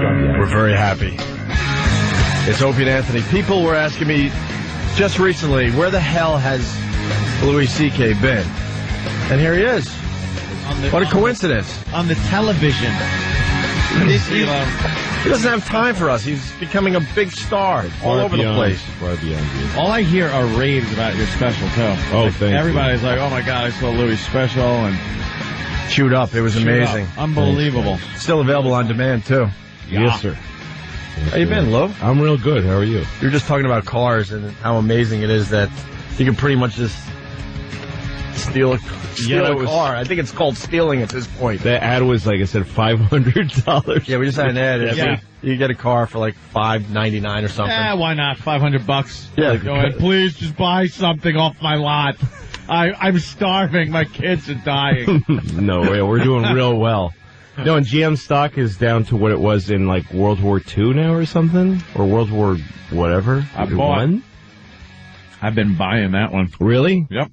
We're very happy. It's Opie and Anthony. People were asking me just recently, where the hell has Louis C.K. been? And here he is. What a coincidence. On the television. He doesn't have time for us. He's becoming a big star all over the place. All I hear are raves about your special, too. Oh, thank you. Everybody's like, oh, my God, I saw Louis' special. And Chewed Up. It was amazing. Unbelievable. Still available on demand, too. Yes, sir. How you been, Lou? I'm real good. How are you? You were just talking about cars and how amazing it is that you can pretty much just steal a car. I think it's called stealing at this point. The ad was, like I said, $500. Yeah, we just had an ad. Yeah. You get a car for like $5.99 or something. Yeah, why not? $500. Yeah. Go ahead. Please just buy something off my lot. I'm starving. My kids are dying. No, we're doing real well. No, and GM stock is down to what it was in like World War II now or something? Or World War whatever? I've been buying that one. Really? Yep.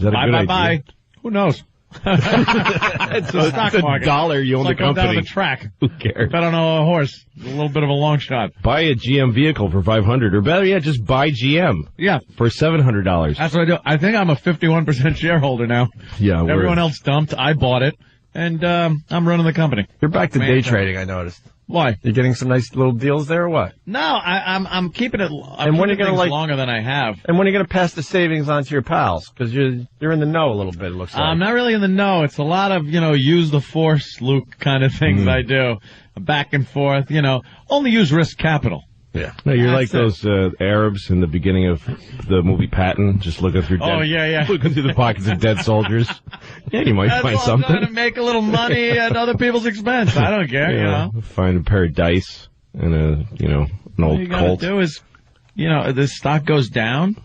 Is that a good idea? Bye. Who knows? It's a $1 you own the like going company. down the track. Who cares? Bet on a horse. A little bit of a long shot. Buy a GM vehicle for $500, or better yet, just buy GM. Yeah. For $700. That's what I do. I think I'm a 51% shareholder now. Yeah. Everyone else dumped. I bought it. And I'm running the company. You're back to day trading, I noticed. Why? You're getting some nice little deals there or what? No, I'm keeping it. And when are you going to longer than I have? And when are you going to pass the savings on to your pals? Because you're in the know a little bit, it looks like. I'm not really in the know. It's a lot of, use the force, Luke, kind of things I do. Back and forth, only use risk capital. Yeah. No, you're like those Arabs in the beginning of the movie Patton, just looking through looking through the pockets of dead soldiers. Yeah, you might find something. I'm trying to make a little money at other people's expense. I don't care, Find a pair of dice and an old What you Colt. gotta do is, the stock goes down,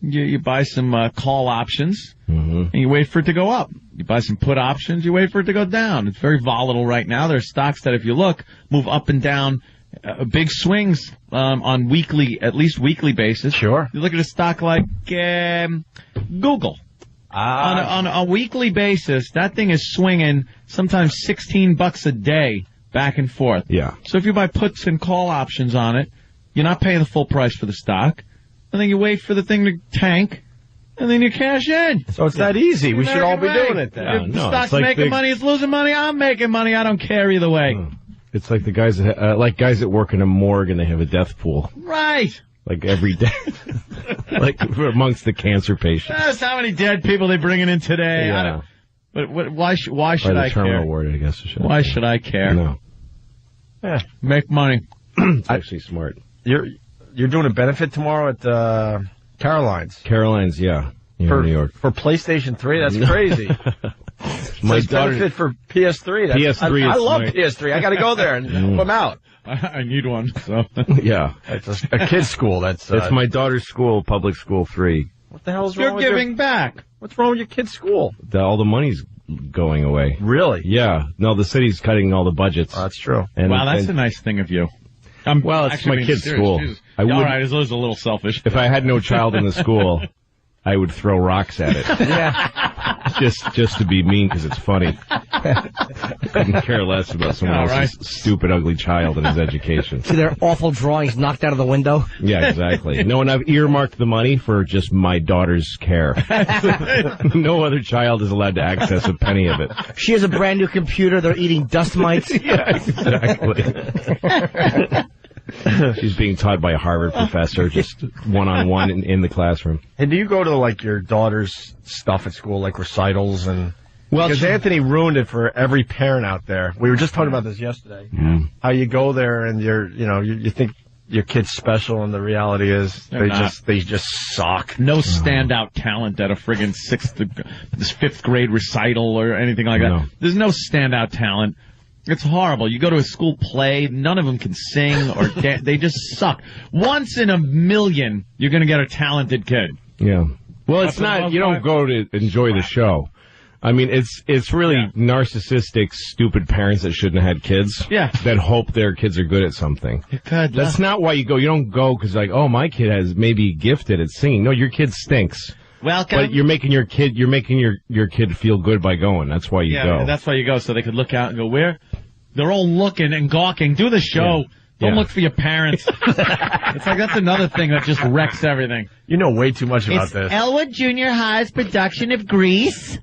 you buy some call options, and you wait for it to go up. You buy some put options, you wait for it to go down. It's very volatile right now. There are stocks that, if you look, move up and down. Big swings on at least weekly basis. Sure. You look at a stock like Google. On a weekly basis, that thing is swinging sometimes $16 a day back and forth. Yeah. So if you buy puts and call options on it, you're not paying the full price for the stock. And then you wait for the thing to tank, and then you cash in. So it's that easy. We should all be doing it then. If the stock's making money, it's losing money, I'm making money. I don't care either way. It's like the guys that work in a morgue and they have a death pool. Right. Like every day. Like amongst the cancer patients. That's how many dead people they're bringing in today. Yeah. But why should I care? Terminal ward, I guess. Why should I care? No. Yeah. Make money. It's actually smart. You're doing a benefit tomorrow at Caroline's. Caroline's, yeah. In New York. For PlayStation 3? That's crazy. My benefit for PS3. PS3. I love PS3. I got to go there and help them out. I need one. So yeah, it's a kid's school. It's my daughter's school, public school, free. What the hell is wrong with You're giving back. What's wrong with your kid's school? All the money's going away. Really? Yeah. No, the city's cutting all the budgets. That's true. Wow, that's a nice thing of you. It's my kid's school. All right, it's a little selfish. If I had no child in the school, I would throw rocks at it. Yeah. Just to be mean because it's funny. Couldn't care less about someone else's stupid, ugly child and his education. See their awful drawings knocked out of the window? Yeah, exactly. No, and I've earmarked the money for just my daughter's care. No other child is allowed to access a penny of it. She has a brand new computer. They're eating dust mites. Yeah, exactly. She's being taught by a Harvard professor, just one-on-one in the classroom. And do you go to, like, your daughter's stuff at school, like recitals and... Well, because Anthony ruined it for every parent out there. We were just talking about this yesterday. How you go there and you think your kid's special, and the reality is they just suck. No standout talent at a friggin' fifth grade recital or anything like that. No. There's no standout talent. It's horrible. You go to a school play, none of them can sing or they just suck. Once in a million, you're going to get a talented kid. Yeah. Well, it's not. You don't go to enjoy the show. I mean, it's really narcissistic, stupid parents that shouldn't have had kids. Yeah. That hope their kids are good at something. God, that's not why you go. You don't go because my kid has maybe gifted at singing. No, your kid stinks. Welcome. But you're making your kid feel good by going. That's why you go. Yeah, that's why you go. So they could look out and go, where They're all looking and gawking. Do the show. Don't look for your parents. It's like that's another thing that just wrecks everything. You know way too much about this. Elwood Junior High's production of Grease.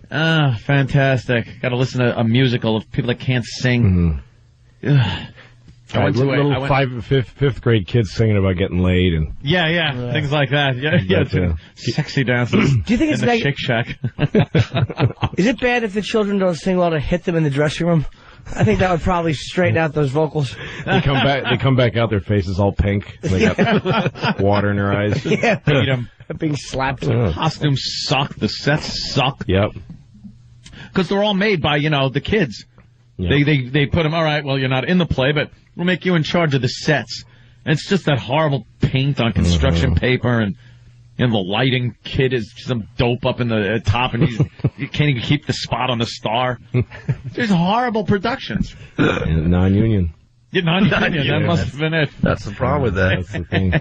Fantastic. Got to listen to a musical of people that can't sing. I went to fifth grade kids singing about getting laid and things like that. Sexy dances. Do you think it's Shake Shack? Is it bad if the children don't sing well to hit them in the dressing room? I think that would probably straighten out those vocals. They come back out, their faces all pink. They got water in their eyes. Yeah, beat them. Being slapped. Costumes suck. The sets suck. Yep. Because they're all made by the kids. Yep. They put them. All right. Well, you're not in the play, but we'll make you in charge of the sets. And it's just that horrible paint on construction paper and the lighting kid is some dope up in the top, and you can't even keep the spot on the star. There's horrible productions. Non-union. Yeah, non-union. That must have been it. That's the problem with that. That's the thing.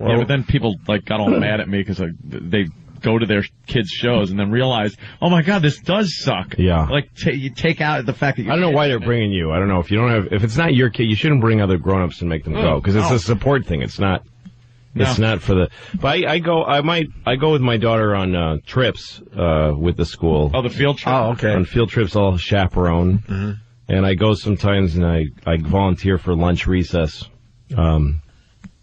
Well, but then people got all mad at me because they go to their kids' shows and then realize, oh my God, this does suck. Yeah. You take out the fact that I don't know why they're bringing you. I don't know if it's not your kid, you shouldn't bring other grown-ups and make them go because it's a support thing. It's not. No. It's not for the. But I go with my daughter on trips with the school. Oh, the field trip. Oh, okay. On field trips, I'll chaperone, and I go sometimes, and I volunteer for lunch recess,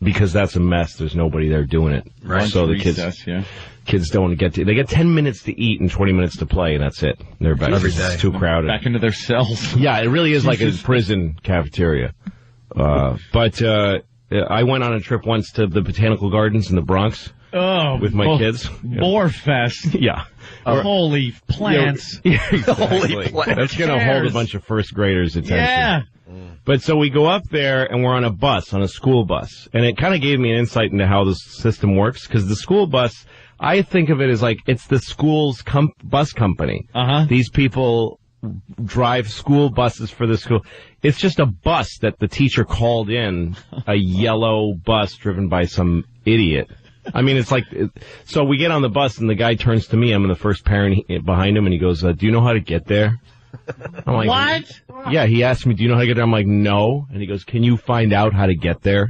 because that's a mess. There's nobody there doing it. Right. So the kids don't get to. They get 10 minutes to eat and 20 minutes to play, and that's it. They're back. Every day. It's too crowded. Back into their cells. Yeah, it really is like a prison cafeteria. But I went on a trip once to the botanical gardens in the Bronx with my kids. Boar Fest. Yeah. Holy plants. Exactly. Holy plants. That's going to hold a bunch of first graders' attention. Yeah. But so we go up there, and we're on a school bus. And it kind of gave me an insight into how the system works, because the school bus, I think of it as like it's the school's bus company. These people drive school buses for the school. It's just a bus that the teacher called in, a yellow bus driven by some idiot. I mean, it's like, so we get on the bus and the guy turns to me. I'm the first parent behind him, and he goes, do you know how to get there? I'm like, what? Yeah, he asked me, do you know how to get there? I'm like, no. And he goes, can you find out how to get there?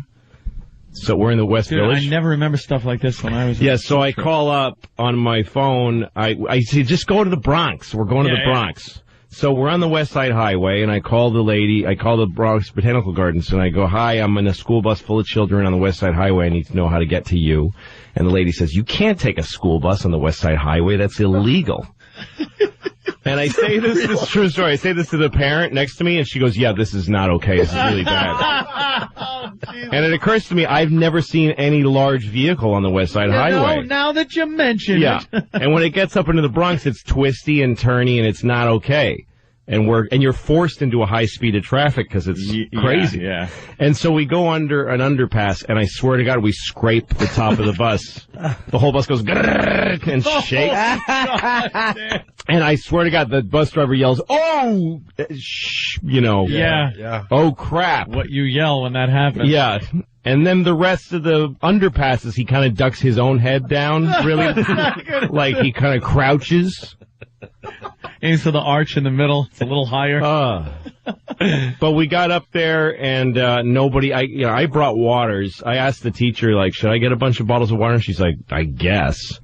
So we're in the West Village. I never remember stuff like this when I was. Yeah, so I call up on my phone. I say, just go to the Bronx. We're going to the Bronx. So we're on the West Side Highway, and I call the lady. I call the Bronx Botanical Gardens, and I go, hi, I'm in a school bus full of children on the West Side Highway. I need to know how to get to you. And the lady says, you can't take a school bus on the West Side Highway. That's illegal. And I say this is true story. I say this to the parent next to me, and she goes, yeah, this is not okay. This is really bad. And it occurs to me, I've never seen any large vehicle on the West Side Highway. No, now that you mention it. And when it gets up into the Bronx, it's twisty and turny, and it's not okay. And you're forced into a high speed of traffic because it's crazy. Yeah. And so we go under an underpass, and I swear to God, we scrape the top of the bus. The whole bus goes and shakes. And I swear to God, the bus driver yells, "Oh, Yeah. Oh crap!" What you yell when that happens? Yeah. And then the rest of the underpasses, he kind of ducks his own head down, really, like he kind of crouches. Into the arch in the middle. It's a little higher. But we got up there, and nobody. I brought waters. I asked the teacher, like, should I get a bunch of bottles of water? And she's like, I guess.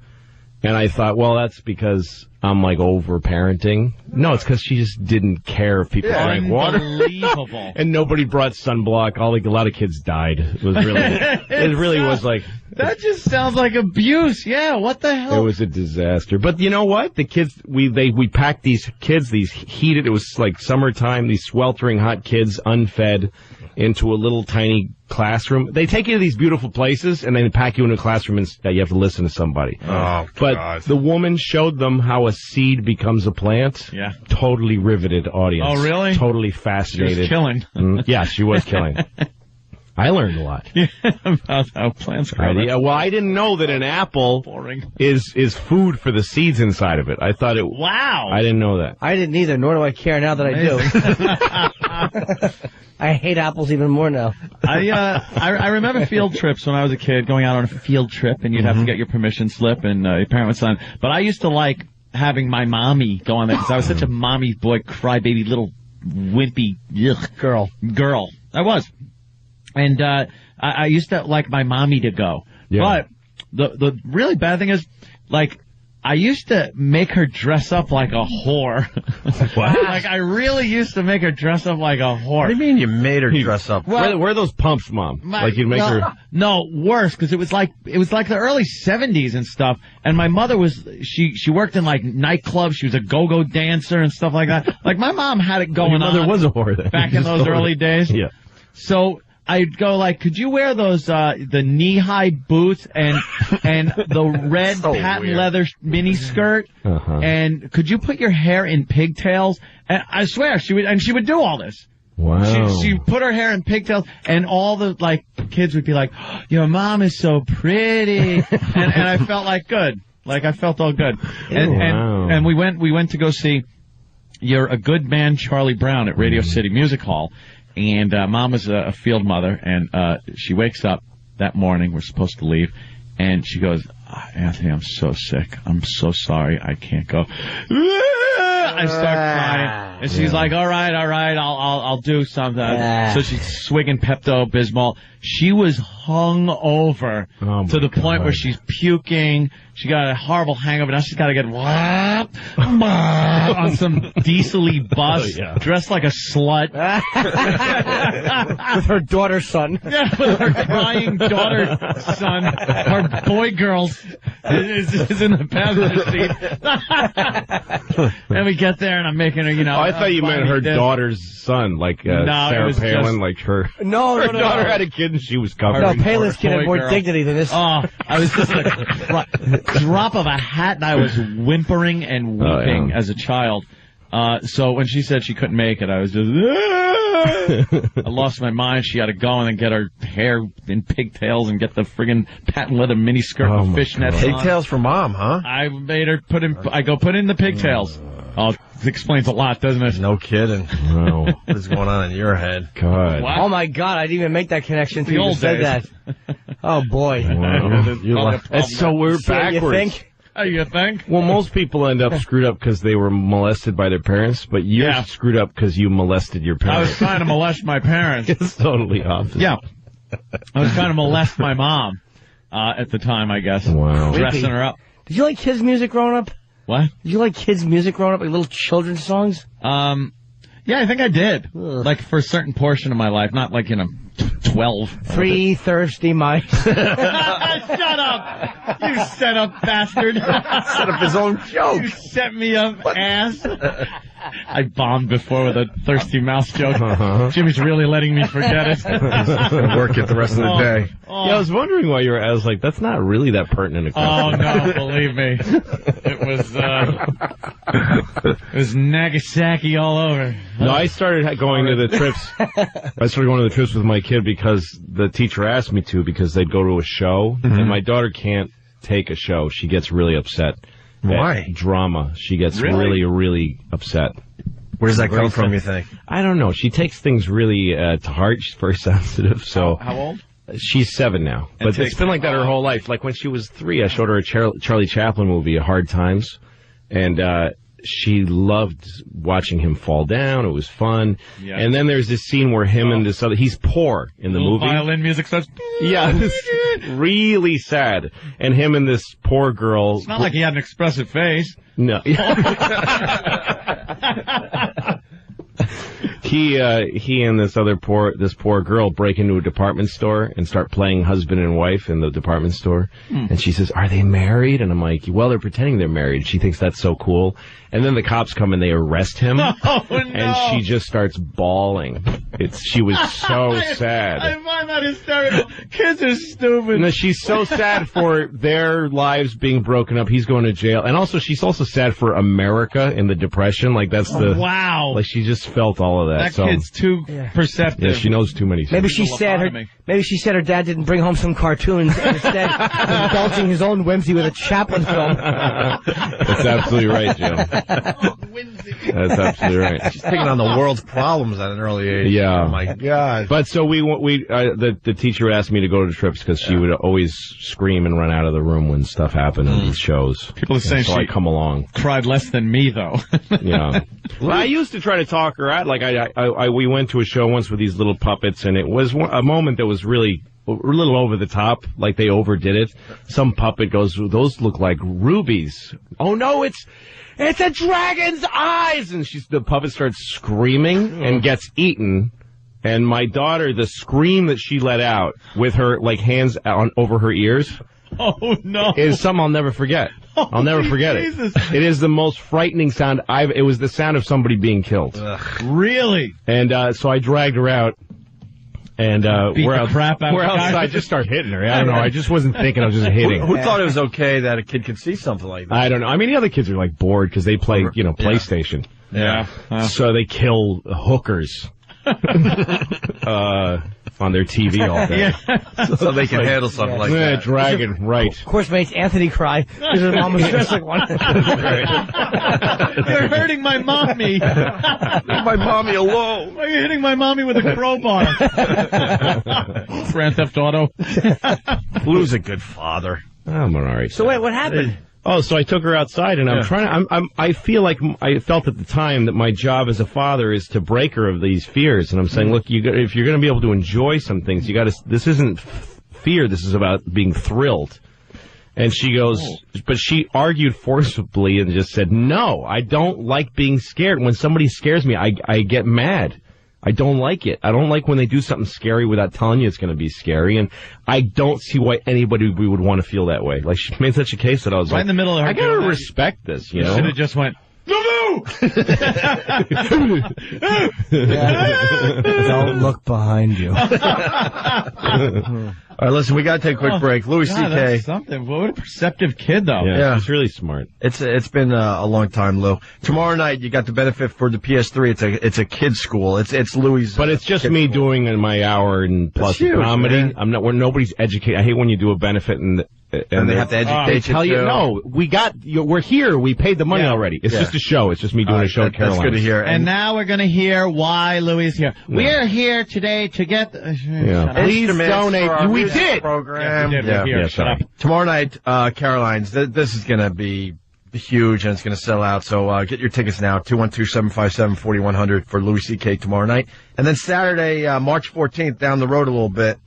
And I thought, well, that's because I'm like over parenting. No, it's because she just didn't care if people drank water. Unbelievable. And nobody brought sunblock. A lot of kids died. It was really, it really was like. That just sounds like abuse. Yeah, what the hell? It was a disaster. But you know what? The kids, we packed these kids, these heated, it was like summertime, these sweltering hot kids, unfed, into a little tiny classroom. They take you to these beautiful places and then pack you in a classroom and you have to listen to somebody. Oh, but God. The woman showed them how a seed becomes a plant. Yeah. Totally riveted audience. Oh, really? Totally fascinated. She was killing. Yeah, she was killing. I learned a lot. About how plants grow. Yeah, well, I didn't know that an apple is food for the seeds inside of it. I thought it. Wow. I didn't know that. I didn't either, nor do I care now that I do. I hate apples even more now. I remember field trips when I was a kid, going out on a field trip, and you'd have to get your permission slip, and your parent would sign. But I used to like having my mommy go on there because I was such a mommy boy, crybaby little wimpy girl. I was. And I used to like my mommy to go. Yeah. But the really bad thing is, like, I used to make her dress up like a whore. What? Like, I really used to make her dress up like a whore. What do you mean you made her dress up? Well, where are those pumps, Mom? Like you'd make her... No, worse, because it was like the early 70s and stuff, and my mother was, she worked in, like, nightclubs, she was a go-go dancer and stuff like that. Like, my mom had it going on. Your mother was a whore then. Back in those early days. Yeah. So... I'd go like, could you wear those, the knee-high boots and the red patent leather mini skirt? Uh-huh. And could you put your hair in pigtails? And I swear, she would do all this. Wow. She put her hair in pigtails, and all the, like, kids would be like, oh, your mom is so pretty. and I felt like good. Like, I felt all good. And we went to go see You're a Good Man, Charlie Brown at Radio City Music Hall. And Mom was a field mother, and she wakes up that morning. We're supposed to leave, and she goes, Anthony, I'm so sick. I'm so sorry. I can't go. I start crying, and she's like, all right, I'll do something. So she's swigging Pepto-Bismol. She was hung over to the point where she's puking. She got a horrible hangover. Now she's got to get on some diesel-y bus, dressed like a slut. With her daughter's son. Yeah, with her crying daughter's son. Her boy girl is in the passenger seat. And we get there, and I'm making her, I thought you meant her daughter's son, like Sarah Palin, like her. No, her daughter had a kid, and she was covered. No, Palin's kid had more dignity than this. Oh, I was just a drop of a hat, and I was whimpering and weeping as a child. So when she said she couldn't make it, I was just, I lost my mind. She had to go and then get her hair in pigtails and get the friggin' patent leather mini skirt with fishnets on. Pigtails for Mom, huh? I made her put in the pigtails. Oh, it explains a lot, doesn't it? No kidding. No. What's going on in your head? God. What? Oh, my God. I didn't even make that connection until you said that. Oh, boy. Wow. That's so we're backwards. You think? Oh, you think? Well, most people end up screwed up because they were molested by their parents, but you're screwed up because you molested your parents. I was trying to molest my parents. It's totally opposite. Yeah. I was trying to molest my mom at the time, I guess. Wow. Dressing her up. Did you like kids' music growing up? What? Did you like kids' music growing up, like little children's songs? Yeah, I think I did. Ugh. Like for a certain portion of my life, not like, 12. 3 thirsty mice. Shut up! You set up bastard. Set up his own joke. You set me up, ass. I bombed before with a thirsty mouse joke. Jimmy's really letting me forget it. Work it the rest of the day. Yeah, I was wondering why I was like, that's not really that pertinent a question. Oh, no, believe me. It was Nagasaki all over. No, I started going to the trips. I started going to the trips with my kid because the teacher asked me to, because they'd go to a show, and my daughter can't take a show. She gets really upset. Why? Drama. She gets really, really upset. Where does that come from, you think? I don't know. She takes things really to heart. She's very sensitive. So How old? She's 7 now. But it's been like that her whole life. Like when she was 3, I showed her a Charlie Chaplin movie, Hard Times. And she loved watching him fall down. It was fun. Yeah. And then there's this scene where him and this other, he's poor in the movie. Violin music starts. Yeah, it's really sad. And him and this poor girl. It's not like he had an expressive face. No. He and this poor girl break into a department store and start playing husband and wife in the department store. And she says, "Are they married?" And I'm like, "Well, they're pretending they're married." She thinks that's so cool. And then the cops come and they arrest him. Oh, no. And she just starts bawling. She was so sad. I find that hysterical. Kids are stupid. No, she's so sad for their lives being broken up. He's going to jail. And also, she's also sad for America in the Depression. Like, that's wow. Like, she just felt all of that. That kid's too perceptive. Yeah, she knows too many things. Maybe she said her dad didn't bring home some cartoons and instead indulging his own whimsy with a Chaplin film. That's absolutely right, Jim. That's absolutely right. She's taking on the world's problems at an early age. Yeah. Oh my God. But so the teacher would ask me to go to trips because she would always scream and run out of the room when stuff happened in these shows. People are saying so I come along. Cried less than me, though. Yeah. Well, I used to try to talk her out. Like we went to a show once with these little puppets, and it was a moment that was really a little over the top, like they overdid it. Some puppet goes, "Those look like rubies." Oh no, it's a dragon's eyes, and the puppet starts screaming and gets eaten. And my daughter, the scream that she let out with her hands over her ears, oh no, is something I'll never forget. I'll never forget it. It is the most frightening sound it was the sound of somebody being killed. Ugh. Really? And so I dragged her out. And we're outside, just start hitting her. I don't know. I just wasn't thinking. I was just hitting. Who thought it was okay that a kid could see something like that? I don't know. I mean, the other kids are bored because they play, PlayStation. Yeah. So they kill hookers on their TV all day. So they can handle something like that. Dragon, right. Of course, makes Anthony cry because his mom was dressed like one. You're hurting my mommy. Leave my mommy alone. Why are you hitting my mommy with a crowbar? Grand Theft Auto. Lou's a good father. I'm all right. So wait, what happened? Oh, so I took her outside, and I feel like I felt at the time that my job as a father is to break her of these fears. And I'm saying, look, if you're going to be able to enjoy some things, this isn't fear. This is about being thrilled. And she goes, but she argued forcibly and just said, no, I don't like being scared. When somebody scares me, I get mad. I don't like it. I don't like when they do something scary without telling you it's going to be scary, and I don't see why anybody would want to feel that way. Like, she made such a case that I was right in the middle of her. I got to respect this, you know? Should have just went, no! Don't look behind you. All right, listen, we got to take a quick break. Louis C.K. That's something. What a perceptive kid, though. Yeah, he's really smart. It's been a long time, Lou. Tomorrow night, you got the benefit for the PS3. It's a kid's school. It's Louis'. But it's just me doing in my hour and plus huge, comedy. Man. I'm not where nobody's educated. I hate when you do a benefit and they have to educate tell you. No, we're here. We paid the money already. It's just a show. It's just me doing a show at Caroline's. That's good to hear. And now we're going to hear why Louis is here. Yeah. We're here today to get. Please donate. We did. Program. Shut up. Tomorrow night, Caroline's. This is going to be huge, and it's going to sell out. So get your tickets now. 212-757-4100 for Louis C.K. tomorrow night. And then Saturday, March 14th, down the road a little bit.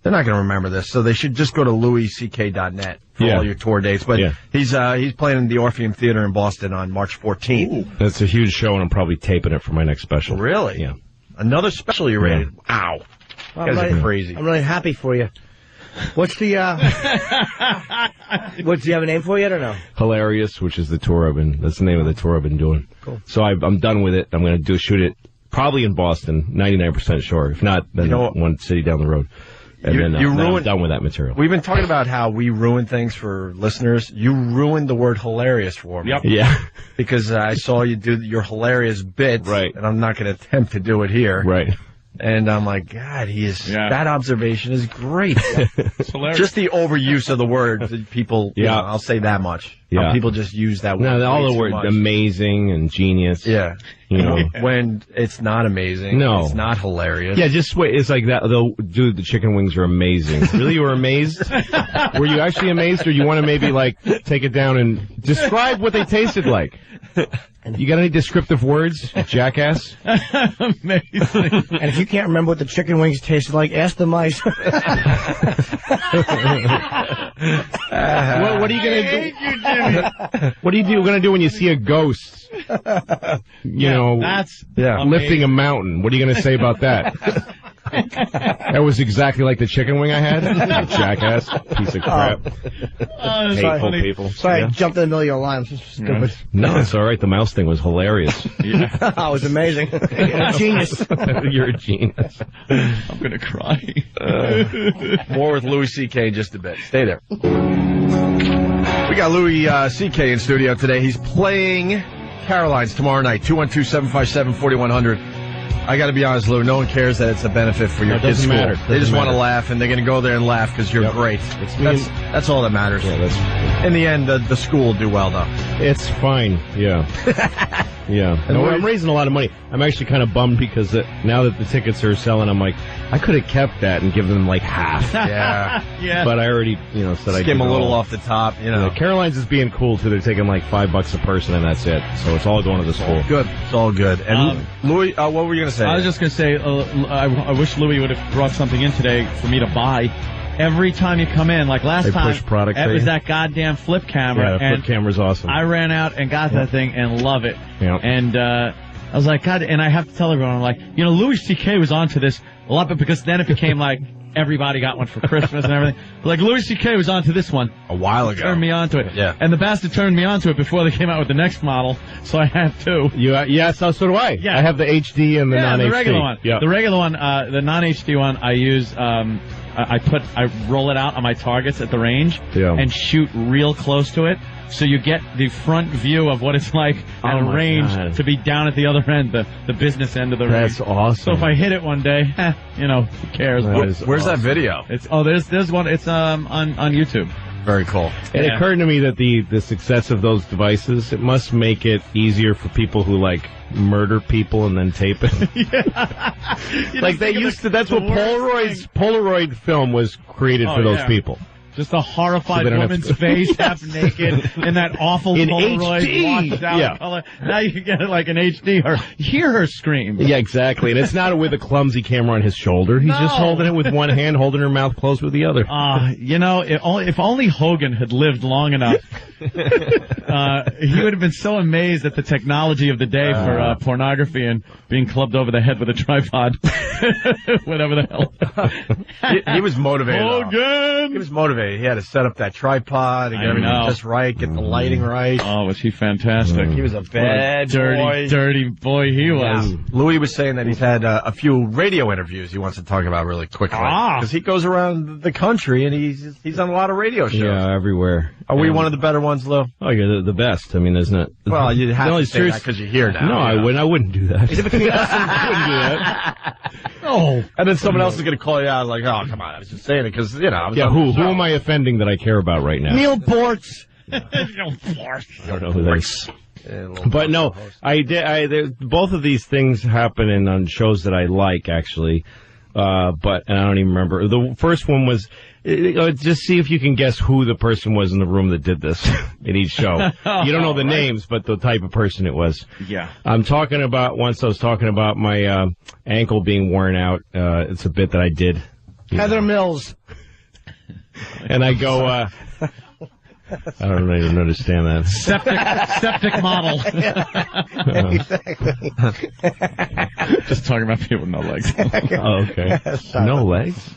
They're not going to remember this, so they should just go to louisck.net for all your tour dates. But he's playing in the Orpheum Theater in Boston on March 14th. Ooh. That's a huge show, and I'm probably taping it for my next special. Really? Yeah. Another special you rated. Wow. You guys are crazy. I'm really happy for you. What's the, do you have a name for it or no? Hilarious, which is that's the name of the tour I've been doing. Cool. So I'm done with it. I'm going to shoot it probably in Boston, 99% sure. If not, then one city down the road. And then I'm done with that material. We've been talking about how we ruin things for listeners. You ruined the word hilarious for me. Yep. Yeah. Because I saw you do your hilarious bit. Right. And I'm not going to attempt to do it here. Right. And I'm like, God, that observation is great. It's hilarious. Just the overuse of the word. People, I'll say that much. Yeah. People just use that word. No, all the words, amazing and genius. Yeah. You know. When it's not amazing. No. It's not hilarious. Yeah, just wait. It's like that. Dude, the chicken wings are amazing. Really? You were amazed? Were you actually amazed, or you want to maybe, take it down and describe what they tasted like? You got any descriptive words, jackass? Amazing. And if you can't remember what the chicken wings tasted like, ask the mice. What are you going to do? What are you going to do when you see a ghost? That's lifting a mountain. What are you going to say about that? That was exactly like the chicken wing I had. Jackass. Piece of crap. Hateful people. Sorry, I jumped in the middle of your line. Stupid. No, it's all right. The mouse thing was hilarious. It was amazing. You're a genius. You're a genius. I'm going to cry. More with Louis C.K. in just a bit. Stay there. We got Louis C.K. in studio today. He's playing Caroline's tomorrow night. 212-757-4100. I got to be honest, Lou. No one cares that it's a benefit for your kids' school. They just want to laugh, and they're going to go there and laugh because you're great. That's all that matters. Yeah, in the end, the school will do well, though. It's fine. Yeah. Yeah. No, I'm raising a lot of money. I'm actually kind of bummed because now that the tickets are selling, I'm like, I could have kept that and given them like half. Yeah. But I already, said I skim a little off the top, Caroline's is being cool, too. They're taking like $5 a person, and that's it. So it's all going to the school. Good. It's all good. And Louis, what were you going to say? I was just going to say, I wish Louis would have brought something in today for me to buy. Every time you come in, like last time, it was that goddamn flip camera. Yeah, the flip camera's awesome. I ran out and got that thing and love it. Yeah. And I was like, God, and I have to tell everyone, I'm like, Louis C.K. was onto this a lot, but because then it became like everybody got one for Christmas and everything. Like, Louis C.K. was onto this one a while ago. Turned me onto it. Yeah. And the bastard turned me onto it before they came out with the next model, so I have two. So do I. Yeah. I have the HD and the non-HD. The regular one. Yeah. The regular one, the non-HD one, I use, I roll it out on my targets at the range and shoot real close to it. So you get the front view of what it's like at a range to be down at the other end, the business end of the range. That's awesome. So if I hit it one day, who cares? Where's that video? There's one. It's on YouTube. Very cool. It occurred to me that the success of those devices, it must make it easier for people who murder people and then tape it. Like they used to. That's what Polaroid film was created for those people. Just a horrified woman's face, half naked, in that awful in Polaroid HD. washed out color. Now you can get it like an HD or hear her scream. Yeah, exactly. And it's not with a clumsy camera on his shoulder. He's just holding it with one hand, holding her mouth closed with the other. If only Hogan had lived long enough, he would have been so amazed at the technology of the day for pornography and being clubbed over the head with a tripod. Whatever the hell. He was motivated. Hogan! He was motivated. He had to set up that tripod and get everything just right, get the lighting right. Oh, was he fantastic? He was a bad boy. Dirty boy he was. Yeah. Louis was saying that he's had a few radio interviews he wants to talk about really quickly. Because he goes around the country and he's on a lot of radio shows. Yeah, everywhere. Are we one of the better ones, Lou? Oh, you're the best. I mean, there's not... Well, you have to say that because you're here now. No, I wouldn't do that. Is it between us? I wouldn't do that. No. And then someone else is going to call you out like, oh, come on, I was just saying it because, who am I offending that I care about right now? Neil Bortz. I don't know who that is. But no, both of these things happen on shows that I like, actually. But I don't even remember. The first one was, just see if you can guess who the person was in the room that did this in each show. You don't know the names, but the type of person it was. Yeah. Once I was talking about my ankle being worn out. It's a bit that I did. Heather Mills. And I go, I don't even understand that. Septic model. Exactly. Just talking about people with no legs. Oh, okay. No legs?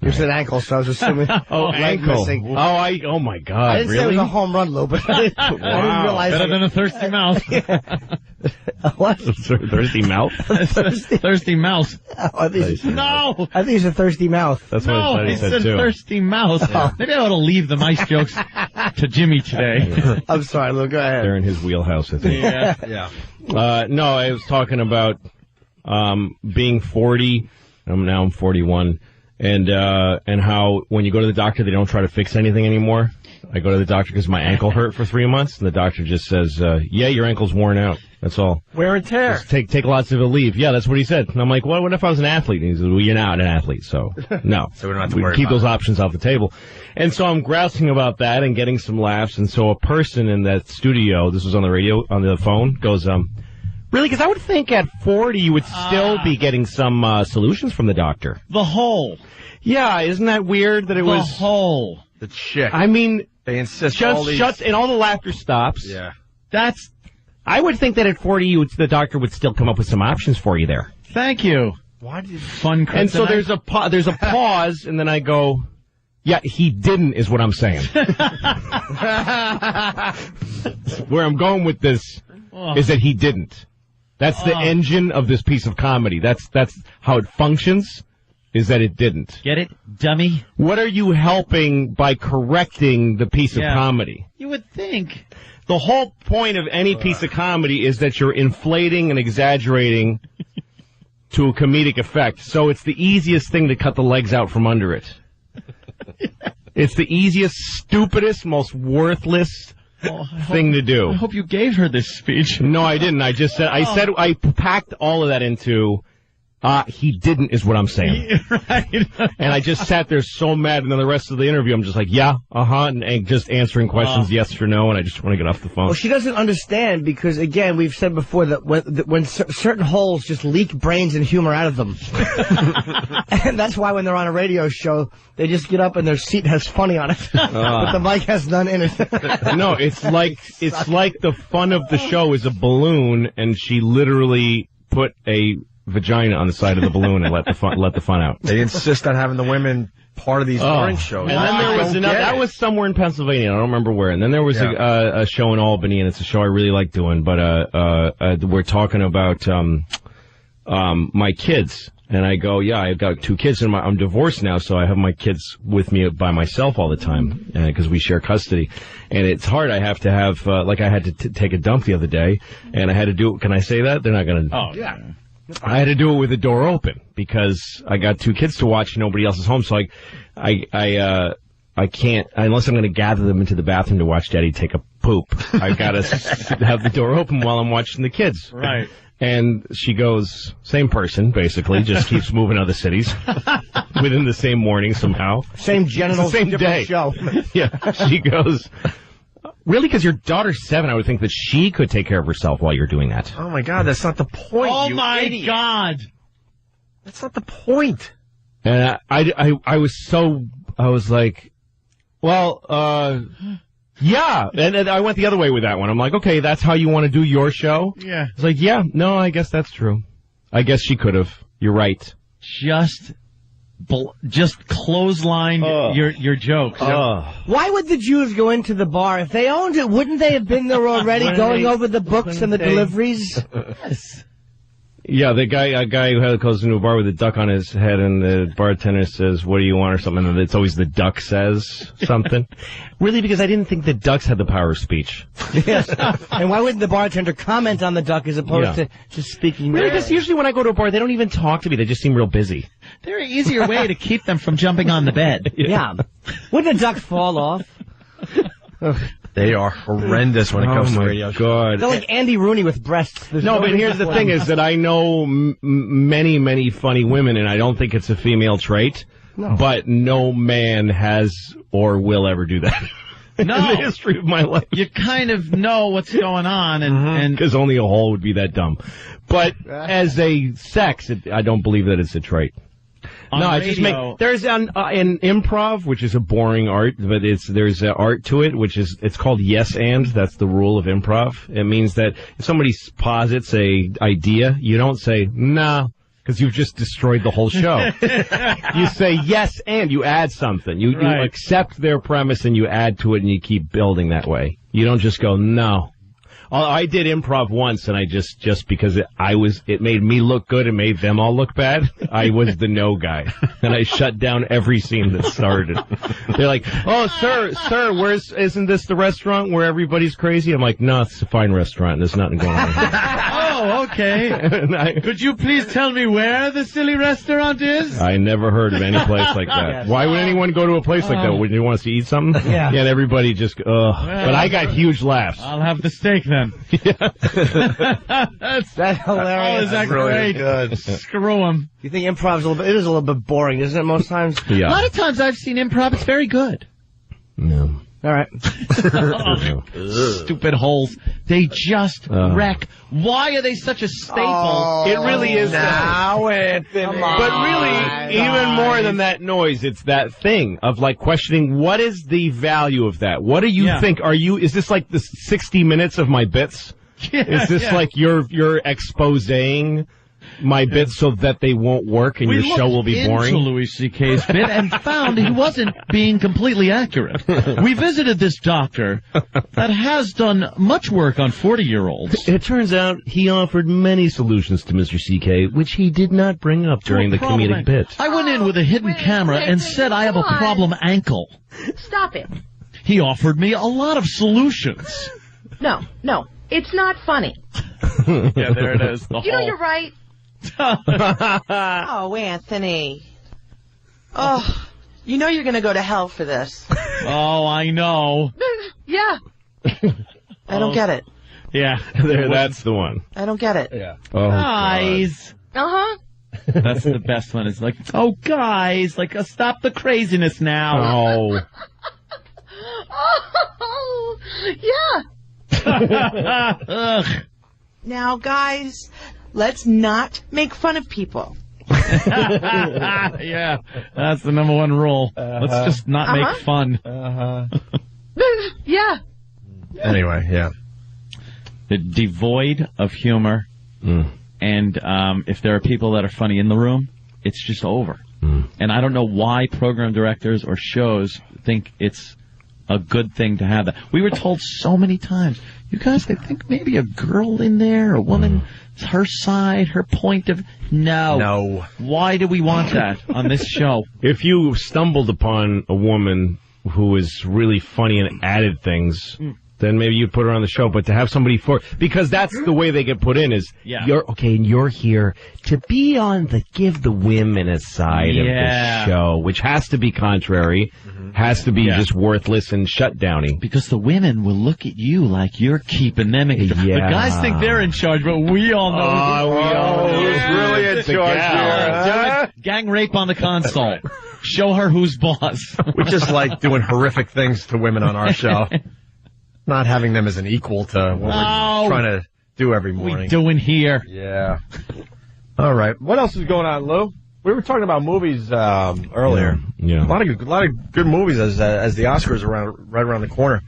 You said ankle, so I was assuming. Ankle. Missing. Oh my God. I didn't say it was a home run, Lou, but I didn't realize. Better than a thirsty mouse. What? Thirsty mouth? Thirsty mouse. No! I think he's a thirsty mouth. That's what I thought he said, too. Thirsty mouse. Yeah. Maybe I ought to leave the mice jokes to Jimmy today. I'm sorry, Lou, go ahead. They're in his wheelhouse, I think. Yeah. No, I was talking about being 40. I'm 41. And how when you go to the doctor, they don't try to fix anything anymore. I go to the doctor because my ankle hurt for 3 months, and the doctor just says, your ankle's worn out. That's all. Wear and tear. Just take lots of leave. Yeah, that's what he said. And I'm like, well, what if I was an athlete? And he said, well, you're not an athlete, so no. So we don't have to worry keep those options off the table. And so I'm grousing about that and getting some laughs. And so a person in that studio, this was on the radio, on the phone, goes, really? Because I would think at 40 you would still be getting some solutions from the doctor. The hole. Yeah, isn't that weird that it was... The hole. The chick. I mean... They insist shuts, and all the laughter stops. Yeah. I would think that at 40 the doctor would still come up with some options for you there. Thank you. Why did fun kryptonite? And so there's a pause, and then I go... Yeah, he didn't, is what I'm saying. Where I'm going with this is that he didn't. That's the engine of this piece of comedy. That's how it functions, is that it didn't. Get it, dummy? What are you helping by correcting the piece of comedy? You would think. The whole point of any piece of comedy is that you're inflating and exaggerating to a comedic effect. So it's the easiest thing to cut the legs out from under it. It's the easiest, stupidest, most worthless thing to do. I hope you gave her this speech. No, I didn't. I just said, I packed all of that into, he didn't is what I'm saying. Right. And I just sat there so mad, and then the rest of the interview, I'm just like, yeah, and just answering questions yes or no, and I just want to get off the phone. Well, she doesn't understand because, again, we've said before that when certain holes just leak brains and humor out of them. And that's why when they're on a radio show, they just get up and their seat has funny on it, but the mic has none in it. No, it's like the fun of the show is a balloon, and she literally put a vagina on the side of the balloon and let the fun out. They insist on having the women part of these morning shows. And then there was another, that was somewhere in Pennsylvania. I don't remember where. And then there was a show in Albany, and it's a show I really like doing. But we're talking about my kids. And I go, yeah, I've got 2 kids, and I'm divorced now, so I have my kids with me by myself all the time because we share custody. And it's hard. I have to have, like I had to take a dump the other day, and I had to do it. Can I say that? They're not going to. Oh, yeah. I had to do it with the door open because I got 2 kids to watch and nobody else is home. So I can't, unless I'm going to gather them into the bathroom to watch Daddy take a poop. I've got to have the door open while I'm watching the kids. Right. And she goes, same person, basically, just keeps moving other cities within the same morning somehow. Same genitals, same different day. show. Yeah. She goes, really? Because your daughter's 7, I would think that she could take care of herself while you're doing that. Oh, my God, that's not the point, Oh, you my idiot. God. That's not the point. And I was like, well, yeah. And I went the other way with that one. I'm like, okay, that's how you want to do your show? Yeah. It's like, yeah, no, I guess that's true. I guess she could have. You're right. Just clothesline your jokes. Why would the Jews go into the bar? If they owned it, wouldn't they have been there already going over the books and the deliveries? Yes. Yeah, a guy who goes into a bar with a duck on his head, and the bartender says, what do you want, or something, and it's always the duck says something. Really, because I didn't think the ducks had the power of speech. Yes. And why wouldn't the bartender comment on the duck as opposed to just speaking? Really, because usually when I go to a bar, they don't even talk to me. They just seem real busy. There's an easier way to keep them from jumping on the bed. Yeah. Wouldn't a duck fall off? They are horrendous when it comes to radio shows. God. They're like Andy Rooney with breasts. No, but here's the thing is that I know many, many funny women, and I don't think it's a female trait. No. But no man has or will ever do that. No. In the history of my life. You kind of know what's going on, and because only a hole would be that dumb. But as a sex, I don't believe that it's a trait. No, I just there's an improv, which is a boring art, but there's art to it, it's called yes and. That's the rule of improv. It means that if somebody posits a idea, you don't say nah, because you've just destroyed the whole show. You say yes and you add something. You accept their premise and you add to it and you keep building that way. You don't just go no. I did improv once, and I just because it made me look good and made them all look bad. I was the no guy, and I shut down every scene that started. They're like, "Oh, sir, isn't this the restaurant where everybody's crazy?" I'm like, "No, it's a fine restaurant. There's nothing going on." Oh, okay. Could you please tell me where the silly restaurant is? I never heard of any place like that. Yes. Why would anyone go to a place like that? Would you want us to eat something? Yeah. And everybody just, Well, but I got huge laughs. I'll have the steak then. That's hilarious. Oh, is that really great? Good. Screw him. You think improv's it is a little bit boring, isn't it, most times? Yeah. A lot of times I've seen improv, it's very good. No. All right. Stupid holes. They just wreck. Why are they such a staple? Oh, it really is. Now, Anthony. But really, even more than that noise, it's that thing of like questioning what is the value of that? What do you think? Is this like the 60 minutes of my bits? Is this like you're exposing my bits so that they won't work and your show will be boring? We looked into Louis C.K.'s bit and found he wasn't being completely accurate. We visited this doctor that has done much work on 40-year-olds. It turns out he offered many solutions to Mr. C.K., which he did not bring up during the comedic bit. I went in with a hidden camera and said I have a problem ankle. Stop it. He offered me a lot of solutions. No, it's not funny. Yeah, there it is. You know you're right. Oh, Anthony. Oh, you know you're going to go to hell for this. Oh, I know. Yeah. I don't get it. Yeah. That's the one. I don't get it. Yeah. Oh, Guys. Uh-huh. That's the best one. It's like, oh, guys, like, stop the craziness now. Oh. Oh, yeah. Ugh. Now, guys, let's not make fun of people. Yeah, that's the number one rule. Let's just not make fun. Yeah. Anyway, yeah. They're devoid of humor, and if there are people that are funny in the room, it's just over. And I don't know why program directors or shows think it's a good thing to have that. We were told so many times, you guys, I think maybe a girl in there, a woman, her side, her point of... No. Why do we want that on this show? If you stumbled upon a woman who is really funny and added things, then maybe you'd put her on the show. But to have somebody because that's the way they get put in is, you're here to be on give the women a side of the show, which has to be contrary, has to be just worthless and shutdowny. Because the women will look at you like you're keeping them in charge. The guys think they're in charge, but we all know who's really in charge here. Gang rape on the console. Show her who's boss. We just like doing horrific things to women on our show. Not having them as an equal to what we're trying to do every morning. We doing here. Yeah. All right. What else is going on, Lou? We were talking about movies earlier. Yeah. A lot of good movies as the Oscars are right around the corner.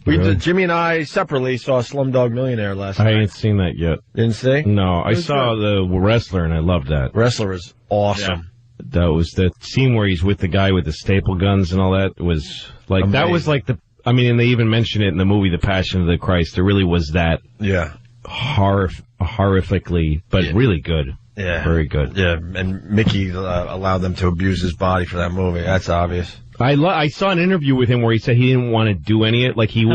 Jimmy and I separately saw Slumdog Millionaire last night. I ain't seen that yet. Didn't see? No, I saw The Wrestler and I loved that. Wrestler was awesome. Yeah. That was the scene where he's with the guy with the staple guns and all that. It was like amazing. That was like and they even mention it in the movie The Passion of the Christ. There really was that. Yeah. Horrifically, but really good. Yeah. Very good. Yeah, and Mickey allowed them to abuse his body for that movie. That's obvious. I saw an interview with him where he said he didn't want to do any of it. Like he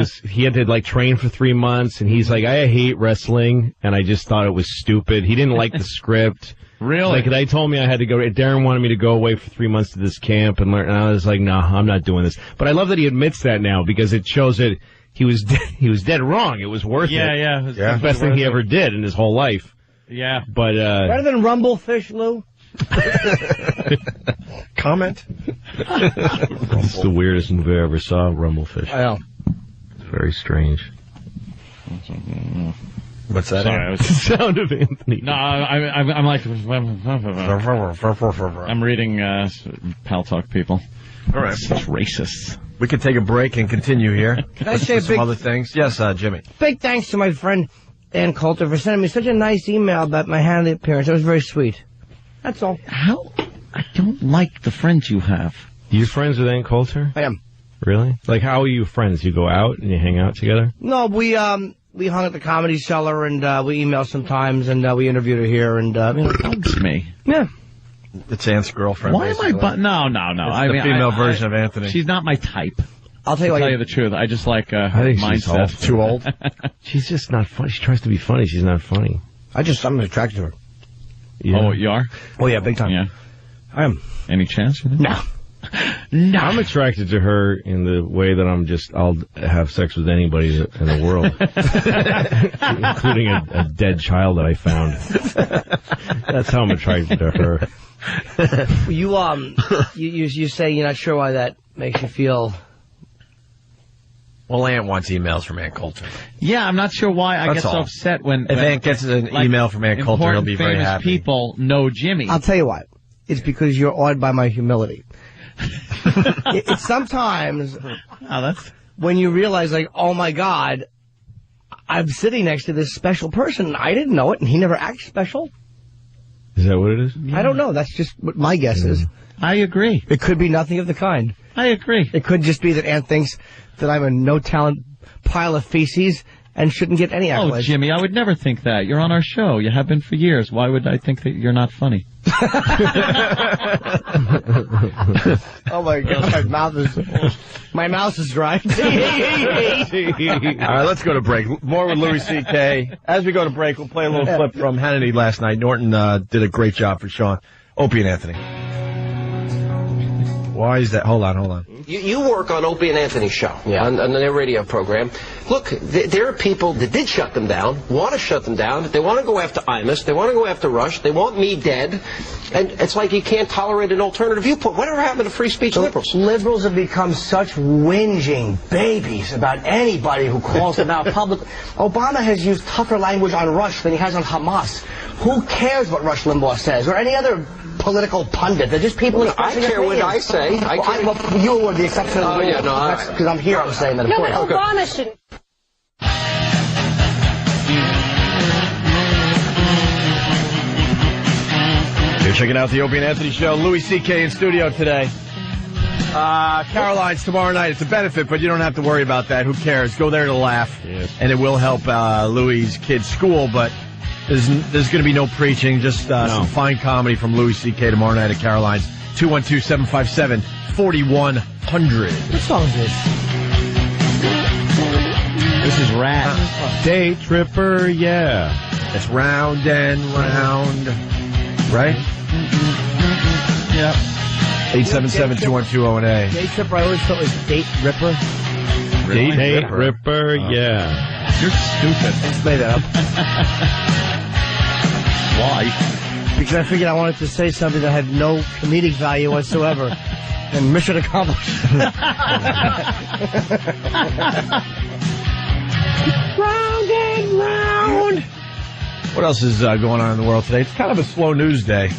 had to train for 3 months, and he's like, I hate wrestling, and I just thought it was stupid. He didn't like the script. Really? Like they told me I had to go. Darren wanted me to go away for 3 months to this camp and learn. And I was like, no, I'm not doing this. But I love that he admits that now because it shows that he was dead wrong. It was worth it. Yeah. It was the best thing he ever did in his whole life. Yeah. But better than Rumblefish, Lou. Comment. It's the weirdest movie I ever saw. Rumblefish. I know. It's very strange. What's that? Sorry, the sound of Anthony. No, I'm like, I'm reading Pal Talk people. All right. Such racists. We could take a break and continue here. Can I say some other things? Yes, Jimmy. Big thanks to my friend Ann Coulter for sending me such a nice email about my Hanley appearance. It was very sweet. That's all. How? I don't like the friends you have. You friends with Ann Coulter? I am. Really? Like, how are you friends? You go out and you hang out together? No, we hung at the Comedy Cellar, and we emailed sometimes, and we interviewed her here, and bugs me. Yeah. It's Ant's girlfriend. Why basically. am I? No. It's the female version of Anthony. She's not my type. I'll tell you the truth. I just like her I think mindset. She's too old. She's just not funny. She tries to be funny. She's not funny. I'm attracted to her. Yeah. Oh, you are? Oh yeah, big time. Yeah. I am. Any chance? No. No. I'm attracted to her in the way that I'll have sex with anybody in the world, including a dead child that I found. That's how I'm attracted to her. You say you're not sure why that makes you feel. Well, Ant wants emails from Ann Coulter. Yeah, I'm not sure why I get so upset when Ant gets an email from Ann Coulter, he'll be very happy. People know Jimmy. I'll tell you why. It's because you're awed by my humility. It's sometimes when you realize, like, oh my God, I'm sitting next to this special person, and I didn't know it, and he never acts special. Is that what it is? I don't know. That's just what my guess is. I agree. It could be nothing of the kind. I agree. It could just be that Ann thinks that I'm a no-talent pile of feces and shouldn't get any accolades. Oh, Jimmy, I would never think that. You're on our show. You have been for years. Why would I think that you're not funny? Oh my God, my mouth is dry. All right, let's go to break. More with Louis C.K. As we go to break, we'll play a little clip from Hannity last night. Norton did a great job for Sean. Opie and Anthony. Why is that? Hold on. You work on Opie and Anthony's show, on their radio program. Look, there are people that did shut them down, want to shut them down. They want to go after Imus. They want to go after Rush. They want me dead. And it's like you can't tolerate an alternative viewpoint. Whatever happened to free speech liberals? Liberals have become such whinging babies about anybody who calls them out publicly. Obama has used tougher language on Rush than he has on Hamas. Who cares what Rush Limbaugh says or any other political pundit? They're just people expressing I care opinions. what I say. You were the exception of the rule. Yeah, no, because I'm here, I'm saying that. No, but Obama shouldn't. You're checking out the Opie and Anthony Show. Louis C.K. in studio today. Caroline's tomorrow night. It's a benefit, but you don't have to worry about that. Who cares? Go there to laugh, and it will help Louis' kids' school, but there's going to be no preaching, just some fine comedy from Louis C.K. tomorrow night at Caroline's. 212-757-4100. What song is this? This is Rat. Day Tripper, yeah. It's round and round. Right? Yep. 877-212-0-A. Day Tripper, I always thought was Date Ripper. Really? Day Ripper, yeah. You're stupid. I just made that up. Why? Because I figured I wanted to say something that had no comedic value whatsoever. And mission accomplished. Round and round. What else is going on in the world today? It's kind of a slow news day.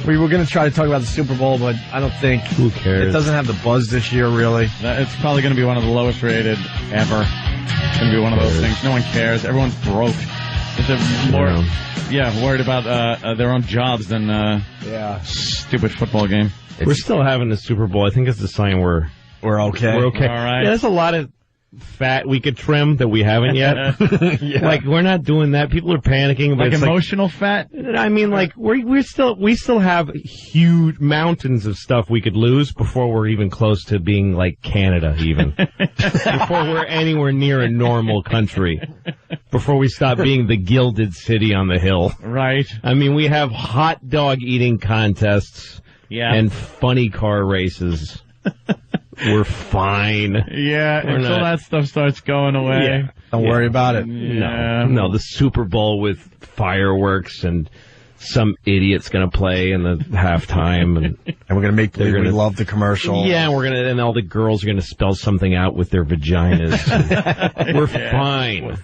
We were going to try to talk about the Super Bowl, but I don't think... Who cares? It doesn't have the buzz this year, really. It's probably going to be one of the lowest rated ever. It's going to be one of those things. No one cares. Everyone's broke. It's more, worried about their own jobs than stupid football game. We're still having the Super Bowl. I think it's a sign we're okay. We're okay. All right. Yeah, there's a lot of fat we could trim that we haven't yet. Like, we're not doing that. People are panicking. But like emotional fat? I mean, like, we still have huge mountains of stuff we could lose before we're even close to being like Canada, even. Before we're anywhere near a normal country. Before we stop being the gilded city on the hill. Right. I mean, we have hot dog eating contests and funny car races. We're fine. Yeah, until that stuff starts going away. Yeah. Don't worry about it. No, the Super Bowl with fireworks and some idiot's going to play in the halftime. And we're going to make believe we love the commercial. Yeah, and all the girls are going to spell something out with their vaginas. We're fine.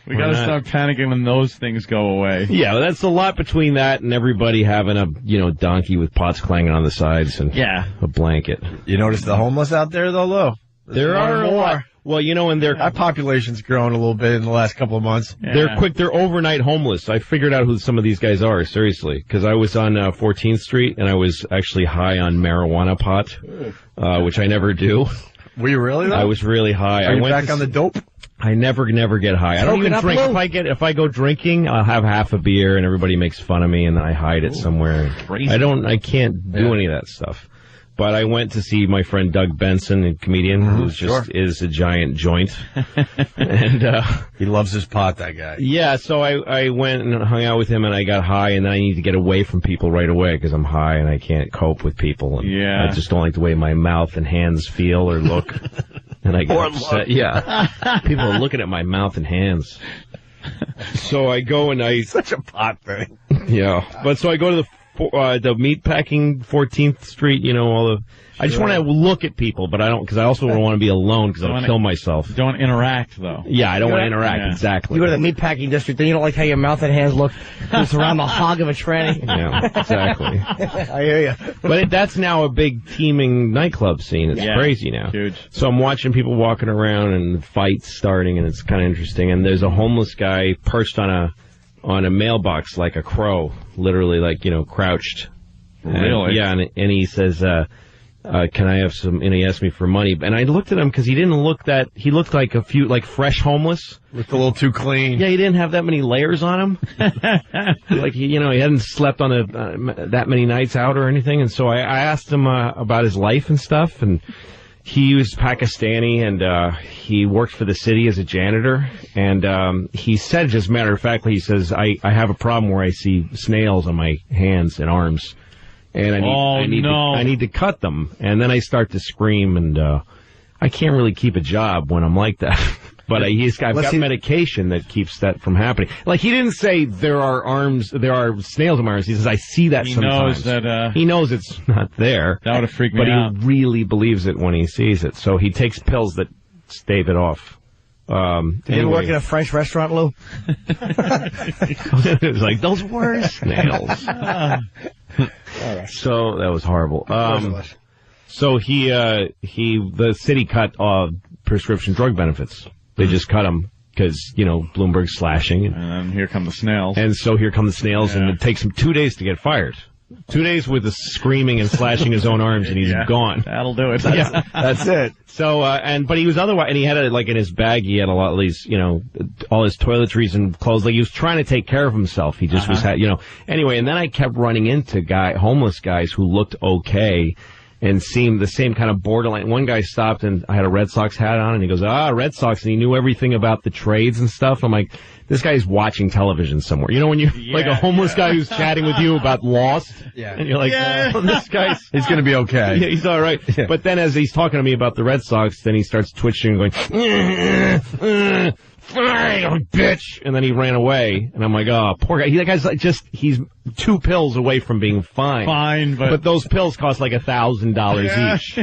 We got to start panicking when those things go away. Yeah, that's a lot between that and everybody having a donkey with pots clanging on the sides and a blanket. You notice the homeless out there, though, Lou? There are a lot. Well, and our population's grown a little bit in the last couple of months. Yeah. They're overnight homeless. I figured out who some of these guys are, seriously, because I was on 14th Street and I was actually high on marijuana pot, which I never do. Were you really, though? I was really high. Are you back on the dope? I never get high. I don't even drink. If I go drinking, I'll have half a beer and everybody makes fun of me and then I hide it somewhere. Crazy. I can't do any of that stuff. But I went to see my friend Doug Benson, a comedian who is a giant joint. And he loves his pot, that guy. Yeah, so I went and hung out with him and I got high and then I need to get away from people right away because I'm high and I can't cope with people. And I just don't like the way my mouth and hands feel or look. And I get upset. Yeah. People are looking at my mouth and hands. So I go and Such a pot thing. Yeah. But so I go to the meatpacking 14th Street, I just want to look at people, but I don't, because I also don't want to be alone because I'll kill myself. Don't interact, though. Yeah, I don't want to interact, exactly. You go to the meatpacking district, then you don't like how your mouth and hands look. It's around the hog of a tranny. Yeah, exactly. I hear you. But that's now a big teeming nightclub scene. It's crazy now. Huge. So I'm watching people walking around and fights starting, and it's kind of interesting. And there's a homeless guy perched on a mailbox like a crow, literally crouched. Really? And he says, can I have some, and he asked me for money, and I looked at him because he looked like fresh homeless. Looked a little too clean. Yeah, he didn't have that many layers on him. Like, he hadn't slept on that many nights out or anything, and so I asked him about his life and stuff, and he was Pakistani, and he worked for the city as a janitor, and he said, just matter of factly, he says, I have a problem where I see snails on my hands and arms. and I need to cut them. And then I start to scream, and I can't really keep a job when I'm like that. But I've got medication that keeps that from happening. Like, he didn't say there are snails in my arms. He says, I see that sometimes. He knows it's not there. That would have freaked me out. But he really believes it when he sees it. So he takes pills that stave it off. You didn't work in a French restaurant, Lou? It's like, those were snails. So that was horrible. So the city cut prescription drug benefits. They just cut them because, Bloomberg's slashing. And then here come the snails. And so here come the snails, and it takes him 2 days to get fired. 2 days with the screaming and slashing his own arms, and he's gone. That'll do it. That's it. So, but he was otherwise, and he had in his bag, he had a lot of these, all his toiletries and clothes. Like, he was trying to take care of himself. He just was, anyway, and then I kept running into homeless guys who looked okay and seemed the same kind of borderline. One guy stopped, and I had a Red Sox hat on, and he goes, Red Sox, and he knew everything about the trades and stuff. I'm like, this guy's watching television somewhere. When you're like a homeless guy who's chatting with you about Lost, and you're like, this guy's... He's going to be okay. Yeah, he's all right. Yeah. But then as he's talking to me about the Red Sox, then he starts twitching and going, fine, bitch! And then he ran away, and I'm like, oh, poor guy. That guy's he's 2 pills away from being fine. Fine, but those pills cost like $1,000 each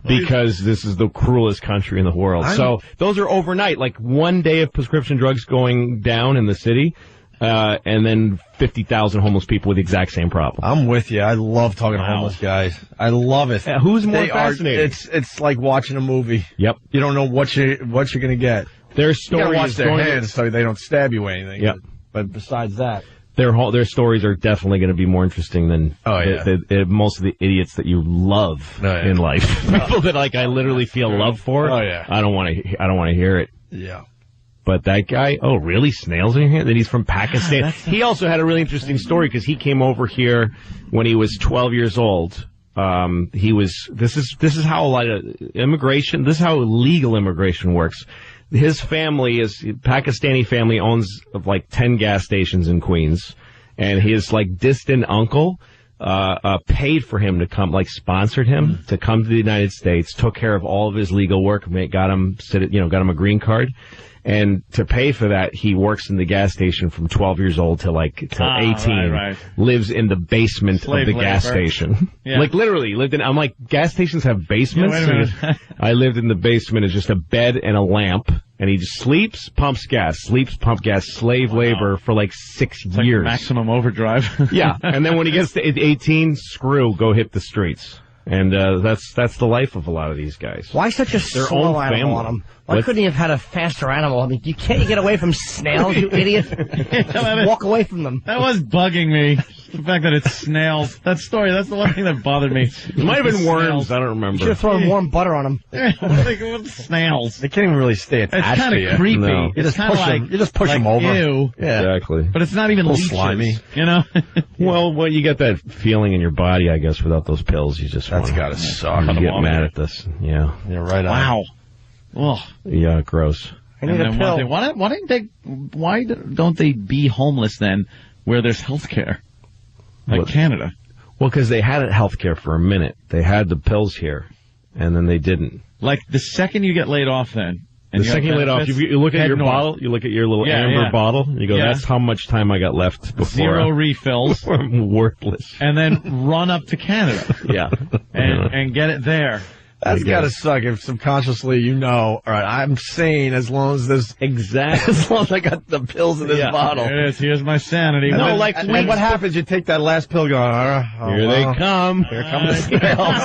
because this is the cruelest country in the world. So those are overnight, like 1 day of prescription drugs going down in the city, and then 50,000 homeless people with the exact same problem. I'm with you. I love talking to homeless guys. I love it. Who's more fascinating? It's like watching a movie. Yep. You don't know what you're going to get. Their stories, you gotta watch their hands so they don't stab you or anything. Yep. But besides that, their stories are definitely going to be more interesting than most of the idiots that you love in life. People that I literally feel love for. Oh yeah. I don't want to hear it. Yeah. But that guy, really? Snails in here? That he's from Pakistan. He also had a really interesting story because he came over here when he was 12 years old. This is how a lot of immigration, this is how legal immigration works. His family Pakistani family owns like 10 gas stations in Queens, and his distant uncle paid for him to come, sponsored him to come to the United States, took care of all of his legal work, got him a green card. And to pay for that, he works in the gas station from 12 years old till 18. Right. Lives in the basement of the gas station. Yeah. Literally lived in, I'm like, gas stations have basements? Yeah, wait a minute. I lived in the basement. It's just a bed and a lamp. And he just sleeps, pumps gas, pump gas, slave labor for 6 years. Maximum overdrive. Yeah. And then when he gets to 18, go hit the streets. And that's the life of a lot of these guys. Why such a slow animal on him? Why couldn't he have had a faster animal? I mean, can't you get away from snails, you idiot? Just walk away from them. That was bugging me. The fact that it's snails. That story, that's the one thing that bothered me. It might have been worms. I don't remember. You should have thrown warm butter on them. Snails. They can't even really stay attached to you. It's kind of creepy. No. You just push them over. Ew. Yeah. Exactly. But it's not even leeches, slimy. Well, you get that feeling in your body, I guess, without those pills. You just That's got to suck. You get mad at this. Yeah. You're right on. Wow. Oh. Yeah, gross. I need a pill. Why don't they be homeless then where there's health care? Canada. Well, because they had health care for a minute. They had the pills here, and then they didn't. The second you get laid off then. And the second you laid off, you look at your bottle, you look at your little amber bottle, and you go, that's how much time I got left before. 0 refills. I'm worthless. And then run up to Canada. Yeah. And get it there. That's got to suck if subconsciously all right, I'm sane as long as there's... Exactly. As long as I got the pills in this bottle. There it is. Here's my sanity. And what happens? You take that last pill going, here they come. Here come the snails.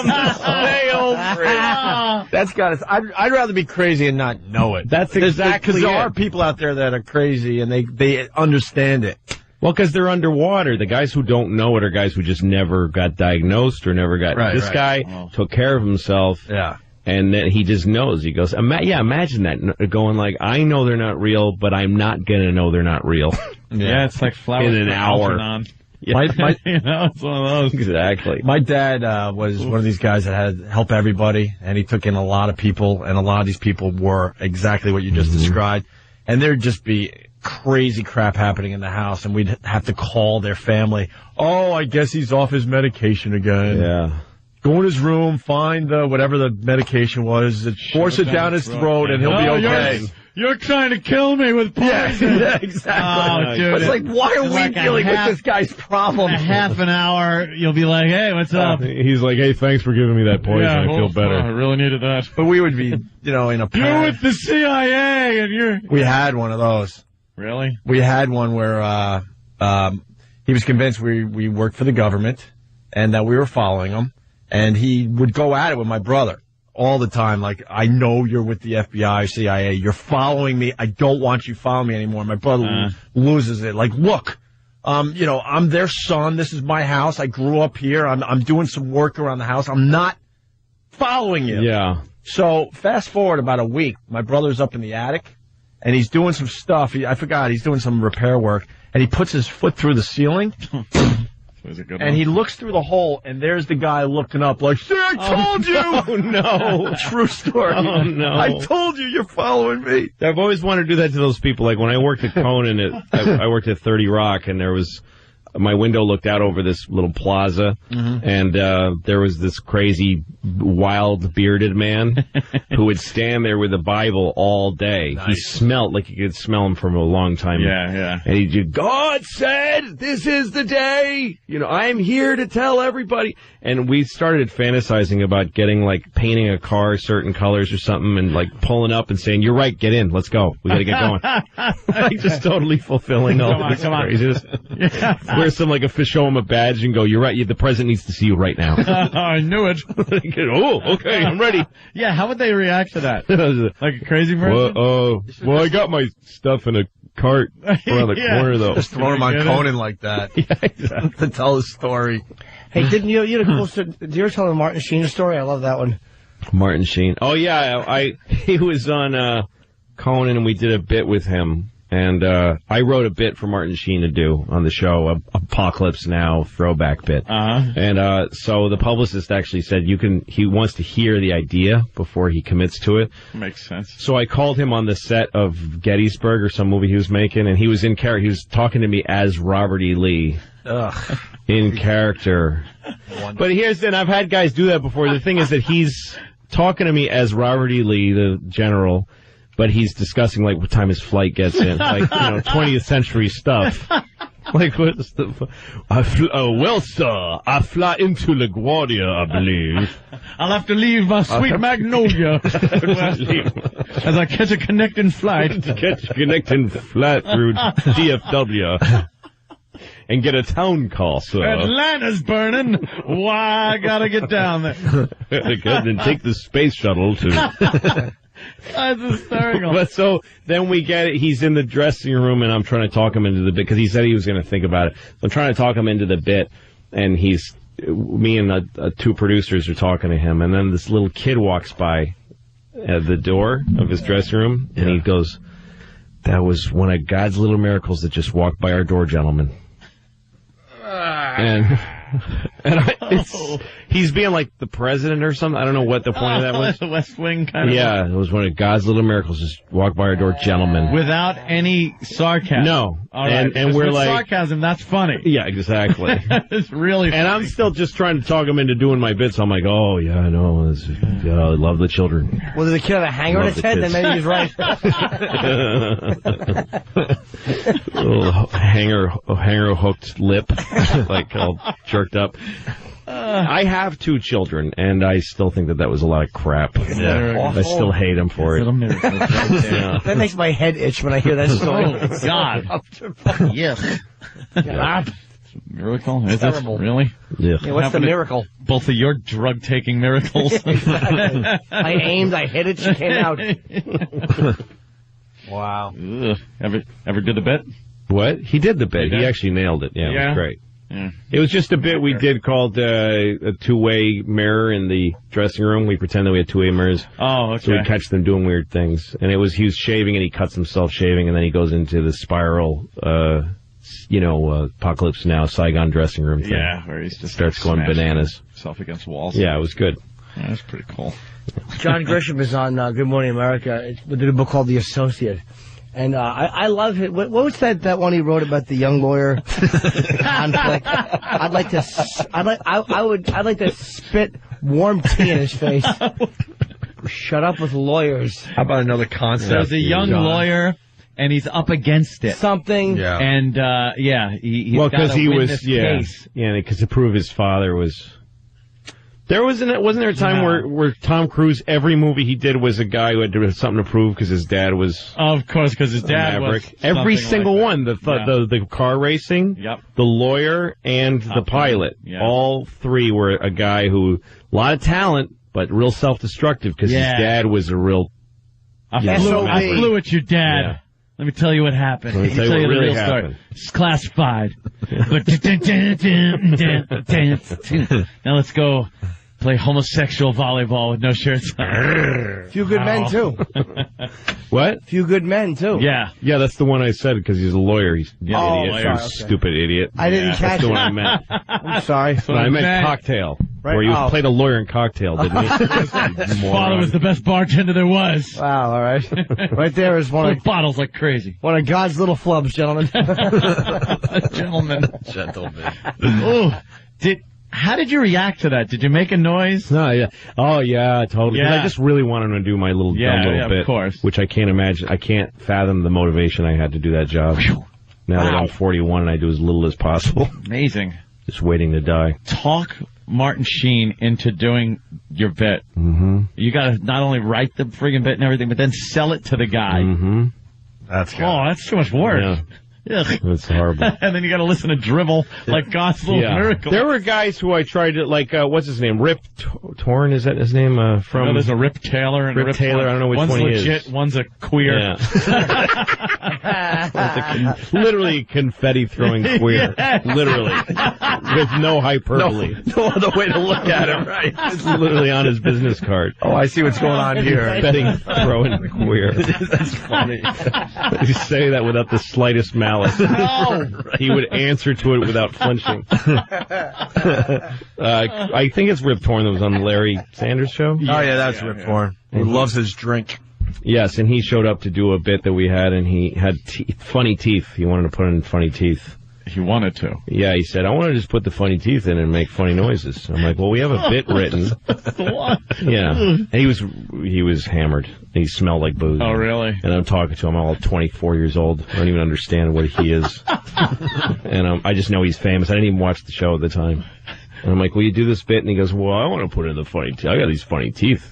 That's got to... I'd rather be crazy and not know it. That's exactly Because there are people out there that are crazy and they understand it. Well, because they're underwater. The guys who don't know it are guys who just never got diagnosed or never got... This guy took care of himself. Yeah. And then he just knows. He goes, imagine that. Going I know they're not real, but I'm not going to know they're not real. Yeah, it's like flowers in an hour. Yeah. It's one of those. Exactly. My dad was one of these guys that had to help everybody, and he took in a lot of people, and a lot of these people were exactly what you just described. And there'd just be crazy crap happening in the house, and we'd have to call their family. Oh, I guess he's off his medication again. Yeah. Go in his room, find whatever the medication was, force it down his throat, and he'll be okay. You're trying to kill me with poison. Yeah, exactly. Oh, dude. It's like, why are we dealing with this guy's problem? A half an hour, you'll be like, hey, what's up? He's like, hey, thanks for giving me that poison. I feel better. I really needed that. But we would be, in a panic. You're with the CIA, and you're... We had one of those. Really? We had one where he was convinced we worked for the government and that we were following him. And he would go at it with my brother all the time. Like, I know you're with the FBI, CIA. You're following me. I don't want you following me anymore. My brother loses it. Like, look, I'm their son. This is my house. I grew up here. I'm doing some work around the house. I'm not following you. Yeah. So fast forward about a week. My brother's up in the attic, and he's doing some stuff. I forgot. He's doing some repair work, and he puts his foot through the ceiling. And he looks through the hole, and there's the guy looking up like, see, I told you! Oh, no. True story. Oh, no. I told you, you're following me. I've always wanted to do that to those people. Like, when I worked at Conan, I worked at 30 Rock, and my window looked out over this little plaza, and there was this crazy, wild, bearded man who would stand there with a Bible all day. Nice. He smelled like you could smell him from a long time. Yeah. And he'd just, God said, this is the day. I'm here to tell everybody. And we started fantasizing about painting a car certain colors or something and, pulling up and saying, you're right, get in, let's go. We got to get going. Just totally fulfilling all this craziness. Wear some official him a badge and go, you're right, the president needs to see you right now. I knew it. Oh, okay, I'm ready. Yeah, how would they react to that? Like a crazy person? Well, I got my stuff in a cart around the corner, though. Just throw him on Conan like that. Yeah, exactly. To tell his story. Hey, didn't you had a cool story? Did you ever tell the Martin Sheen story? I love that one. Martin Sheen. Oh, yeah, he was on Conan, and we did a bit with him. And I wrote a bit for Martin Sheen to do on the show, Apocalypse Now throwback bit. And so the publicist actually said he wants to hear the idea before he commits to it. Makes sense. So I called him on the set of Gettysburg or some movie he was making, and he was in character. He was talking to me as Robert E. Lee. Ugh. In character. But I've had guys do that before. The thing is that he's talking to me as Robert E. Lee, the general, but he's discussing, what time his flight gets in. 20th century stuff. What's the... well, sir, I fly into LaGuardia, I believe. I'll have to leave my sweet Magnolia as I catch a connecting flight. Catch a connecting flight through DFW. And get a town call, sir. Atlanta's burning. Why, I gotta get down there. And take the space shuttle to... That's hysterical. But so then we get it. He's in the dressing room, and I'm trying to talk him into the bit because he said he was going to think about it. So I'm trying to talk him into the bit, and me and two producers are talking to him, and then this little kid walks by at the door of his dressing room, and he goes, "That was one of God's little miracles that just walked by our door, gentlemen." He's being like the president or something. I don't know what the point of that was. The West Wing kind of. Yeah, it was one of God's little miracles. Just walk by our door, gentlemen. Without any sarcasm. No. All right. And we're with sarcasm, that's funny. Yeah, exactly. It's really funny. And I'm still just trying to talk him into doing my bits. So I'm like, oh, yeah, I know. I love the children. Well, there's a kid with a hanger on his head, then maybe he's right. Little hanger hooked lip, all jerked up. I have two children, and I still think that was a lot of crap. Yeah. I still hate him for it. Yeah. That makes my head itch when I hear that story. Oh, God. Yes. Miracle? Is it? Really? Yeah. What's the miracle? Both of your drug-taking miracles. Exactly. I aimed, I hit it, she came out. Wow. Ugh. Ever did the bit? What? He did the bit. He actually nailed it. Yeah, it was great. Yeah. It was just a bit we did called a two-way mirror in the dressing room. We pretended we had two-way mirrors. Oh, okay. So we'd catch them doing weird things. And he was shaving, and he cuts himself shaving, and then he goes into the spiral, Apocalypse Now, Saigon dressing room thing. Yeah, where he's just starts going bananas. Himself against walls. Yeah, it was good. Yeah, that's pretty cool. John Grisham is on Good Morning America with a book called The Associate. And I love it. What was that one he wrote about the young lawyer conflict? I'd like to spit warm tea in his face. Shut up with lawyers. How about another concept? There's a young lawyer, and he's up against it. Something. Yeah. And, he's because he was, case. because to prove his father was... Wasn't there a time where Tom Cruise, every movie he did was a guy who had something to prove because his dad was... Of course, because his dad was... Every single one. The car racing, the lawyer, and the pilot. Yeah. All three were a guy who... A lot of talent, but real self-destructive because his dad was a real... I flew at your dad. Yeah. Let me tell you what happened. Let me tell you what really happened. Story. It's classified. Now let's go play homosexual volleyball with no shirts on. Few good men, too. What? Few good men, too. Yeah. Yeah, that's the one I said because he's a lawyer. He's an idiot. Lawyer. Okay. Stupid idiot. I didn't catch That's the it. one I meant. I'm sorry. I meant Cocktail. Right. Where you played a lawyer in Cocktail, didn't he? His father was the best bartender there was. Wow, all right. Right there is one of bottles like crazy. One of God's little flubs, gentlemen. Gentlemen. Ooh. How did you react to that? Did you make a noise? No, yeah. Oh, yeah, totally. 'Cause I just really wanted to do my dumb little bit. Of course. Which I can't imagine. I can't fathom the motivation I had to do that job. Now that I'm 41 and I do as little as possible. Amazing. Just waiting to die. Talk Martin Sheen into doing your bit. Mm-hmm. You got to not only write the friggin' bit and everything, but then sell it to the guy. Mm-hmm. That's good. Oh, that's too much work. Yeah. Ugh. That's horrible. And then you got to listen to dribble like God's little miracle. There were guys who I tried to, like, what's his name? Rip Torn, is that his name? From there's a Rip Taylor and Rip Taylor. I don't know which one's one he is. One's legit, one's a queer. Yeah. Literally confetti throwing queer. Yeah. Literally. With no hyperbole. No other way to look at it, right? It's literally on his business card. Oh, I see what's going on here. Confetti throwing queer. That's funny. You say that without the slightest malice. No! He would answer to it without flinching. I think it's Rip Torn that was on the Larry Sanders Show. Oh, yeah, that's Rip Torn. He loves his drink. Yes, and he showed up to do a bit that we had, and he had funny teeth. He wanted to put in funny teeth. He wanted to. Yeah, he said, I want to just put the funny teeth in and make funny noises. I'm like, well, we have a bit written. What? Yeah. And he was hammered. He smelled like booze. Oh, really? And I'm talking to him. I'm all 24 years old. I don't even understand what he is. And I just know he's famous. I didn't even watch the show at the time. And I'm like, will you do this bit? And he goes, well, I want to put in the funny teeth. I got these funny teeth.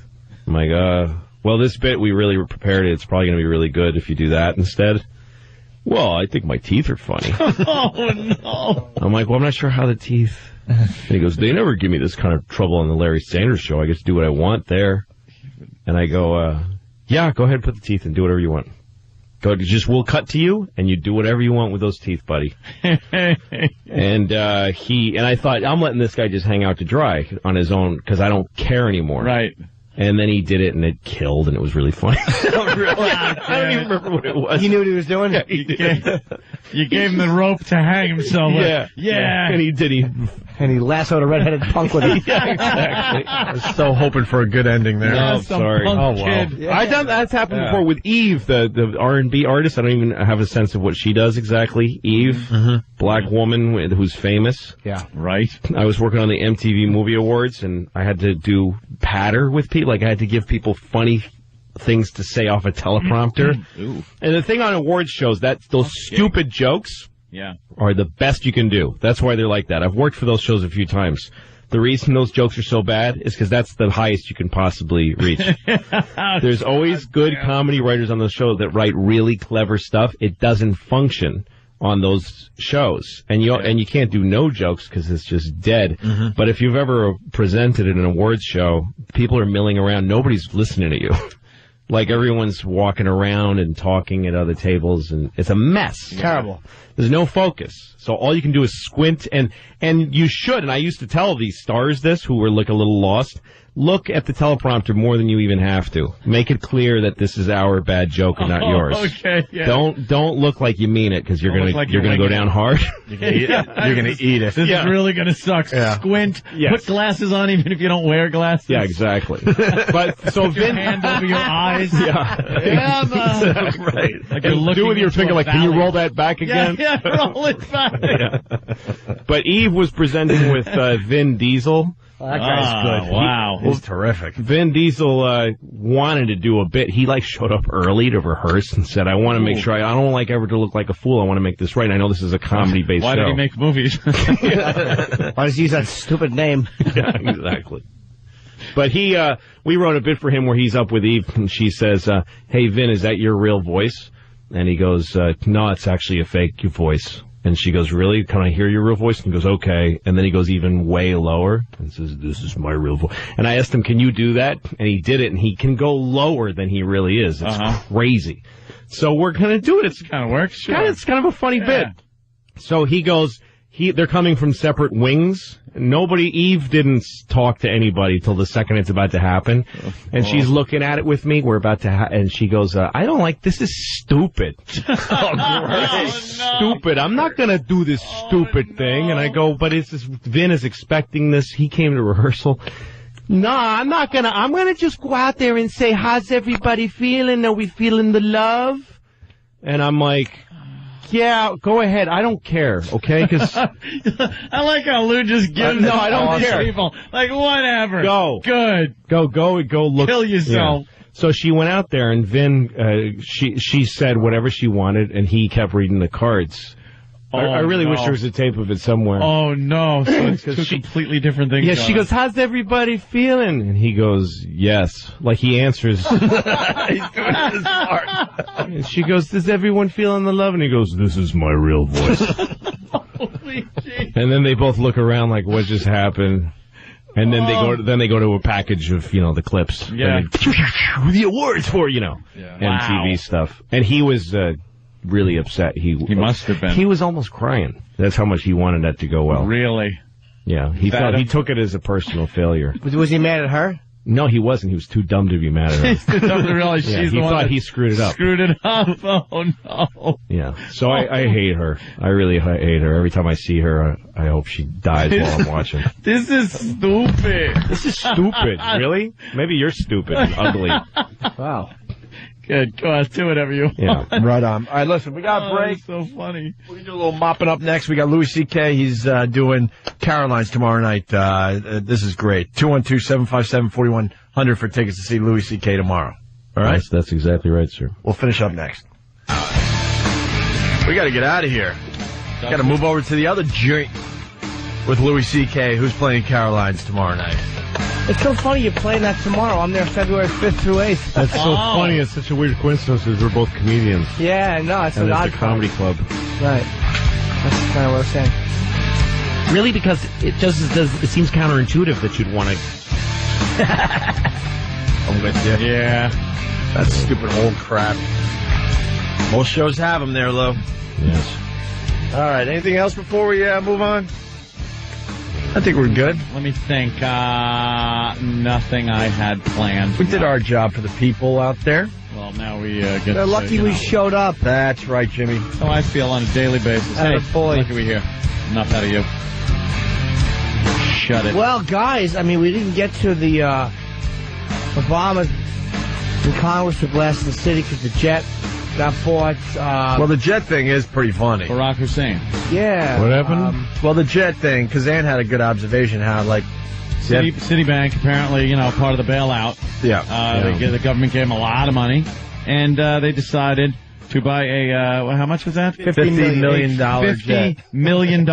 I'm like, well, this bit, we really prepared it. It's probably going to be really good if you do that instead. Well, I think my teeth are funny. Oh, no. I'm like, well, I'm not sure how the teeth... And he goes, they never give me this kind of trouble on the Larry Sanders Show. I get to do what I want there. And I go, yeah, go ahead and put the teeth in. Do whatever you want. We'll cut to you, and you do whatever you want with those teeth, buddy. And I thought, I'm letting this guy just hang out to dry on his own because I don't care anymore. Right. And then he did it, and it killed, and it was really funny. I don't even remember what it was. He knew what he was doing? Yeah, he did. You gave him the rope to hang himself with. Yeah. And he did. And he lassoed a redheaded punk with it. Yeah, exactly. I was so hoping for a good ending there. No, sorry. Oh, well. Yeah. That's happened before with Eve, the R&B artist. I don't even have a sense of what she does exactly. Eve, black woman who's famous. Yeah. Right. I was working on the MTV Movie Awards, and I had to do patter with people. Like, I had to give people funny things to say off a teleprompter. Ooh. And the thing on awards shows, those stupid jokes are the best you can do. That's why they're like that. I've worked for those shows a few times. The reason those jokes are so bad is because that's the highest you can possibly reach. There's always good comedy writers on the show that write really clever stuff. It doesn't function on those shows, and you can't do no jokes because it's just dead. But if you've ever presented at an awards show, people are milling around. Nobody's listening to you. Like, everyone's walking around and talking at other tables, and it's a mess. Terrible. There's no focus. So all you can do is squint, and you should, and I used to tell these stars this, who were like a little lost, look at the teleprompter more than you even have to. Make it clear that this is our bad joke and not yours. Okay, yeah. Don't look like you mean it, because you're gonna go down hard. You're gonna eat it. This is really gonna suck. Yeah. Squint. Yes. Put glasses on even if you don't wear glasses. Yeah, exactly. But so Put your hand over your eyes. Yeah. Right. Like you're looking do with your into finger, a like, can you valley. roll that back again? Yeah, roll it back. Yeah. But Eve was presenting with Vin Diesel. Oh, that guy's good. Wow. He's terrific. Vin Diesel wanted to do a bit. He showed up early to rehearse and said, "I want to make sure I don't like ever to look like a fool. I want to make this right. I know this is a comedy-based show." Why did he make movies? Why does he use that stupid name? Yeah, exactly. But we wrote a bit for him where he's up with Eve, and she says, "Hey, Vin, is that your real voice?" And he goes, "No, it's actually a fake voice." And she goes, "Really? Can I hear your real voice?" And he goes, "Okay." And then he goes even way lower and says, "This is my real voice." And I asked him, "Can you do that?" And he did it, and he can go lower than he really is. It's crazy. So we're going to do it. It's kind of works. Sure. It's kind of a funny bit. So he goes, they're coming from separate wings. Eve didn't talk to anybody till the second it's about to happen. And she's looking at it with me. We're about to and she goes, "I don't like this. Is stupid." Stupid. I'm not going to do this stupid thing. And I go, "But Vin is expecting this. He came to rehearsal." "No, I'm not going to. I'm going to just go out there and say, how's everybody feeling? Are we feeling the love?" And I'm like, "Yeah, go ahead. I don't care, okay?" Because I like how Lou just gives no, I don't care. People. Like, whatever. Go. Good. Go look. Kill yourself. Yeah. So she went out there, and Vin, she said whatever she wanted, and he kept reading the cards. I really wish there was a tape of it somewhere. Oh, no. So it's two completely different things. Yeah, she goes, "How's everybody feeling?" And he goes, "Yes." Like he answers. He's doing his part. And she goes, "Does everyone feeling the love?" And he goes, "This is my real voice." Holy shit. And then they both look around like, what just happened? And then they go to a package of, the clips. Yeah. The awards for, MTV stuff. And he was really upset. He must have been. He was almost crying. That's how much he wanted that to go well. Really? Yeah. He took it as a personal failure. Was he mad at her? No, he wasn't. He was too dumb to be mad at her. He's too dumb to realize she's the one. He thought he screwed it up. Screwed it up. Oh, no. Yeah. So I hate her. I really hate her. Every time I see her, I hope she dies while I'm watching. This is stupid. This is stupid. Really? Maybe you're stupid and ugly. Wow. Good. Go on. Do whatever you want. Yeah. Right on. All right, listen, we got a break. So funny. We're going to do a little mopping up next. We got Louis C.K. He's doing Caroline's tomorrow night. This is great. 212-757-4100 for tickets to see Louis C.K. tomorrow. All right? That's exactly right, sir. We'll finish up next. We got to get out of here. Got to move over to the other joint with Louis C.K., who's playing Caroline's tomorrow night. It's so funny you're playing that tomorrow. I'm there February 5th through 8th. That's so funny. It's such a weird coincidence because we're both comedians. Yeah, no, it's and an odd it's a comedy club. Right. That's kind of what I was saying. Really? Because it it seems counterintuitive that you'd want to... I'm with you. Yeah. That's stupid old crap. Most shows have them there, Lou. Yes. All right. Anything else before we move on? I think we're good. Let me think. Nothing I had planned. We did our job for the people out there. Well, now we get. They're lucky we showed up. That's right, Jimmy. How I feel on a daily basis. Hey, boy. lucky we here. Enough out of you. Shut it. Well, guys, I mean, we didn't get to the Obama in Congress to blast the city because the jet got bought. Well, the jet thing is pretty funny. Barack Hussein. Yeah. What happened? Well, the jet thing, because Ann had a good observation how, Citibank, apparently, part of the bailout. Yeah. The government gave them a lot of money, and they decided to buy how much was that? $50 million jet. $50 million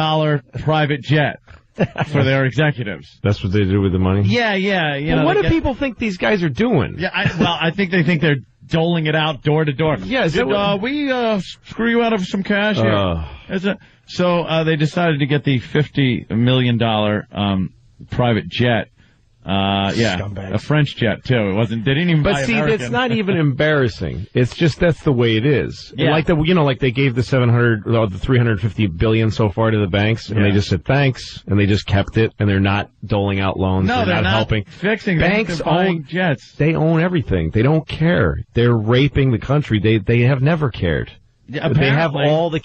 private jet for their executives. That's what they do with the money? Yeah. Well, what do people think these guys are doing? Yeah, I think they think they're doling it out door to door. Yeah, we screw you out of some cash here. So they decided to get the $50 million private jet A French jet too. It wasn't. They didn't even. But buy see, American. it's not even embarrassing. It's just that's the way it is. Yeah. Like they gave the 350 billion so far to the banks, and they just said thanks, and they just kept it, and they're not doling out loans. No, they're not helping. Fixing banks. They're buying jets. They own everything. They don't care. They're raping the country. They have never cared. Yeah, they have all the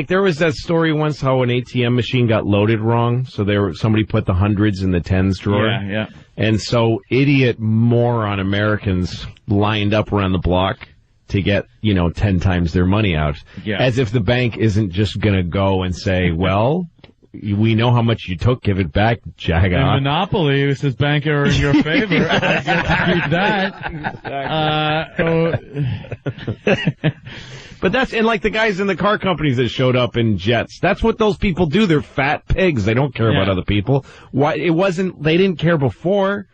there was that story once how an ATM machine got loaded wrong, so somebody put the hundreds in the tens drawer. Yeah. And so idiot moron Americans lined up around the block to get 10 times their money out, as if the bank isn't just going to go and say, well, we know how much you took, give it back, Jaga. In Monopoly, it says bank error in your favor. I get to keep that. But and like the guys in the car companies that showed up in jets, that's what those people do. They're fat pigs. They don't care about other people. Why? They didn't care before.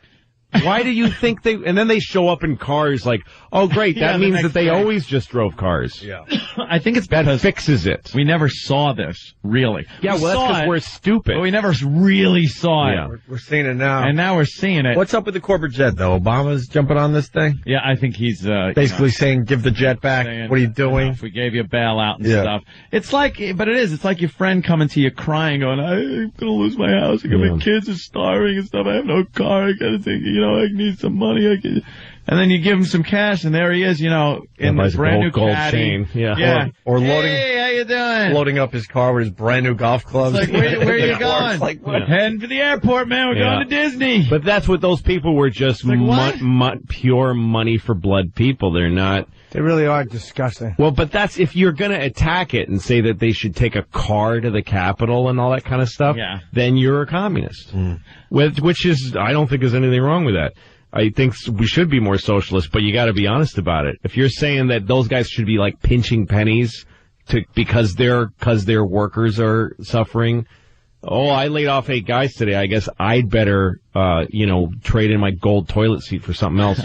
Why do you think and then they show up in cars like, oh great, that means that they always just drove cars. Yeah. I think it's that because fixes it. We never saw this, really. Yeah, well, that's because we're stupid. But we never really saw it. We're seeing it now. And now we're seeing it. What's up with the corporate jet, though? Obama's jumping on this thing? Yeah, I think he's... basically saying, give the jet back. What are you doing? If we gave you a bailout and stuff. It's like, but it is. It's like your friend coming to you crying, going, I'm going to lose my house. My kids are starving and stuff. I have no car. I got to think, I need some money. And then you give him some cash, and there he is, in the brand new gold caddy. chain. Yeah. Or loading. Hey, how you doing? Loading up his car with his brand new golf clubs. It's like, where are you going? Like, heading for the airport, man. We're going to Disney. But that's what those people were, just pure money for blood people. They're not. They really are disgusting. Well, but that's if you're going to attack it and say that they should take a car to the Capitol and all that kind of stuff, then you're a communist. Which is, I don't think there's anything wrong with that. I think we should be more socialist, but you got to be honest about it. If you're saying that those guys should be like pinching pennies because their workers are suffering, I laid off 8 guys today. I guess I'd better trade in my gold toilet seat for something else.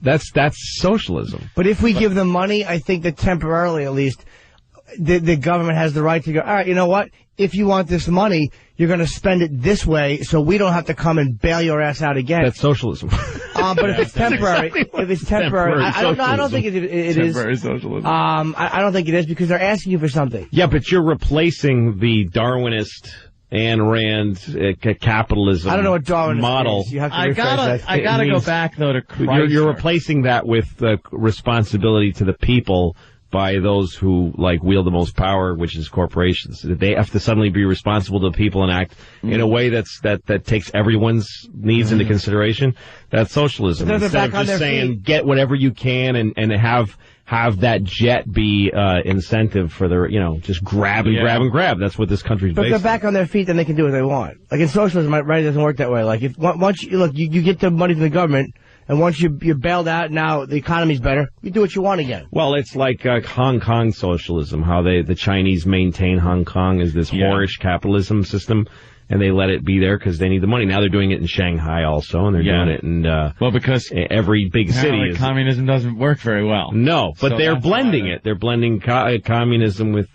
That's socialism. But if we give them money, I think that temporarily at least the government has the right to go, all right, you know what? If you want this money, you're going to spend it this way, so we don't have to come and bail your ass out again. That's socialism. But if it's temporary, I don't think it is. Temporary socialism. I don't think it is because they're asking you for something. Yeah, but you're replacing the Darwinist Ayn Rand capitalism. I don't know what Darwinist model. is. You have to I gotta go back though to Chrysler. You're replacing that with responsibility to the people by those who wield the most power, which is corporations. They have to suddenly be responsible to the people and act in a way that takes everyone's needs into consideration. That's socialism. Instead of just saying get whatever you can and have that jet be incentive for their just grab. That's what this country's based on. But they're back on their feet, then they can do what they want. Like in socialism, right? It doesn't work that way. Like if once you get the money from the government. And once you're bailed out, now the economy's better, you do what you want again. Well, it's like Hong Kong socialism, how the Chinese maintain Hong Kong as this whorish capitalism system, and they let it be there because they need the money. Now they're doing it in Shanghai also, and they're doing it in because every big city. Communism doesn't work very well. No, but they're blending it. They're blending communism with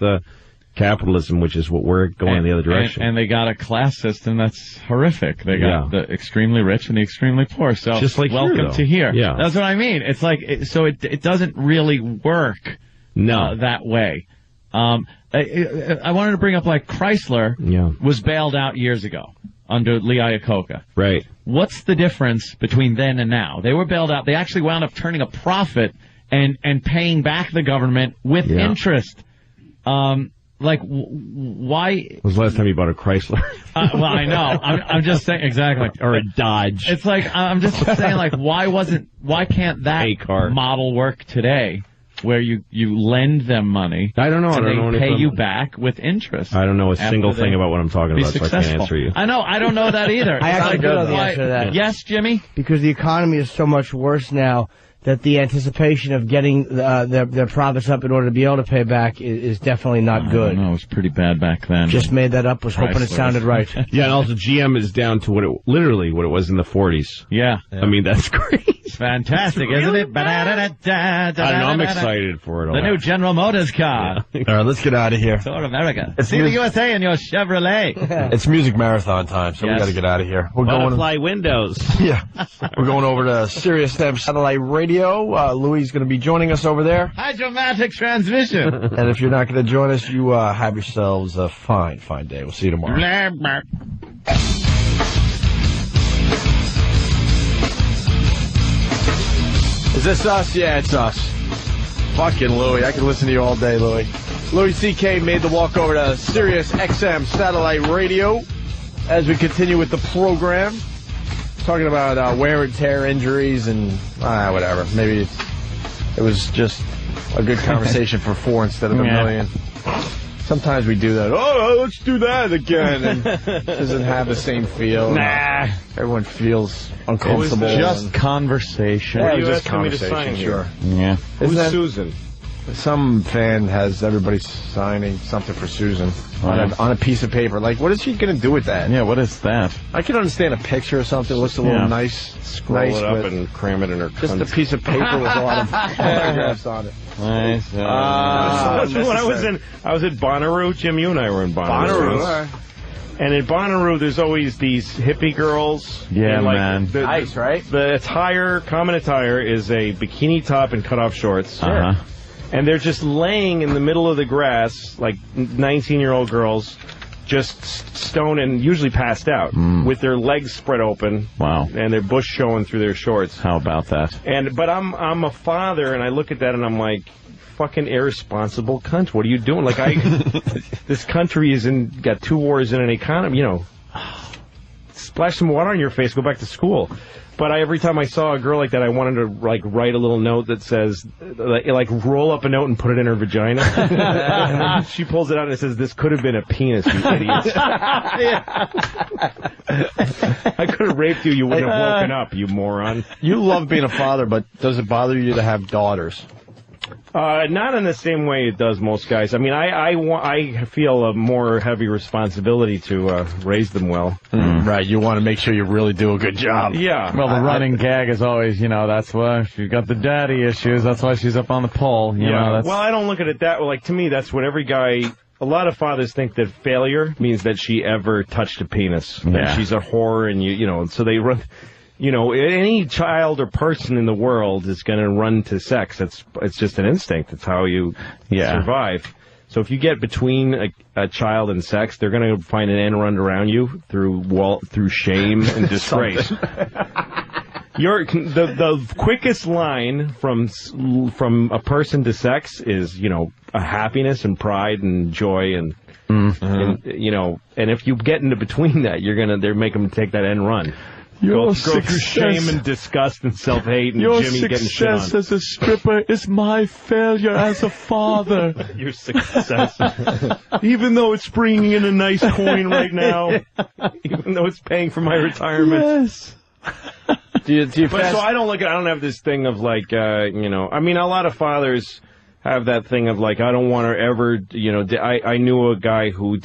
capitalism, which is what we're going in the other direction. And they got a class system that's horrific. They got the extremely rich and the extremely poor. So just like welcome to here. Yeah. That's what I mean. It's like, so it doesn't really work that way. I wanted to bring up Chrysler was bailed out years ago under Lee Iacocca. Right. What's the difference between then and now? They were bailed out. They actually wound up turning a profit and paying back the government with interest. Why? When was the last time you bought a Chrysler? Well, I know. I'm just saying, exactly. Or a Dodge. It's I'm just saying, why can't that model work today, where you lend them money? I don't know. And they pay you back with interest. I don't know a single thing about what I'm talking about, so I can't answer you. I know. I don't know that either. I actually do know the answer to that. Yes, Jimmy? Because the economy is so much worse now that the anticipation of getting their profits up in order to be able to pay back is definitely not good. No, it was pretty bad back then. Just made that up, was hoping it sounded right. Yeah, and also GM is down to what it was in the 40s. Yeah. I mean, that's crazy. It's fantastic, isn't it? I don't know, I'm excited for it. The new General Motors car. All right, let's get out of here. Tour America. See the USA in your Chevrolet. It's music marathon time, so we got to get out of here. We're Butterfly windows. Yeah. We're going over to Sirius XM Satellite Radio. Louis is going to be joining us over there. Hydromatic transmission. And if you're not going to join us, you have yourselves a fine day. We'll see you tomorrow. Is this us? Yeah, it's us. Fucking Louis. I can listen to you all day, Louis. Louis C.K. made the walk over to Sirius XM Satellite Radio as we continue with the program. Talking about wear and tear injuries and whatever. Maybe it was just a good conversation for 4 instead of a million. Sometimes we do that. Oh, let's do that again. And it doesn't have the same feel. Nah. Everyone feels uncomfortable. It was just conversation. Yeah, What are it you was just asking me to conversation, sign sure. Yeah. Who's Susan? Some fan has everybody signing something for Susan on a piece of paper. Like, what is she going to do with that? Yeah, what is that? I can understand a picture or something. It looks a little nice. Scroll it up and cram it in her just a piece of paper with a lot of photographs on it. Nice. When I was at Bonnaroo. Jim, you and I were in Bonnaroo. And in Bonnaroo, there's always these hippie girls. Yeah, man. Nice, right? The common attire is a bikini top and cutoff shorts. Uh-huh. And they're just laying in the middle of the grass, like 19-year-old girls, just stoned and usually passed out, with their legs spread open. Wow. And their bush showing through their shorts. How about that? But I'm a father, and I look at that and I'm like, fucking irresponsible cunt. What are you doing? Like, this country got 2 wars in an economy, splash some water on your face, go back to school. But every time I saw a girl like that, I wanted to write a little note that says, roll up a note and put it in her vagina. And then she pulls it out and it says, "This could have been a penis, you idiots." I could have raped you. You wouldn't have woken up, you moron. You love being a father, but does it bother you to have daughters? Not in the same way it does most guys. I mean, I feel a more heavy responsibility to raise them well. Right, you want to make sure you really do a good job. Yeah. Well, the running gag is always, that's why she's got the daddy issues. That's why she's up on the pole. You know, Well, I don't look at it that way. Like, to me, that's what every guy... A lot of fathers think that failure means that she ever touched a penis. Yeah. And she's a whore, and so they run... any child or person in the world is going to run to sex. It's just an instinct. It's how you survive. So if you get between a child and sex, they're going to find an end run around you through shame and disgrace. The quickest line from a person to sex is a happiness and pride and joy and if you get into between that, they make them take that end run. Go through shame and disgust and self-hate and Jimmy getting shit on. Your success as a stripper is my failure as a father. Your success. Even though it's bringing in a nice coin right now. Even though it's paying for my retirement. Yes. So I don't have this thing of I mean, a lot of fathers have that thing of I don't want her ever, I knew a guy who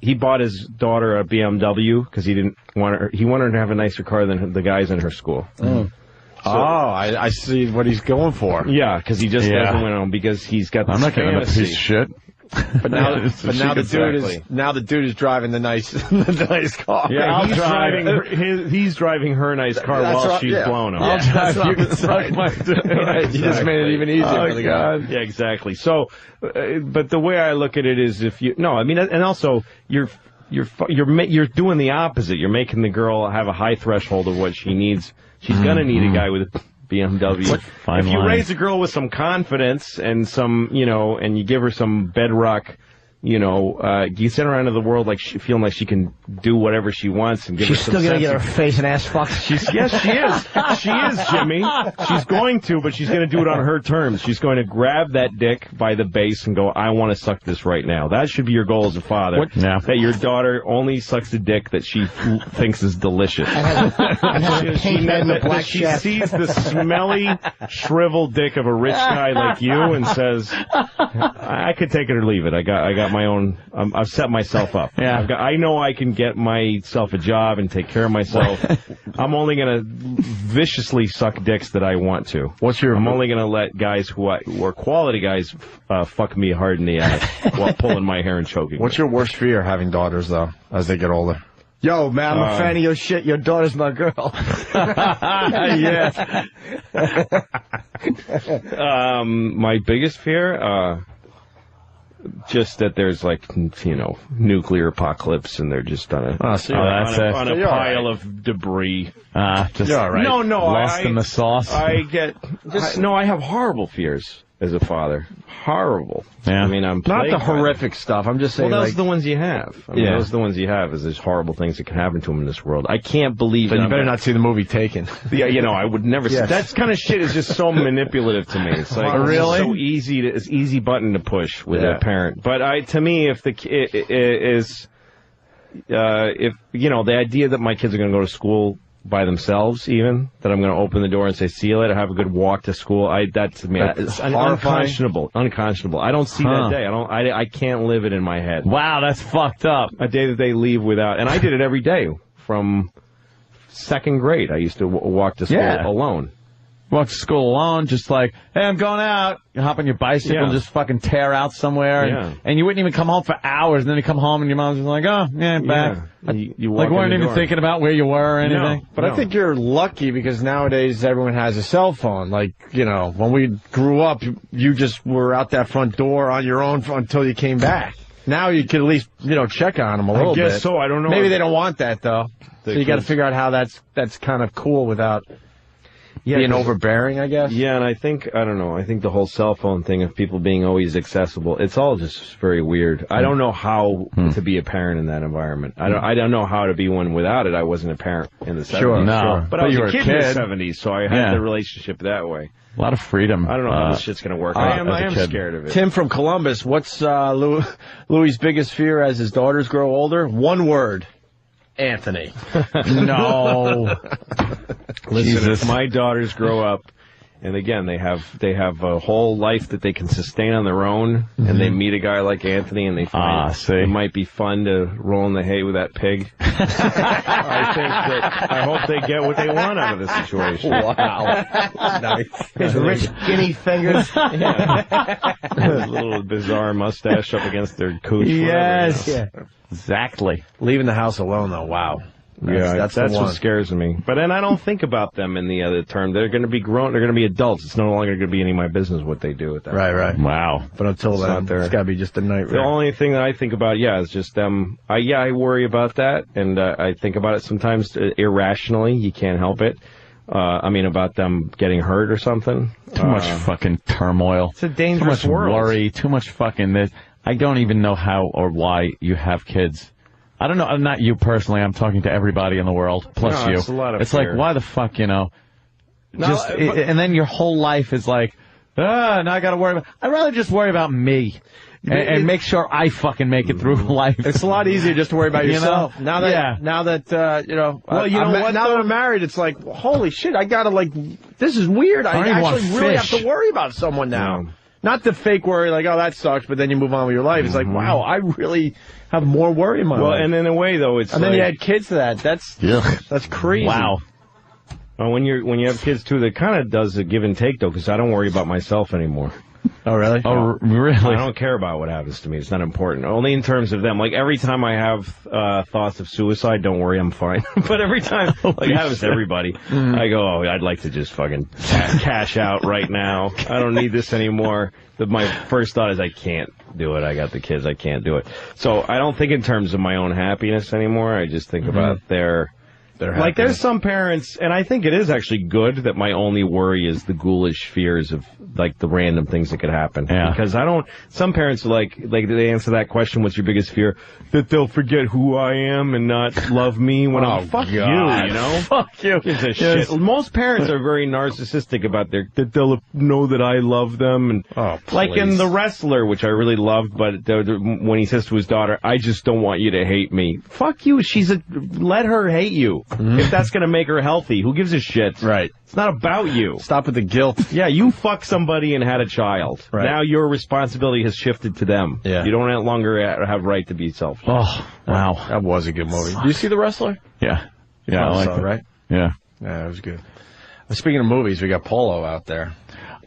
he bought his daughter a BMW because he wanted her to have a nicer car than the guys in her school. I see what he's going for. Yeah, because he just doesn't win on because he's got this I'm not getting a piece of shit. But now the dude is driving the nice car. Yeah, he's driving her nice car while she's blowing him. I'll drive. You can suck my dick. Right, you just made it even easier for the guy. Yeah, exactly. So, but the way I look at it is and also you're doing the opposite. You're making the girl have a high threshold of what she needs. She's gonna need a guy with a BMW. If you raise a girl with some confidence and some, and you give her some bedrock, you send her out into the world feeling like she can do whatever she wants and give her some She's still going to get her face and ass fucked. Yes, she is. She is, Jimmy. She's going to, but she's going to do it on her terms. She's going to grab that dick by the base and go, I want to suck this right now. That should be your goal as a father. That your daughter only sucks the dick that she thinks is delicious. She sees the smelly, shriveled dick of a rich guy like you and says, I could take it or leave it. I got got my own. I've set myself up. Yeah. I know I can get myself a job and take care of myself. I'm only gonna viciously suck dicks that I want to. I'm only gonna let guys who are quality guys fuck me hard in the ass while pulling my hair and choking. What's your worst fear having daughters though, as they get older? Yo, man, I'm a fan of your shit. Your daughter's my girl. Yeah. My biggest fear, just that there's nuclear apocalypse and they're just on a pile of debris. Just all right. No, lost in the sauce. I have horrible fears as a father. Horrible. Yeah. I mean, I'm Not plagued the by horrific stuff. I'm just saying. Well, those are the ones you have. I mean, those are the ones you have. Is there's horrible things that can happen to them in this world. I can't believe. But you better not see the movie Taken. Yeah, I would never. Yes. That kind of shit is just so manipulative to me. It's like Really? It's so easy. It's easy button to push with a parent. But to me, if the the idea that my kids are going to go to school by themselves, even that I'm going to open the door and say see you later, have a good walk to school. That to me, it's unconscionable. I don't see that day. I can't live it in my head. Wow, that's fucked up. A day that they leave without, and I did it every day from second grade. I used to walk to school alone. Walk to school alone, just like, hey, I'm going out. You hop on your bicycle and just fucking tear out somewhere. And you wouldn't even come home for hours, and then you come home and your mom's just like, oh, yeah, back. You walk weren't even thinking about where you were or anything. But I think you're lucky because nowadays everyone has a cell phone. Like, when we grew up, you just were out that front door on your own until you came back. Now you could at least, check on them a little bit. I guess so. I don't know. Maybe they don't want that, though. So you got to figure out how that's kind of cool without being overbearing, I guess. Yeah, and I think the whole cell phone thing of people being always accessible, it's all just very weird. I don't know how to be a parent in that environment. I don't know how to be one without it. I wasn't a parent in the 70s. Sure, no. But I was a kid in the 70s, so I had the relationship that way. A lot of freedom. I don't know how this shit's going to work. I am scared of it. Tim from Columbus, what's Louis' biggest fear as his daughters grow older? One word. Anthony. No. Listen, if my daughters grow up, and again, they have a whole life that they can sustain on their own, and they meet a guy like Anthony, and they find it might be fun to roll in the hay with that pig. I hope they get what they want out of this situation. Wow. Nice. His rich skinny fingers. A little bizarre mustache up against their cooch. Yes. Whatever, Exactly. Leaving the house alone, though. Wow. That's what scares me. But then I don't think about them in the other term. They're going to be grown. They're going to be adults. It's no longer going to be any of my business what they do with that. Right. Wow. But until then, it's got to be just a nightmare. The only thing that I think about, is just them. I worry about that, and I think about it sometimes irrationally. You can't help it. About them getting hurt or something. Too much fucking turmoil. It's a dangerous world. Too much worry. Too much fucking this. I don't even know how or why you have kids. I don't know. Not you personally. I'm talking to everybody in the world, plus you. It's a lot of It's fear. like, why the fuck, and then your whole life is like, now I got to worry about. I'd rather just worry about me and make sure I fucking make it through life. It's a lot easier just to worry about yourself. Now that now that I'm married, it's like, holy shit, I gotta this is weird. I actually really have to worry about someone now. No. Not the fake worry, like, oh, that sucks, but then you move on with your life. It's like, wow, I really have more worry in my life. Well, and in a way, though, it's and then you add kids to that. That's crazy. Wow. Well, when you have kids, too, that kind of does a give and take, though, because I don't worry about myself anymore. Oh, really? Oh, really? I don't care about what happens to me. It's not important. Only in terms of them. Like, every time I have thoughts of suicide, don't worry, I'm fine. But every time, it happens to everybody, I go, I'd like to just fucking cash out right now. I don't need this anymore. My first thought is I can't do it. I got the kids. I can't do it. So I don't think in terms of my own happiness anymore. I just think about their like, there's some parents, and I think it is actually good that my only worry is the ghoulish fears of, like, the random things that could happen. Yeah. Because some parents are like they answer that question, what's your biggest fear? That they'll forget who I am and not love me when I'm, fuck you, Fuck you. Gives a shit. Most parents are very narcissistic about that they'll know that I love them. And like in The Wrestler, which I really loved, but when he says to his daughter, I just don't want you to hate me. Fuck you. Let her hate you. if that's going to make her healthy. Who gives a shit? Right. It's not about you. Stop with the guilt. Yeah, you fucked somebody and had a child. Right. Now your responsibility has shifted to them. Yeah. You don't longer have right to be selfish. Oh, wow. That was a good movie. Do you see The Wrestler? Yeah. Yeah, I like it. Right? Yeah. Yeah, it was good. Speaking of movies, we got Polo out there.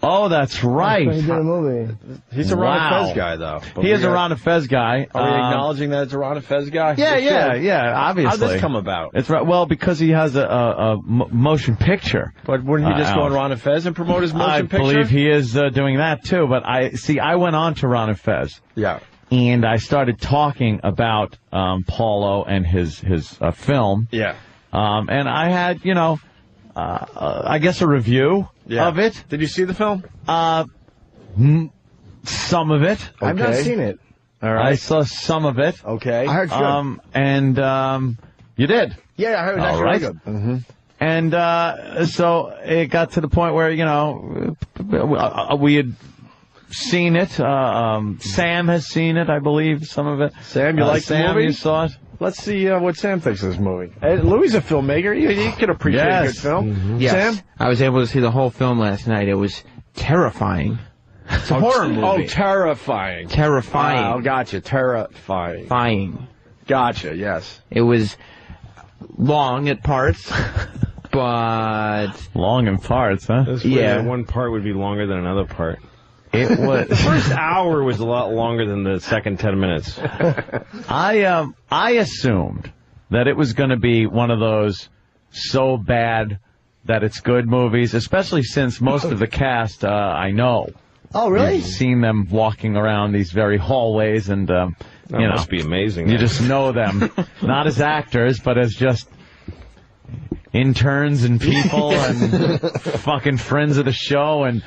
Oh, that's right. He did a movie. He's a Ron Fez guy, though. He is a Ron Fez guy. Are we acknowledging that it's a Ron Fez guy? Yeah, obviously. How'd this come about? It's right. Well, because he has a motion picture. But wouldn't he just go on Ron Fez and promote his motion picture? I believe he is doing that, too. But I went on to Ron Fez. Yeah. And I started talking about Paulo and his film. Yeah. And I had, I guess a review of it. Did you see the film? Some of it. Okay. I've not seen it. All right. I saw some of it. Okay. I heard good. And you did. Yeah, I heard that's All right. really good. Mm-hmm. And so it got to the point where, we had seen it. Sam has seen it, I believe, some of it. Sam, you like the Sam, movie? you saw it? Let's see what Sam thinks of this movie. Louis a filmmaker. He can appreciate a good film. Mm-hmm. Yes. Sam? I was able to see the whole film last night. It was terrifying. It's a horror movie. Oh, terrifying. Terrifying. Oh, gotcha. Terrifying. Terrifying. Gotcha, yes. It was long at parts, but... Long in parts, huh? Yeah. One part would be longer than another part. It was... The first hour was a lot longer than the second 10 minutes. I assumed that it was going to be one of those so bad that it's good movies, especially since most of the cast I know. Oh, really? You've seen them walking around these very hallways, and That must be amazing. You just know them, not as actors, but as just interns and people and fucking friends of the show and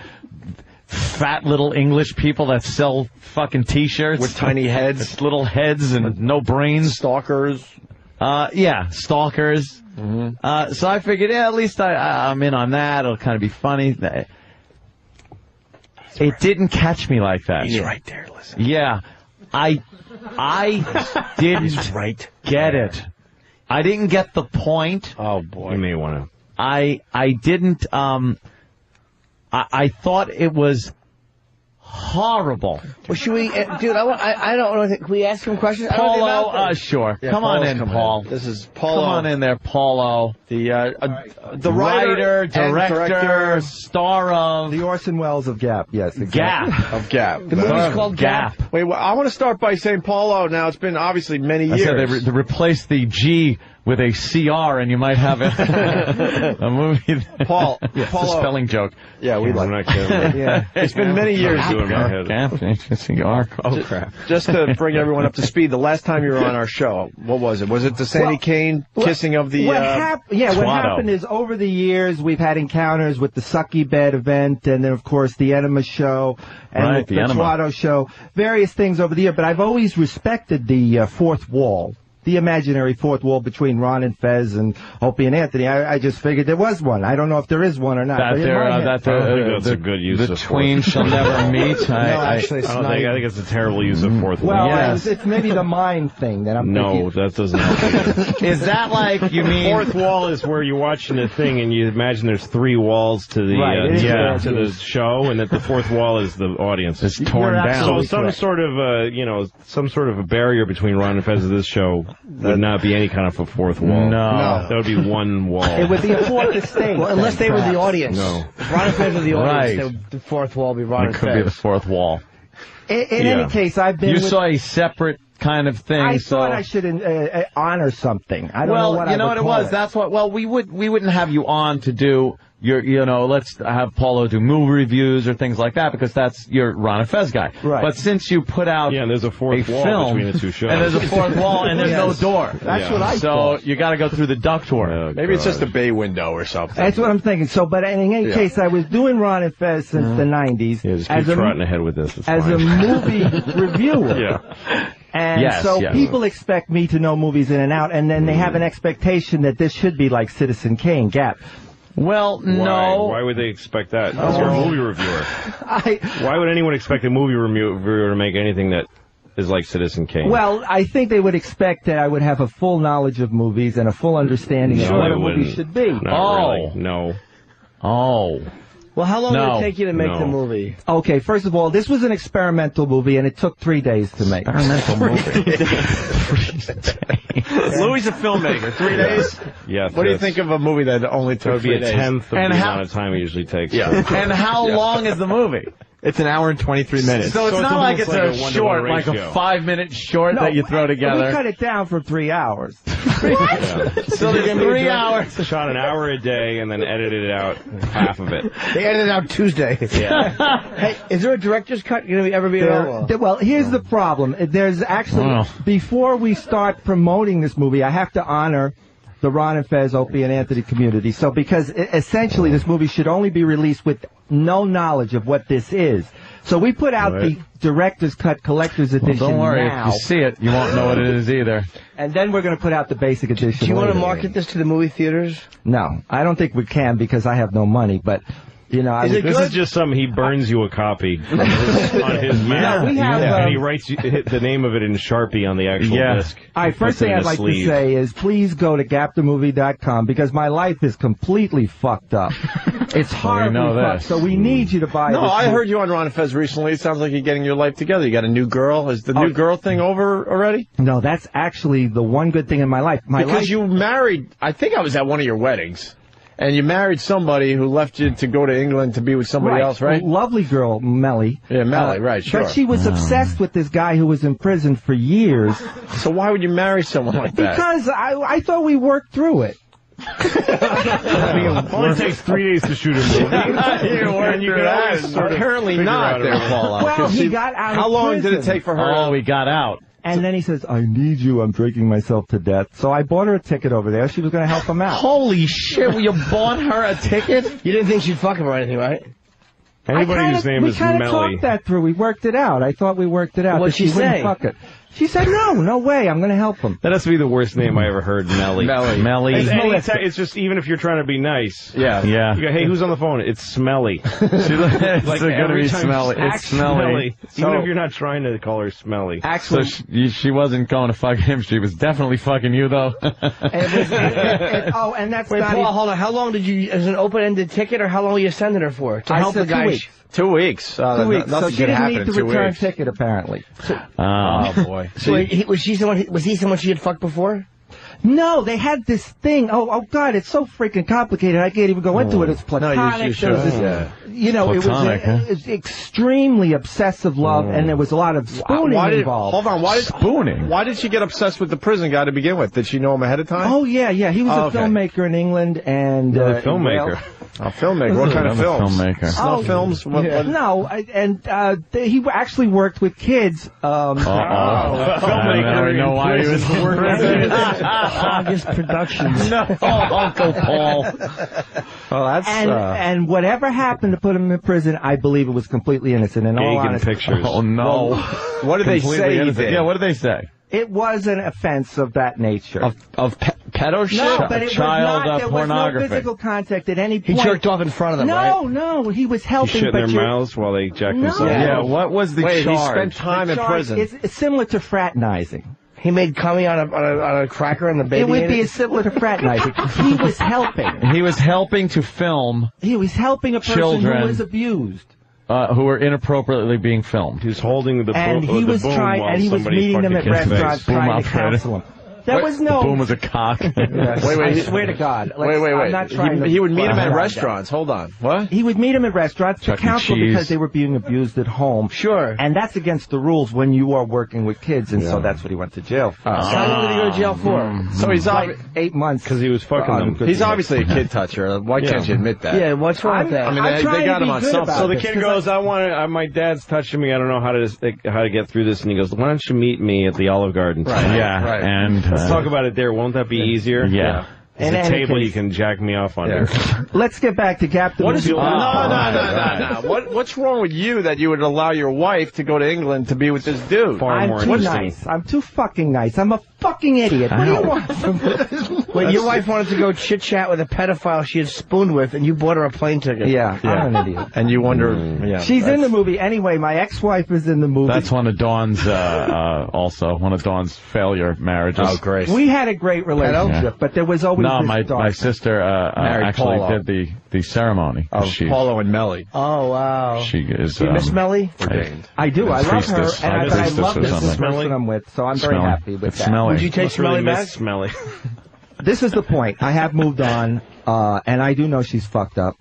fat little English people that sell fucking T-shirts with tiny heads, little heads and no brains. Stalkers. Stalkers. Mm-hmm. So I figured, at least I'm in on that. It'll kind of be funny. It didn't catch me like that. He's right there. Listen. Yeah, I didn't get it. I didn't get the point. Oh boy, you may want to. I didn't. I thought it was horrible. Well, should we, dude? I don't know. Can we ask him questions? Paulo, sure. Yeah, come Paulo's on in, coming Paul. in. This is Paulo. Come on in there, Paulo. The writer, director, star of the Orson Welles of Gap. Yes, exactly. Gap. Of Gap. The movie's called Gap. Wait, well, I want to start by saying Paulo. Now it's been obviously many years. I said they replaced the G with a CR, and you might have a movie. Paul, It's a Paulo. spelling joke. Yeah, we I'm like. not kidding. Yeah, it's been many years. Doing my head. CR. Oh crap! Just to bring everyone up to speed, the last time you were on our show, what was it? Was it the Sandy Kane kissing of the? What happened is over the years we've had encounters with the Sucky Bed event, and then of course the Enema show, and Right, the the Enema. Tuato show, various things over the year. But I've always respected the fourth wall. The imaginary fourth wall between Ron and Fez and Opie and Anthony. I just figured there was one. I don't know if there is one or not. That but in they're, my head- I don't think that's a good use the of twain fourth. shall never meet. Actually, it's I not. think it's a terrible use of fourth well, wall. Yes. it's maybe the mind thing that I'm No, thinking. that doesn't help. Is that like you mean? Fourth wall is where you're watching a thing and you imagine there's three walls to the Right, it is to the show, and that the fourth wall is the audience. It's torn You're down. So absolutely some correct. sort of some sort of a barrier between Ron and Fez of this show would not be any kind of a fourth wall. No. That would be one wall. It would be a fourth estate. Well, unless they were the audience. No. If Ron and Fez were the audience, Right. the fourth wall would be Ron It and could be the Fez. fourth wall. In Yeah. any case, I've been. You with, saw a separate kind of thing. I so thought I should honor something. I don't know what you know I what would it call was. That's what. Well, we wouldn't have you on to do let's have Paulo do movie reviews or things like that because that's your Ron and Fez guy. Right. But since you put out Yeah, and there's a fourth a wall film between the two shows. and there's a fourth wall and there's no door. That's what I So thought. you got to go through the ductwork. Oh, Maybe it's just a God. bay window or something. That's what I'm thinking. So, but in any case, I was doing Ron and Fez since the 90s Yeah, just keep as a trotting ahead with this. It's as fine. a movie reviewer. Yeah. And Yes, so yes. people expect me to know movies in and out, and then they have an expectation that this should be like Citizen Kane, Gap. Well, no. Why would they expect that? You're a movie reviewer. Why would anyone expect a movie reviewer to make anything that is like Citizen Kane. Well, I think they would expect that I would have a full knowledge of movies and a full understanding of what a movie should be. Really. No. Oh. Well, how long did it take you to make the movie? Okay, first of all, this was an experimental movie, and it took 3 days to make. Experimental movie. Louis a filmmaker. 3 days? Yeah. What do you think of a movie that only took 3 days? It would be a tenth of the amount of time it usually takes. Yeah. And how long is the movie? It's an hour and 23 minutes. So it's not like it's a short, like a ratio. 5-minute short that you throw together. We cut it down from 3 hours. So there's 3 hours. Shot an hour a day and then edited out half of it. They edited out Tuesday. Yeah. Hey, is there a director's cut going to ever be available? Well, here's the problem. There's actually, before we start promoting this movie, I have to honor the Ron and Fez, Opie and Anthony community. So because essentially this movie should only be released with no knowledge of what this is. So we put out the director's cut collector's edition Don't worry, now. if you see it, you won't know what it is either. And then we're going to put out the basic edition. Do you want to later. market this to the movie theaters? No, I don't think we can because I have no money, but... You know, this is just something he burns you a copy on his map. we have, and he writes the name of it in Sharpie on the actual disc. All right, first thing I'd like to say is please go to gapthemovie.com because my life is completely fucked up. It's horribly fucked, so we need you to buy this. No, I heard you on Ron and Fez recently. It sounds like you're getting your life together. You got a new girl. Is the new girl thing over already? No, that's actually the one good thing in my life. Because you married, I think I was at one of your weddings. And you married somebody who left you to go to England to be with somebody else, right? A lovely girl, Melly. Yeah, Melly, right, sure. But she was obsessed with this guy who was in prison for years. So why would you marry someone like that? Because I thought we worked through it. It only takes 3 days to shoot a movie. Apparently not, there, Paul. Well, he got out How of long prison. did it take for her? Oh, he got out. And then he says, I need you. I'm drinking myself to death. So I bought her a ticket over there. She was going to help him out. Holy shit, you bought her a ticket? You didn't think she'd fuck him or anything, right? Anybody whose name is We kind of Melly. talked that through. We worked it out. I thought we worked it out. What'd she say? Fuck it. She said, no way. I'm going to help him. That has to be the worst name I ever heard, Melly. Melly. It's just, even if you're trying to be nice. Yeah. You go, hey, who's on the phone? It's Smelly. It's Like going to every be time smelly. It's smelly. Even if you're not trying to call her Smelly. So she wasn't going to fuck him. She was definitely fucking you, though. And that's Wait, not Paul, hold on. How long did you, as an open-ended ticket, or how long were you sending her for? To help the said guy? 2 weeks. 2 weeks. 2 weeks. So she didn't need the in 2 return weeks. ticket, apparently. Oh, boy. So was he someone she had fucked before? No, they had this thing. Oh, God, it's so freaking complicated. I can't even go into it. It's platonic. you should. You know, Platonic, it was extremely obsessive love, and there was a lot of spooning involved. Hold on. Spooning? Why did she get obsessed with the prison guy to begin with? Did she know him ahead of time? Oh, yeah. He was a filmmaker in England and... filmmaker. A filmmaker. What kind of films? Filmmaker. Snuff films? What? No, he actually worked with kids. Filmmaker. We know why he was working. August Productions. Uncle Paul. Well, that's... And whatever happened to put him in prison, I believe it was completely innocent. In all Gagan honesty, pictures. Oh, no. what did they say he did? Yeah, what did they say? it was an offense of that nature. Of pedo shit? No, but it Child was not, there was no pornography. physical contact at any point. He jerked off in front of them, right? No, he was helping. Shit in but their mouths while they jack themselves Yeah, off. what was the Wait, charge? he spent time in prison. It's similar to fraternizing. He made coming on a cracker and the baby It would ate be it? similar to fraternizing. He was helping. He was helping to film He was helping a person Children. who was abused. who were inappropriately being filmed. He was holding the And he was trying, and he was meeting them at restaurants trying to counsel them. There was no. The boom was a cock. Wait, I swear to God. Wait. I'm not trying He would meet him at to- restaurants. Hold on. What? He would meet them at restaurants to Chuck E. counsel Cheese. because they were being abused at home. Sure. And that's against the rules when you are working with kids, and so that's what he went to jail for. How long did he go to jail for? So he's Like 8 months. Because he was fucking them. He's obviously a kid toucher. Why can't you admit that? Yeah, what's wrong with that? I mean, I'm they trying got to him be on good something. about So the this, kid 'cause goes, my dad's touching me. I don't know how to get through this. And he goes, why don't you meet me at the Olive Garden? Yeah, Right. and Let's talk about it there. Won't that be easier? Yeah. There's In a any table case- you can jack me off under. Let's get back to Captain. What is Movie. no. What's wrong with you that you would allow your wife to go to England to be with this dude? Far I'm more too interesting. nice. I'm too fucking nice. I'm a fucking idiot. What do you want from me? When your wife wanted to go chit-chat with a pedophile she had spooned with, and you bought her a plane ticket. Yeah, I'm an idiot. And you wonder... Yeah, she's in the movie. Anyway, my ex-wife is in the movie. That's one of Dawn's, also, one of Dawn's failure marriages. Oh, great. We had a great relationship, but there was always No, this my sister actually Paulo. did the ceremony. Of Paulo and Melly. Oh, wow. She is... Do you miss Melly? I do. I love her, and I love this something. person I'm with, so I'm very happy with that. Smelly. Would you take Smelly back? Smelly. This is the point. I have moved on, and I do know she's fucked up.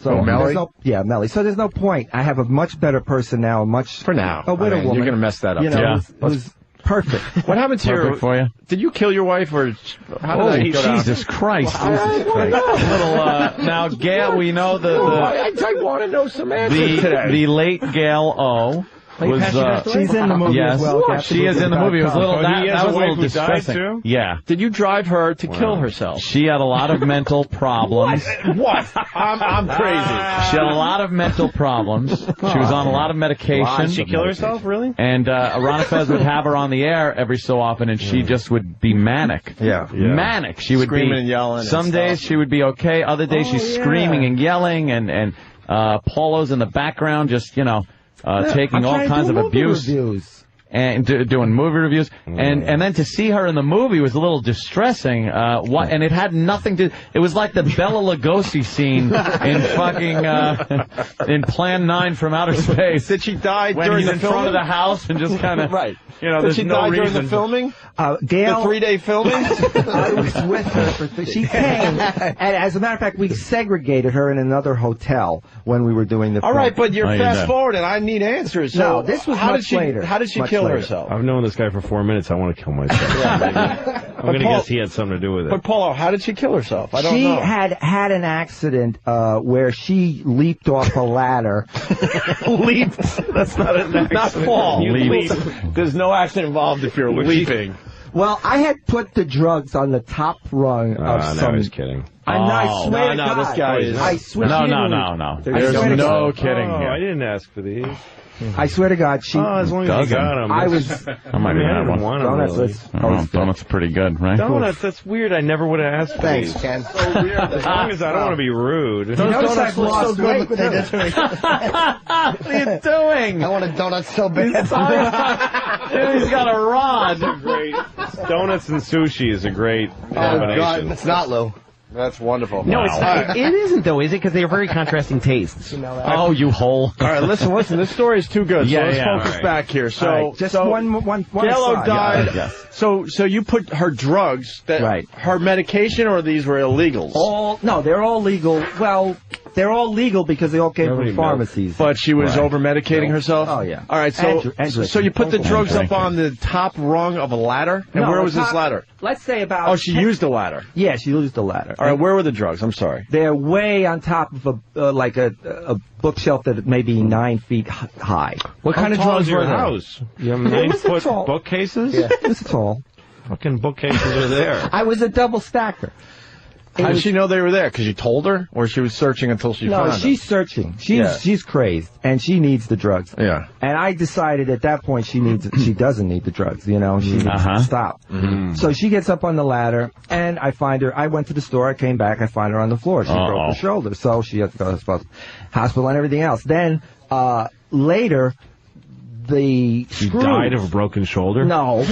So Melly? Melly. So there's no point. I have a much better person now, For now. a widow woman. You're going to mess that up. You know, Yeah. who's perfect. What happened to Perfect for you? Did you kill your wife, or how did that go down? Jesus Christ. Wow. Now, Gail, we know I want to know some answers today. the late Gail O. was She's in the movie yes, as well. she is in the movie. It was a little he has that a was a wife little who died, distressing. too? Yeah. Did you drive her to kill herself? She had a lot of mental problems. What? I'm crazy. She had a lot of mental problems. She was on a lot of medication. Did she kill herself, really? And Rana Fez would have her on the air every so often, and she just would be manic. Yeah. Manic. She would Screaming be and yelling and Some days stuff. she would be okay. Other days she's screaming and yelling, and Paulo's in the background, just taking all kinds of abuse. And doing movie reviews, and then to see her in the movie was a little distressing. And it had nothing to. It was like the Bela Lugosi scene in fucking in Plan 9 from Outer Space. Did she die when during he's the in filming? front of the house and just kind of Right. Did Did she die during the filming? Gail, The 3-day filming? I was with her. She came, and as a matter of fact, we segregated her in another hotel when we were doing the. All film. right, but you're you fast did. forward, and I need answers. So No, this was much later. How did she Much kill later. herself? I've known this guy for 4 minutes. I want to kill myself. I'm going to guess he had something to do with it. But Paulo, how did she kill herself? I don't She know. had an accident where she leaped off a ladder. Leaped. That's not an accident. Not fall. You leap. There's no accident involved if you're leaping. Well, I had put the drugs on the top rung of No, some. I was kidding. I swear to no, God. this guy is. I swear. No. There's swear to no God. kidding Oh, here. I didn't ask for these. I swear to God, she. As long as you got them. I was. I might I have didn't one. want them, Donuts, really. Donuts are pretty good, right? Donuts, that's weird. I never would have asked for Thanks, these. Ken. So weird. As long as I don't want to be rude. Notice I've look so lost good weight. with They her. did to me. What are you doing? I want a donut so bad. He's got a rod. Great. Donuts and sushi is a great Oh, God. combination. It's not, Lou. That's wonderful. No, it isn't, though, is it? Because they are very contrasting tastes. Oh, you hole. All right, listen. This story is too good. Yeah, so let's yeah, focus all right. back here. So, All right, just so one Gallo aside. died. Yes. So you put her drugs, Right. her medication, or these were illegals? No, they're all legal. Well, they're all legal because they all came Nobody from knows. pharmacies. But she was Right. over medicating herself? Oh, yeah. All right, so And so you put the drinking. drugs And up drinking. on the top rung of a ladder? And No, where was this top- ladder? Let's say about. Oh, she used the ladder. Yeah, she used the ladder. All right, where were the drugs? I'm sorry. They're way on top of a bookshelf that may be 9 feet high. What kind of How tall drugs is your were there? house? You have It was a 9-foot tall- bookcases? Yeah, this is all. Fucking bookcases are there. I was a double stacker. How did she know they were there? Because you told her? Or she was searching until she No, found them? she's searching. Yeah. She's crazy, and she needs the drugs. Yeah. And I decided at that point she doesn't need the drugs. You know, she needs to stop. So she gets up on the ladder, and I find her. I went to the store. I came back. I find her on the floor. She broke her shoulder, so she had to go to the hospital and everything else. Then later, the She screw. died of a broken shoulder? No.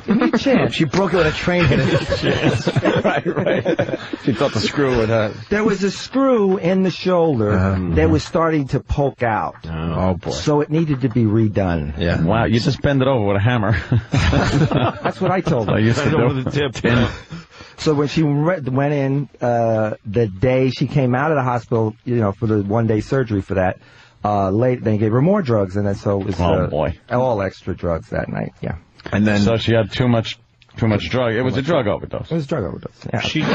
Give me a chance. She broke it with a train hit it. right. She thought the screw would have. There was a screw in the shoulder that was starting to poke out. Oh, boy. So it needed to be redone. Yeah. Wow, you just bend it over with a hammer. That's what I told her. I used to Bend do. over the tip. So when she went in the day she came out of the hospital, for the 1-day surgery for that, late they gave her more drugs, and then so it was boy. all extra drugs that night. Yeah, And then. So she had too much drug. It was a drug overdose. it was drug overdose. Yeah. Jesus.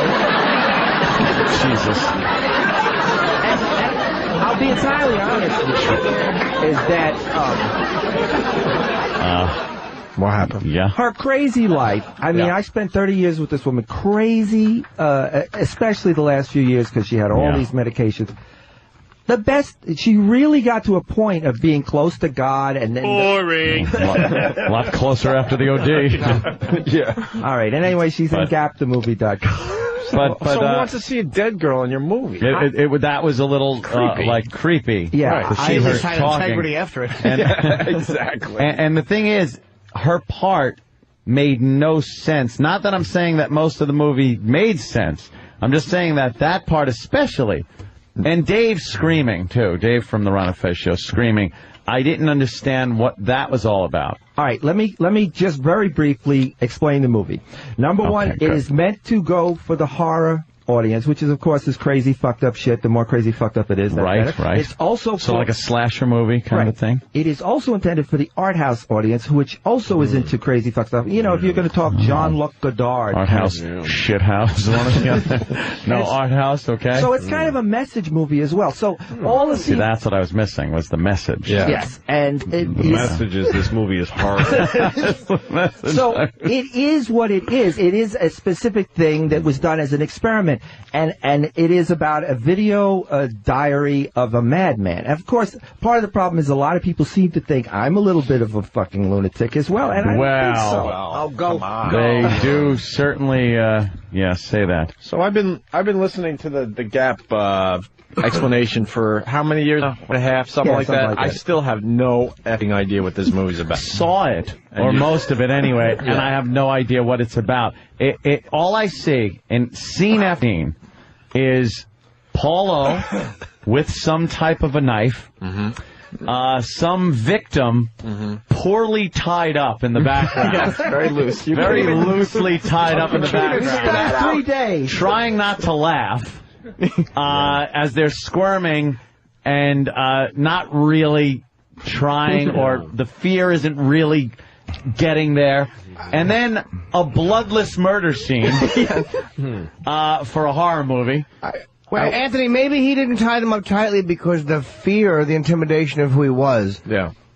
I'll be entirely honest with you, is that What happened? Yeah. her crazy life. I mean, Yeah. I spent 30 years with this woman. Crazy, especially the last few years because she had all Yeah. these medications. The best, she really got to a point of being close to God and then... Boring. A lot closer after the OD. Yeah. All right, and anyway, she's in gapthemovie.com. But so who wants to see a dead girl in your movie? That was a little creepy. Yeah, right. I just had integrity after it. And, exactly. And the thing is, her part made no sense. Not that I'm saying that most of the movie made sense. I'm just saying that part especially. And Dave screaming, too. Dave from the Ron and Fez show screaming. I didn't understand what that was all about. All right, let me just very briefly explain the movie. Number one, it is meant to go for the horror audience, which is, of course, this crazy, fucked up shit. The more crazy, fucked up it is, the better. Right. It's also so like a slasher movie kind of thing? It is also intended for the art house audience, which also is into crazy, fucked up. You know, if you're going to talk Jean-Luc Godard. Art house, shit house. No, art house, okay. So it's kind of a message movie as well. So all of See, that's what I was missing, was the message. Yeah. Yes, and the message is this movie is horrible. So it is what it is. It is a specific thing that was done as an experiment, and it is about a video diary of a madman. And of course, part of the problem is a lot of people seem to think I'm a little bit of a fucking lunatic as well, and I don't think so. Well, go. They do certainly, say that. So I've been listening to the Gap explanation for how many years? And a half, something like that. I still have no effing idea what this movie's about. Saw it, or most of it anyway, and I have no idea what it's about. All I see in scene after scene is Paulo with some type of a knife, some victim poorly tied up in the background. Yes, very loose. Very loosely tied up in the background. 3 days. Trying not to laugh as they're squirming and not really trying, or the fear isn't really getting there. And then a bloodless murder scene for a horror movie. Well, Anthony, maybe he didn't tie them up tightly because the fear, the intimidation of who he was,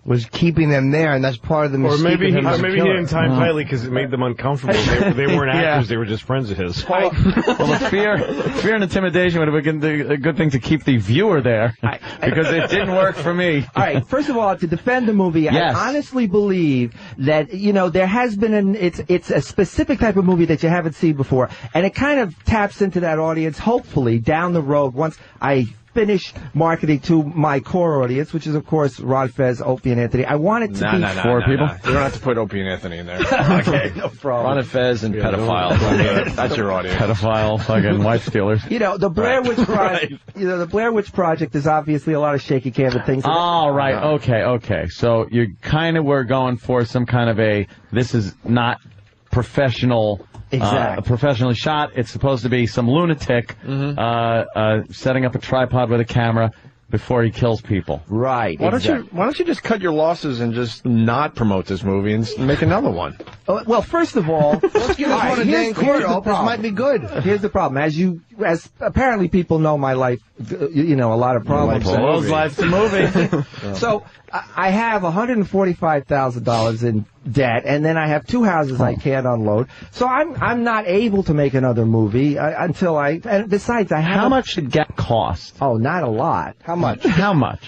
was keeping them there, and that's part of the mystique. Or maybe of he him didn't tie them tightly because it made them uncomfortable. They weren't actors; they were just friends of his. Well, the fear and intimidation would have been a good thing to keep the viewer there, because it didn't work for me. All right, first of all, to defend the movie, yes. I honestly believe that, there has been it's a specific type of movie that you haven't seen before, and it kind of taps into that audience, hopefully, down the road, once I finish marketing to my core audience, which is, of course, Ron, Fez, Opie, and Anthony. I want it to be four people. You don't have to put Opie and Anthony in there. Okay, no problem. Ron and Fez and pedophile. That's your audience. Pedophile, fucking wife stealers. The Blair Witch Project. The Blair Witch Project is obviously a lot of shaky cam and things. Oh, right. Okay. So you kind of were going for some kind of this is not professional. Exactly. Professionally shot. It's supposed to be some lunatic setting up a tripod with a camera before he kills people. Right. Why don't you just cut your losses and just not promote this movie and make another one? Well, first of all, let's give us one a day in court. This might be good. Here's the problem. As apparently people know my life, a lot of problems. Those life's a movie. So I have $145,000 in debt, and then I have 2 houses I can't unload. So I'm not able to make another movie until and besides I have. How much did Gap cost? Oh, not a lot. How much? How much?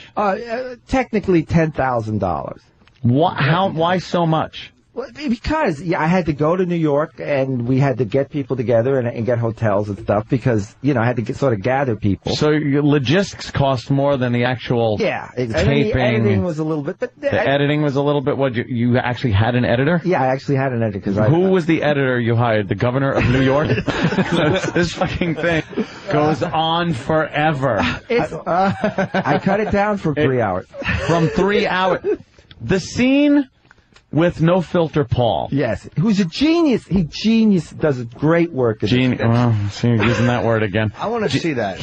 Technically $10,000. Why so much? Well, because I had to go to New York, and we had to get people together and get hotels and stuff, because I had to sort of gather people. So your logistics cost more than the actual taping. The editing was a little bit, but the editing was a little bit. What, you actually had an editor? Yeah, I actually had an editor. Who was the editor you hired? The governor of New York? This fucking thing goes on forever. I cut it down for 3 hours. From 3 hours. The scene with No Filter Paul. Yes, who's a genius. He does great work. Using that word again. I want to see that.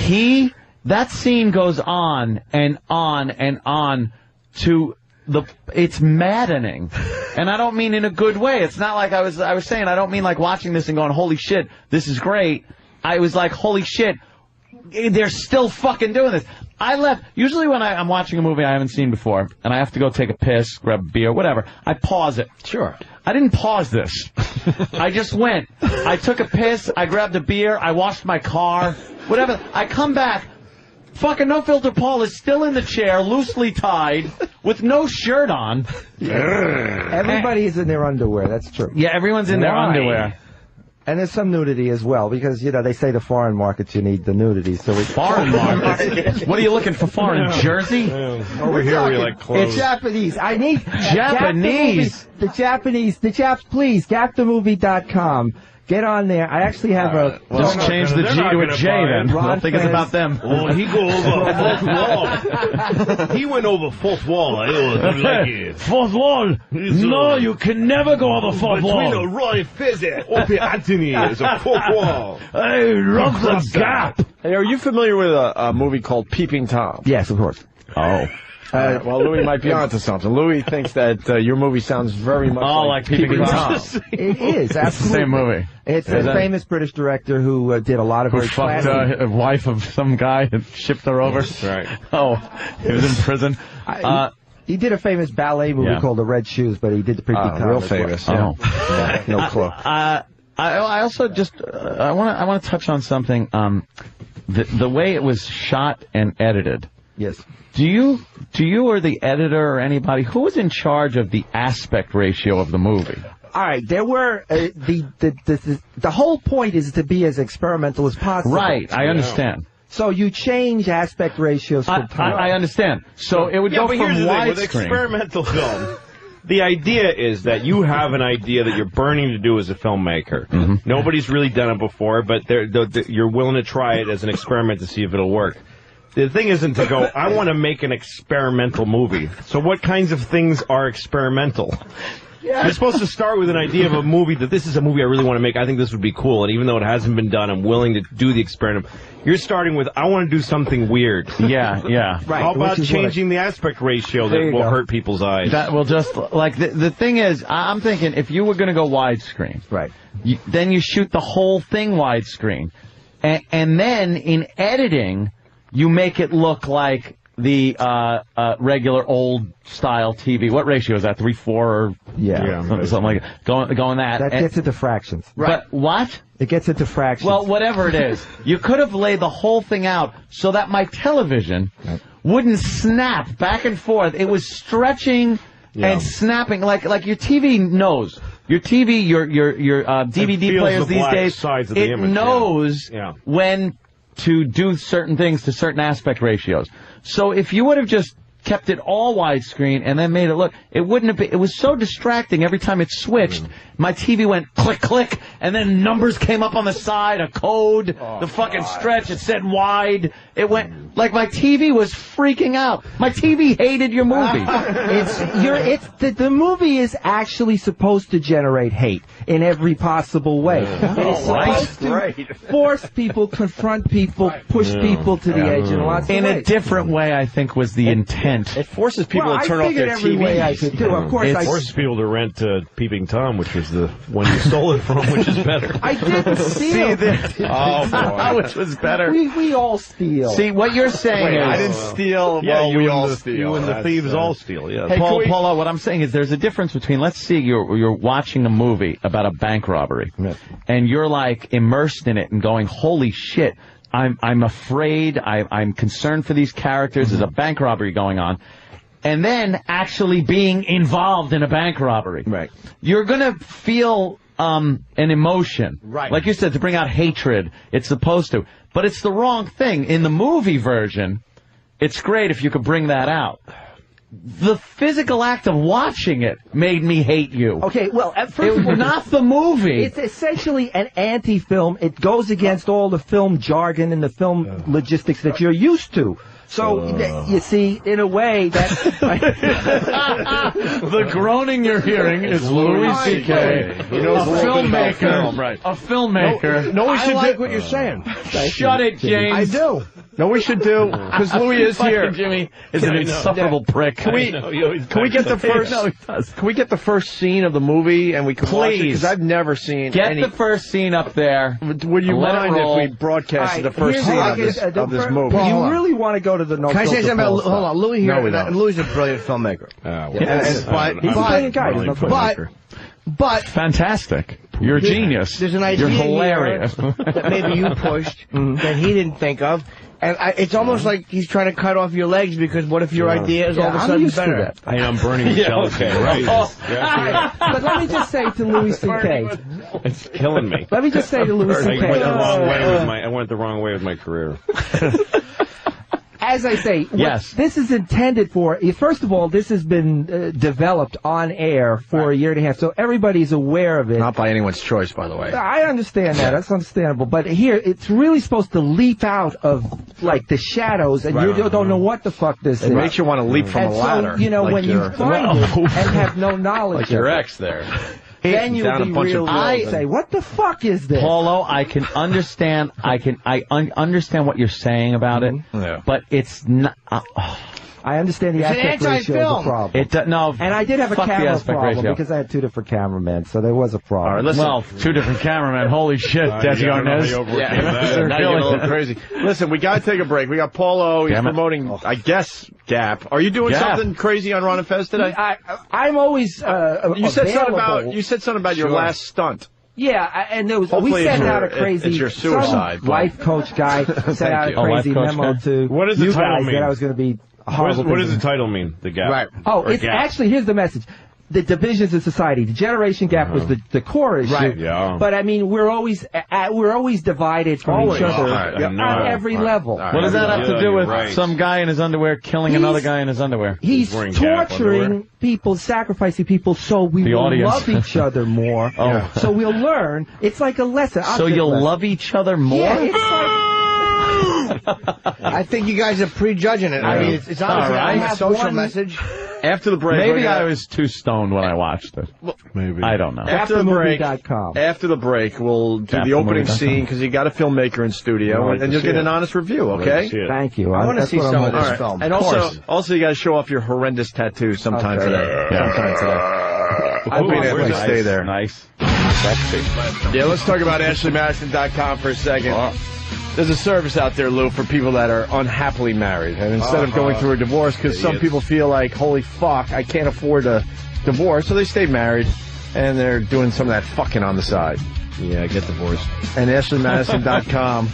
That scene goes on and on and on to it's maddening. And I don't mean in a good way. It's not like I was saying, I don't mean like watching this and going, holy shit, this is great. I was like, holy shit, they're still fucking doing this. I left. Usually when I'm watching a movie I haven't seen before, and I have to go take a piss, grab a beer, whatever, I pause it. Sure. I didn't pause this. I just went. I took a piss, I grabbed a beer, I washed my car, whatever. I come back, Fucking No Filter Paul is still in the chair, loosely tied, with no shirt on. Everybody is in their underwear. That's true. Yeah, everyone's in their underwear. And there's some nudity as well, because, they say the foreign markets, you need the nudity. So it's foreign markets? What are you looking for, foreign Jersey? Over here we like clothes. It's Japanese. I need... Japanese? The Japs, please. GapTheMovie.com. Get on there. I actually have a... Just change the G to a J, then. I don't think it's about them. Oh, he go over fourth wall. He went over fourth wall. I don't like it. Fourth wall? No, you can never go over fourth wall. Between a Roy Fizz and Opie Anthony is a fourth wall. Hey, love the gap. Hey, are you familiar with a movie called Peeping Tom? Yes, of course. Oh. Well, Louis might be onto something. Louis thinks that your movie sounds very much like Peeping Tom. It is, absolutely. It's the same movie. It's a famous British director who did a lot of very fucked a wife of some guy and shipped her over. That's right. Oh, he was in prison. He did a famous ballet movie called The Red Shoes, but he did the Peeping Tom. Real famous. Well. Yeah, no clue. I also just I want to touch on something. The way it was shot and edited. Yes. Do you or the editor or anybody, who was in charge of the aspect ratio of the movie? All right, there were the whole point is to be as experimental as possible. Right, I understand. So you change aspect ratios from time. I understand. So it would go from widescreen. With experimental film, the idea is that you have an idea that you're burning to do as a filmmaker. Mm-hmm. Nobody's really done it before, but you're willing to try it as an experiment to see if it'll work. The thing isn't to go, I want to make an experimental movie. So what kinds of things are experimental? Yeah. You're supposed to start with an idea of a movie that this is a movie I really want to make. I think this would be cool. And even though it hasn't been done, I'm willing to do the experiment. You're starting with, I want to do something weird. Yeah. Right. How about changing the aspect ratio that will hurt people's eyes? That will just, like, the thing is, I'm thinking if you were going to go widescreen, right, then you shoot the whole thing widescreen. And then in editing, you make it look like the regular old-style TV. What ratio is that? 3:4 or something like that. Going that. That gets into fractions. Right. But what? It gets into fractions. Well, whatever it is. You could have laid the whole thing out so that my television wouldn't snap back and forth. It was stretching and snapping like your TV knows. Your TV, your DVD players these days, it knows when to do certain things to certain aspect ratios. So if you would have just kept it all widescreen and then made it look, it wouldn't have been, it was so distracting every time it switched. My TV went click, click, and then numbers came up on the side, a code, the fucking stretch, it said wide. It went, like my TV was freaking out. My TV hated your movie. The movie is actually supposed to generate hate in every possible way. It's supposed to force people, confront people, push people to the edge in lots of ways. In a different way, I think, was the intent. It forces people to turn off their every TVs. way I could do. Of course, it forces people to rent Peeping Tom, which was the one you stole it from, which is better. I didn't steal. Which was better. We all steal. See, what you're saying is... I didn't steal. Yeah, well, we all steal. You and the thieves all steal, yeah. Hey, Paul, what I'm saying is there's a difference between, let's see, you're watching a movie about a bank robbery, and you're, like, immersed in it and going, holy shit, I'm afraid, I'm concerned for these characters, there's a bank robbery going on. And then actually being involved in a bank robbery. Right. You're going to feel an emotion. Right. Like you said, to bring out hatred. It's supposed to. But it's the wrong thing. In the movie version, it's great if you could bring that out. The physical act of watching it made me hate you. Okay, well, first of all, not the movie. It's essentially an anti-film. It goes against all the film jargon and the film logistics that you're used to. So, you see, in a way, that... The groaning you're hearing is Louis C.K., He knows a filmmaker. A filmmaker. No, we should like what you're saying. Shut it, James. I do. No, we should do, because Louis is here. Jimmy is an insufferable prick. Can we get the first? No, he does. Can we get the first scene of the movie and we can watch it? Please. Because I've never seen Get the first scene up there. Would you mind if we broadcasted the first scene of this movie? You really want to go to the no. Can I say something about, hold on, Louis here, No, we don't. Louis is a brilliant filmmaker. He's a brilliant guy. But Fantastic. You're a genius. There's an idea You're hilarious. here that maybe you pushed that he didn't think of. And it's almost like he's trying to cut off your legs because what if your idea is all of a sudden better? I'm burning the jealousy. Right. But let me just say to Louis C.K. It's killing me. Let me just say to Louis C.K. I went the wrong way with my career. As I say, this is intended for, first of all, this has been developed on air for a year and a half, so everybody's aware of it. Not by anyone's choice, by the way. I understand that. That's understandable. But here, it's really supposed to leap out of, like, the shadows, and you don't know what the fuck this is. It makes you want to leap from a ladder. So, you know, like when you find it and have no knowledge like your ex there. Then you'll be really say, what the fuck is this? Paulo, I can understand. I understand what you're saying about it, but it's not. I understand the aspect ratio is a problem. No, and I did have a camera problem because I had 2 different cameramen, so there was a problem. All right, listen. Well, 2 different cameramen. Holy shit, Desi Arnaz. Now you're a little crazy. Listen, we got to take a break. We got Paulo. He's promoting, I guess, Gap. Are you doing something crazy on Ron and Fez today? I'm always you said something about your last stunt. Yeah, and there was, we sent out a crazy it's your suicide life coach guy sent out a crazy memo to what does the you title guys mean? that I was going to be What does the title mean? The Gap. Right. Oh, it's actually, here's the message. The divisions in society. The generation gap was the core issue. Right. Yeah. But I mean, we're always divided from each other on every level. What does that have to do with some guy in his underwear killing another guy in his underwear? He's torturing people, sacrificing people, so we will love each other more. So we'll learn. It's like a lesson. So you'll love each other more? Yeah, it's like... I think you guys are prejudging it. I mean, it's obviously a social message. After the break, maybe I was too stoned when I watched it. Maybe I don't know. After the break, we'll do the opening scene because you got a filmmaker in studio, and you'll get an honest review. Okay? Thank you. I want to see some of this film. And also, you got to show off your horrendous tattoo sometime today. Sometime today. I'll be able to stay there. Nice. Sexy. Yeah, let's talk about AshleyMadison.com for a second. There's a service out there, Lou, for people that are unhappily married. And instead of going through a divorce, because some people feel like, holy fuck, I can't afford a divorce, so they stay married, and they're doing some of that fucking on the side. Yeah, get divorced. And AshleyMadison.com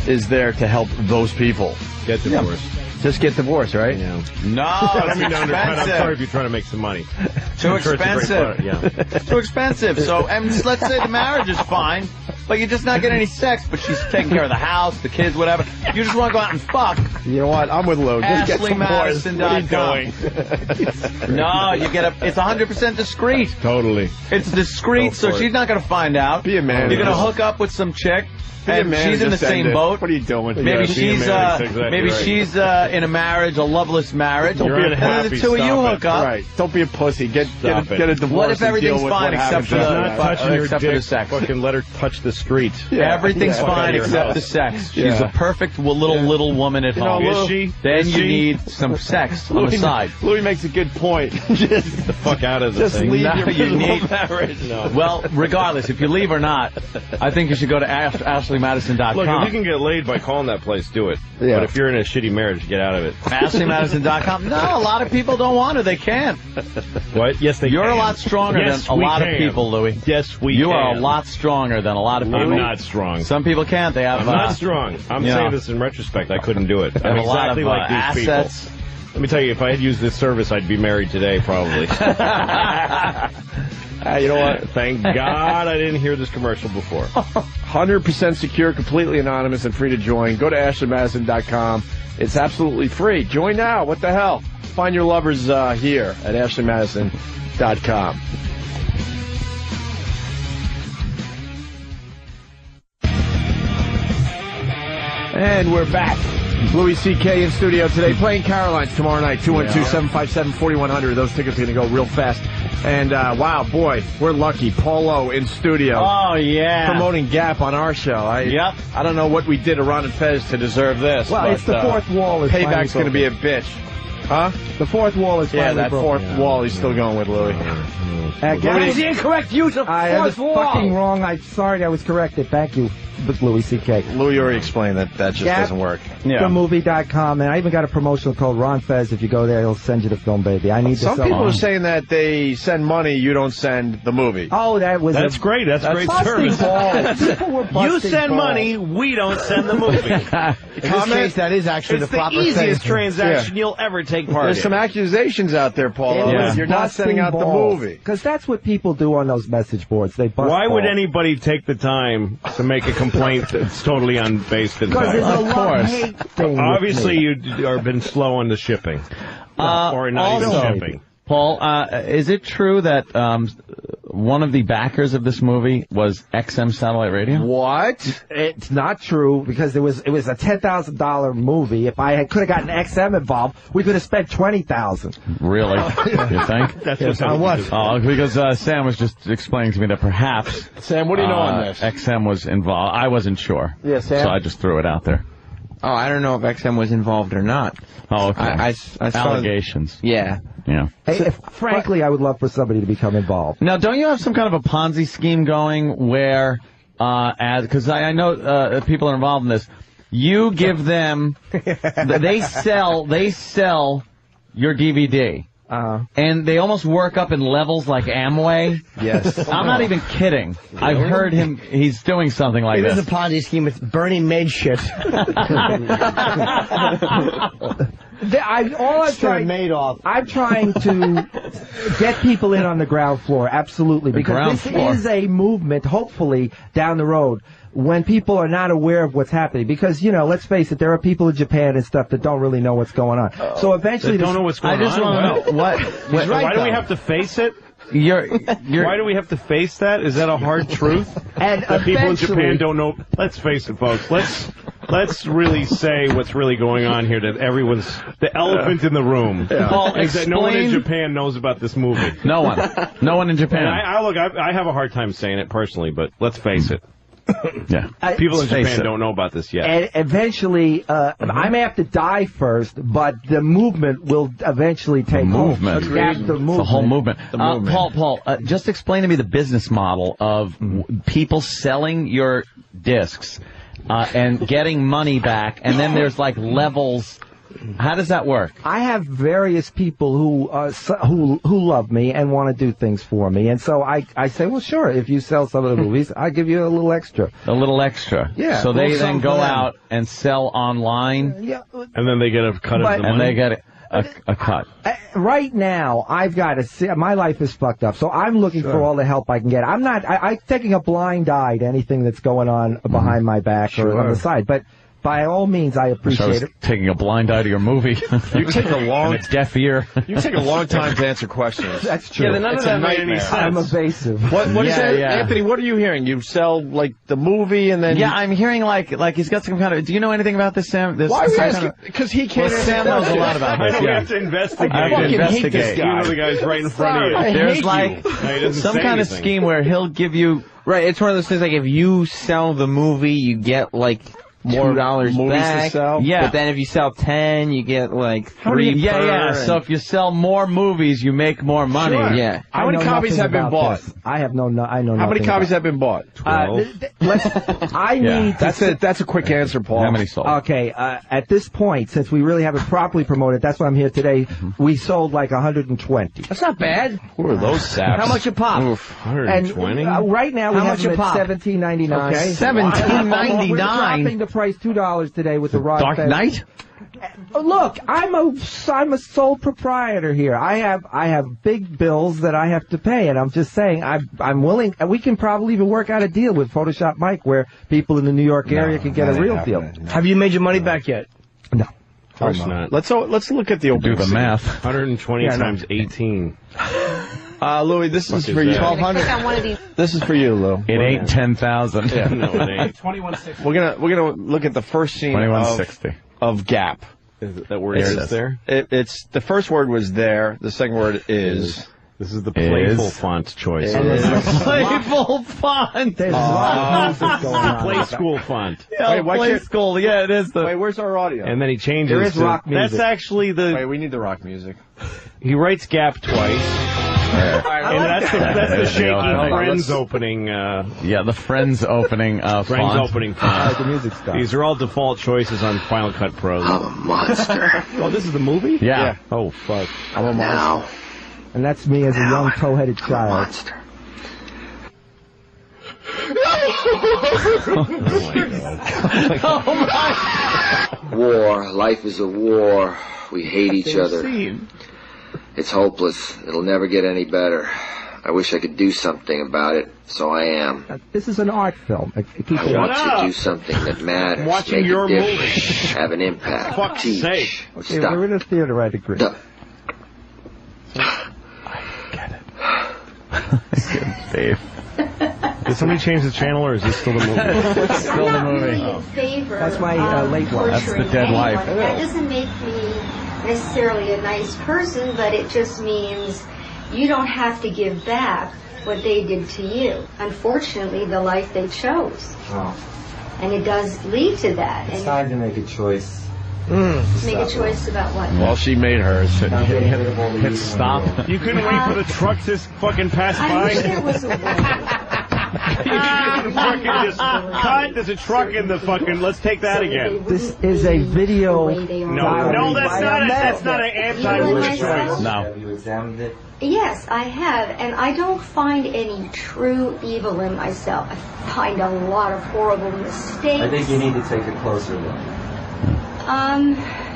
is there to help those people. Get divorced. Just get divorced, right? Yeah. No, I mean, I'm sorry if you're trying to make some money. Too expensive. Too expensive. So, let's say the marriage is fine, but you're just not getting any sex, but she's taking care of the house, the kids, whatever. You just want to go out and fuck. You know what? I'm with Lou. Just get some boys. What are you doing? No, you get it's 100% discreet. Totally. It's discreet, so she's not going to find out. Be a man. You're going to hook up with some chick. And she's in the same boat. What are you doing? Maybe she's in a marriage, a loveless marriage. You're unhappy. The two of you hook up. Right. Don't be a pussy. Get a divorce. What if everything's fine except for the sex? Fucking let her touch the street. Everything's fine except the sex. She's a perfect little woman at home. Is she? Then you need some sex on the side. Louis makes a good point. Just the fuck out of this thing. Just leave your marriage. Well, regardless, if you leave or not, I think you should go to AshleyMadison.com. Look, if you can get laid by calling that place, do it. Yeah. But if you're in a shitty marriage, get out of it. AshleyMadison.com. No, a lot of people don't want to. They can't. What? Yes, they can. You're a lot stronger than a lot of people, Louis. Yes, we can. You are a lot stronger than a lot of people. I'm not strong. Some people can't. They have. I'm not strong. I'm saying this in retrospect. I couldn't do it. I'm exactly like these assets. people. Let me tell you, if I had used this service, I'd be married today, probably. You know what? Thank God I didn't hear this commercial before. 100% secure, completely anonymous, and free to join. Go to AshleyMadison.com. It's absolutely free. Join now. What the hell? Find your lovers here at AshleyMadison.com. And we're back. Louis C.K. in studio today, playing Caroline's tomorrow night, 212-757-4100. Those tickets are going to go real fast. And, wow, boy, we're lucky. Paulo in studio. Oh, yeah. Promoting Gap on our show. I don't know what we did to Ron and Fez to deserve this. Well, it's the fourth wall. Payback's going to be a bitch. Huh? The fourth wall is finally that fourth wall he's still going with, Louis. That was the incorrect use of fourth wall. I was fucking wrong. I'm sorry I was corrected. Thank you. Louis C.K. Louis already explained that just doesn't work. GapTheMovie.com, and I even got a promotional code, Ron Fez. If you go there, he'll send you the film, baby. I need Some people are saying that they send money, you don't send the movie. Oh, that's great. That's great service. You send money, we don't send the movie. In this case, that is actually the proper thing. It's the easiest transaction you'll ever take part in. There's some accusations out there, Paul. You're not sending out the movie. Because that's what people do on those message boards. They bust Why would balls. anybody take the time to make a complaint that's totally unbased? Because there's a lot of hate thing. Obviously, you have been slow on the shipping. Or not even shipping. Paul, is it true that one of the backers of this movie was XM Satellite Radio? What? It's not true because it was a $10,000 movie. If I could have gotten XM involved, we could have spent $20,000. Really? You think? That's on what? Oh, because Sam was just explaining to me that perhaps Sam, what do you know on this? XM was involved. I wasn't sure. Yeah, Sam? So I just threw it out there. Oh, I don't know if XM was involved or not. Oh, okay. I saw allegations. Yeah. Yeah. Hey, frankly, I would love for somebody to become involved. Now, don't you have some kind of a Ponzi scheme going where, because I know people are involved in this, you give them, they sell your DVD. And they almost work up in levels like Amway. Yes. I'm not even kidding. Really? I've heard him. He's doing something like this. It is a Ponzi scheme. It's Bernie made shit. I'm trying to get people in on the ground floor, absolutely, because this is a movement, hopefully, down the road, when people are not aware of what's happening. Because, let's face it, there are people in Japan and stuff that don't really know what's going on. So eventually... They don't know what's going on? I just want to know what... Why do we have to face it? Why do we have to face that? Is that a hard truth? And that people in Japan don't know? Let's face it, folks. Let's really say what's really going on here. That everyone's the elephant in the room. Yeah. Paul, is that no one in Japan knows about this movie. No one in Japan. I have a hard time saying it personally, but let's face it. Yeah. People in Japan don't know about this yet. And eventually, I may have to die first, but the movement will eventually take hold. The whole movement. Paul, just explain to me the business model of people selling your discs and getting money back, and then there's like levels. How does that work? I have various people who love me and want to do things for me, and so I say, well, sure, if you sell some of the movies, I'll give you a little extra. A little extra. Yeah. So they then go out and sell online. Yeah. And then they get a cut of the money. And they get a cut. Right now, I've got to see. My life is fucked up, so I'm looking for all the help I can get. I'm taking a blind eye to anything that's going on behind my back or on the side, but. By all means, I appreciate it. Taking a blind eye to your movie. You take a deaf ear. You take a long time to answer questions. That's true. Yeah, none of that made any sense. I'm evasive. What is that, Anthony? What are you hearing? You sell like the movie, and then I'm hearing like he's got some kind of. Do you know anything about this, Sam? Why are you asking? Because he can't. Well, Sam knows a lot about this. We have to investigate. I fucking hate this guy. You know the guy's right in front of you. There's like some kind of scheme where he'll give you. Right, it's one of those things like if you sell the movie, you get like $2 back. To sell? Yeah. But then if you sell 10, you get like 3 per. Yeah. So if you sell more movies, you make more money. Sure. Yeah. How many copies have been bought? I know. How many copies have been bought? 12. I need. That's a quick answer, Paul. How many sold? Okay. At this point, since we really haven't properly promoted, that's why I'm here today. We sold like 120. That's not bad. Who are those saps? How much a pop? Oof, 120. And right now we How have much them a at pop? $17.99. Okay. $17.99. We're dropping the price $2 today with the Rod Dark Fest. Knight? Look, I'm a sole proprietor here. I have big bills that I have to pay, and I'm just saying I'm willing. We can probably even work out a deal with Photoshop Mike where people in the New York area can get a real deal. Have you made your money back yet? No. Of course not. Let's look at the opening. Do the math. 120 times 18. Louis, this is for you. 1,200. This is for you, Lou. It ain't 10,000. Yeah. No, it ain't. 2160. We're gonna look at the first scene 2160. of Gap. That word is there? It's the first word was there. The second word is. This is the playful font choice. Playful font. There's a lot of music going on. Play school font. Yeah, play school. Yeah, it is. Wait, where's our audio? And then he changes. There is rock music. That's actually Wait, we need the rock music. He writes Gap twice. That's the shaky Friends opening. The Friends opening. Friends opening font. The music stuff. These are all default choices on Final Cut Pro. I'm a monster. Oh, this is the movie? Yeah. Oh, fuck. I'm a monster. And that's me as a young toe-headed child. Monster. War. Life is a war. We hate each other. It's hopeless. It'll never get any better. I wish I could do something about it, so I am. This is an art film. I want to do something that matters. I'm watching make your a difference, movie. have an impact. Fuck's teach. sake. Okay, Stop. we're in a theater, I agree. Stop. Dave. Did somebody change the channel, or is this still the movie? It's still the movie. That's my late life. That's the dead life. That doesn't make me necessarily a nice person, but it just means you don't have to give back what they did to you. Unfortunately, the life they chose. And it does lead to that. It's time to make a choice. Make a choice about what? Well, she made hers. Hit stop. You couldn't wait for the truck to fucking pass by? I wish there was a way. You couldn't fucking just cut. There's a truck in the fucking. Let's take that again. This is a video. No, that's not an anti-word choice. No. Have you examined it? Yes, I have, and I don't find any true evil in myself. I find a lot of horrible mistakes. I think you need to take a closer look.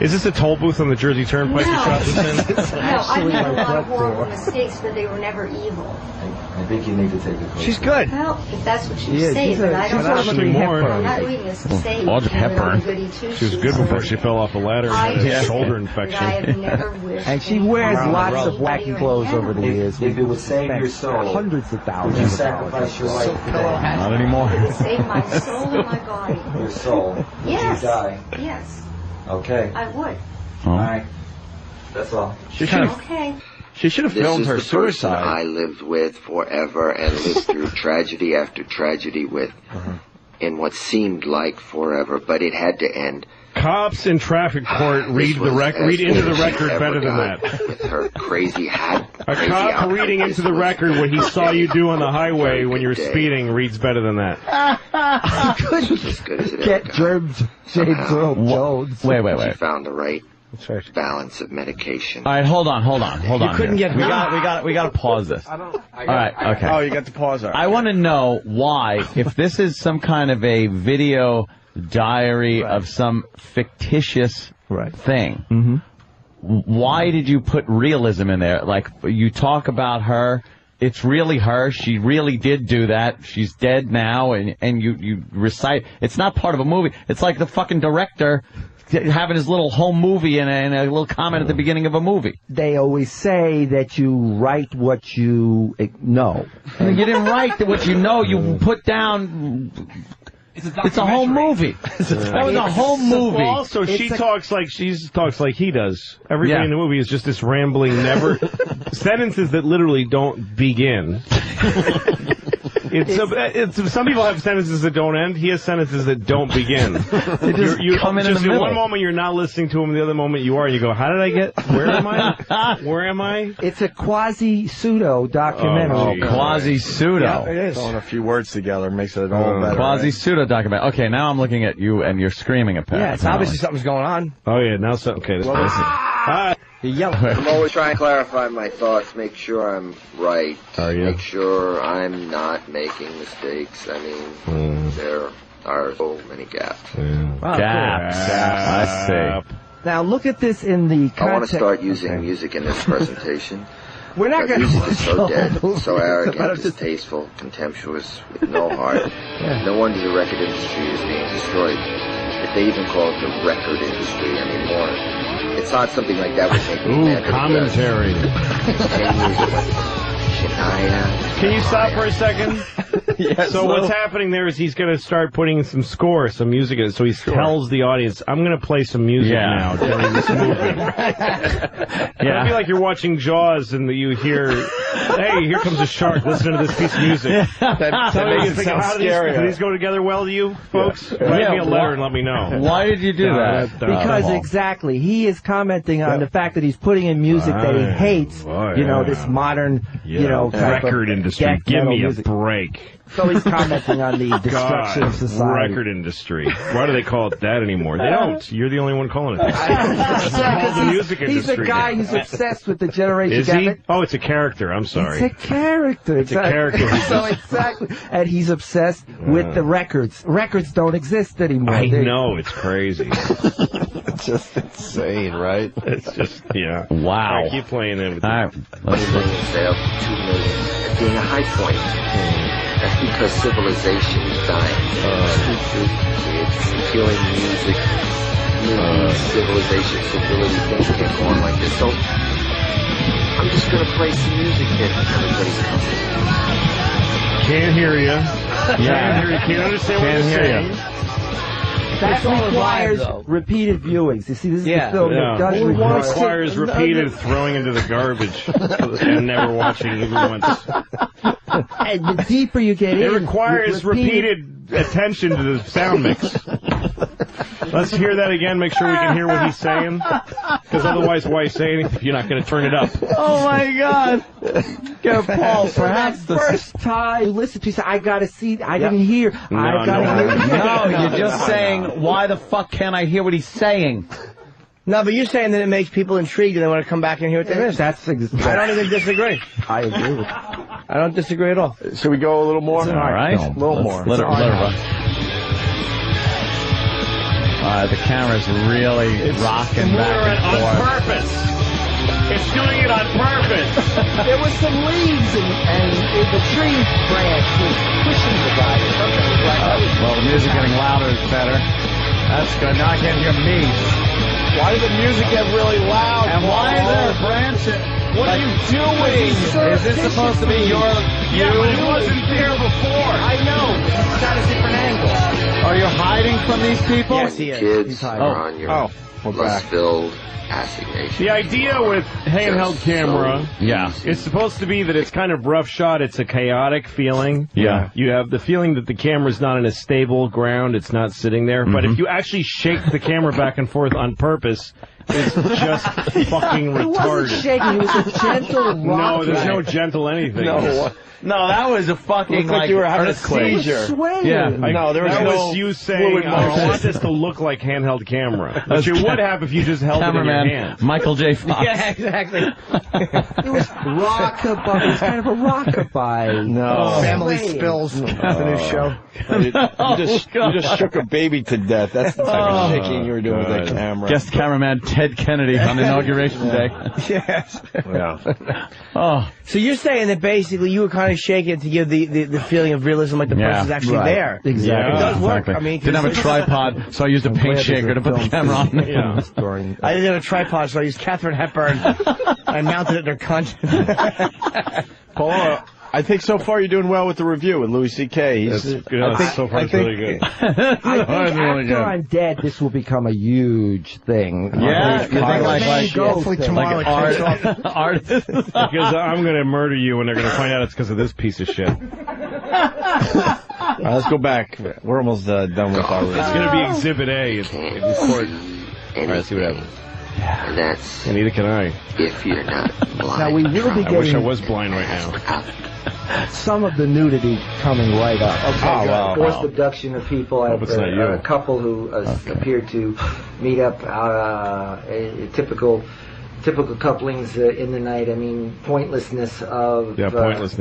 Is this a toll booth on the Jersey Turnpike you shot this in? No, I made a lot of horrible mistakes, but they were never evil. I think you need to take a closer She's good. Well, if that's what you say, but I don't know. Nothing more. I'm not doing this to say Audrey Hepburn. She was good before she fell off a ladder and had a shoulder infection. I have never wished. And she wears lots of wacky clothes over the years. If it would save your soul, hundreds of would thousands you of sacrifice your life today? Not anymore. Save my soul and my body. Your soul. Would Yes. you die? Yes, Okay. I would. All right. That's all. She should have Okay. filmed her This is the person suicide. I lived with forever and lived through tragedy after tragedy with, in what seemed like forever, but it had to end. Cops in traffic court read into the record better than that. With her crazy hat. A cop reading into the record what he saw you do on the highway when you were speeding reads better than that. As good as it Get ever got. James Earl Jones. She Wait. found the right balance of medication. All right, hold on. You couldn't here. get we got to pause this. All right, okay. Oh, you got to pause her. I want to know why, if this is some kind of a video diary of some fictitious thing, why did you put realism in there? Like, you talk about her, it's really her, she really did do that, she's dead now, and you recite, it's not part of a movie. It's like the fucking director having his little home movie and a little comment at the beginning of a movie. They always say that you write what you know. You didn't write what you know, you put down... It's a whole movie. That was a whole movie. Well, also, she talks like he does. Everybody in the movie is just this rambling, never sentences that literally don't begin. Some people have sentences that don't end. He has sentences that don't begin. You come in the middle. One moment you're not listening to him, the other moment you are, and you go, "How did I get? Where am I? Where am I?" It's a quasi-pseudo documentary. Quasi-pseudo. Yeah, it is. Throwing a few words together makes it all better. Quasi-pseudo documentary. Okay, now I'm looking at you and you're screaming apparently. Yeah, it's obviously something's going on. Oh yeah, now something. Okay, this I'm always trying to clarify my thoughts, make sure I'm right. Are you? Make sure I'm not making mistakes. I mean, there are so many gaps. Gaps. I see. Now look at this in the context. I want to start using music in this presentation. We're not going to music is so dead, movie. so arrogant, distasteful, contemptuous, with no heart. No wonder the record industry is being destroyed. If they even call it the record industry anymore. It's not something like that would make me mad. Commentary. 10 years it went from Shania. Can you stop for a second? So what's happening there is he's going to start putting some score, some music in it. So he tells the audience, I'm going to play some music now during this movie. It'll be like you're watching Jaws and you hear Hey, here comes a shark. Listen to this piece of music. Tell me you think how do these go together well to you, folks? Write me a letter and let me know. Why did you do that? Because exactly, he is commenting on the fact that he's putting in music that he hates. This modern, record industry. Give me a break. So he's commenting on the destruction of society. Record industry. Why do they call it that anymore? They don't. You're the only one calling it that. The music industry. He's a guy who's obsessed with the generation. Is he? Oh, it's a character. I'm sorry. It's a character. It's a character. So exactly. And he's obsessed with the records. Records don't exist anymore. I know. It's crazy. It's just insane, right? It's just, yeah. Wow. Right, keep playing it. All right. Sales 2 million at being a high point. That's because civilization is dying. It's killing music, movies, civilization, civility, things can't go on like this. So I'm just going to play some music that everybody's coming. Can't hear you. Can't hear you. Can't understand what you're saying. That requires repeated viewings. You see, this is the film that does requires repeated throwing into the garbage and never watching even once. And the deeper you get in, it requires repeated attention to the sound mix. Let's hear that again. Make sure we can hear what he's saying. Because otherwise, why say anything if you're not going to turn it up? Oh my God! Paul, perhaps the first time you listen to, you say, "I got to see. I didn't hear. I got to hear." No, you're just saying, "Why the fuck can't I hear what he's saying?" No, but you're saying that it makes people intrigued and they want to come back and hear what they missed. I don't even disagree. I agree with you. I don't disagree at all. Should we go a little more? All right. A little more. Let it run. The camera's really rocking back and forth. On purpose. It's doing it on purpose. There was some leaves and the tree branch was pushing the guy. Well, the music getting louder is better. That's good. Now I can't hear me. Why did the music get really loud? And why is there a branch? What are you doing? Is this supposed to be your view? Yeah, but it wasn't there before. I know. It's got a different angle. Are you hiding from these people? Yes, he is. Kids are on your lust-filled assignation. The idea with handheld camera, it's supposed to be that it's kind of rough shot. It's a chaotic feeling. Yeah. You have the feeling that the camera's not in a stable ground. It's not sitting there. But if you actually shake the camera back and forth on purpose, it's just fucking retarded. It wasn't shaking. It was a gentle rock. No, there's no gentle anything. No, that was a fucking like you were having a seizure. Yeah. No, there was that no was you saying, I want this to look like handheld camera. Which you would have if you just held it in your hand. Michael J. Fox. Yeah, exactly. It was rockabye. It was kind of a rockabye. No. Family Spills. The new show. You just shook a baby to death. That's the type of shaking you were doing with that camera. Guest cameraman Ted Kennedy on Inauguration Day. Yes. Yeah. So you're saying that basically you were kind of shaking it to give the feeling of realism, like the person's actually there. Exactly. It does work. I mean, didn't have a tripod, so I used a paint shaker to put the camera on. I didn't have a tripod, so I used Katharine Hepburn. I mounted it in her cunt. Paul, I think so far you're doing well with the review with Louis C.K. So far it's really good. I think after I'm dead, this will become a huge thing. Yeah, you think hopefully tomorrow it takes off. Artists. Because I'm going to murder you and they're going to find out it's because of this piece of shit. All right, let's go back. We're almost done with our review. It's going to be Exhibit A. It's court. All right, let's see what happens. And that's And neither can I. if you're not blind. Now we will be I wish I getting was blind right now. some of the nudity coming right up. Forced abduction of people. Hope it's not you. A couple who appear to meet up, typical couplings in the night. I mean, pointlessness of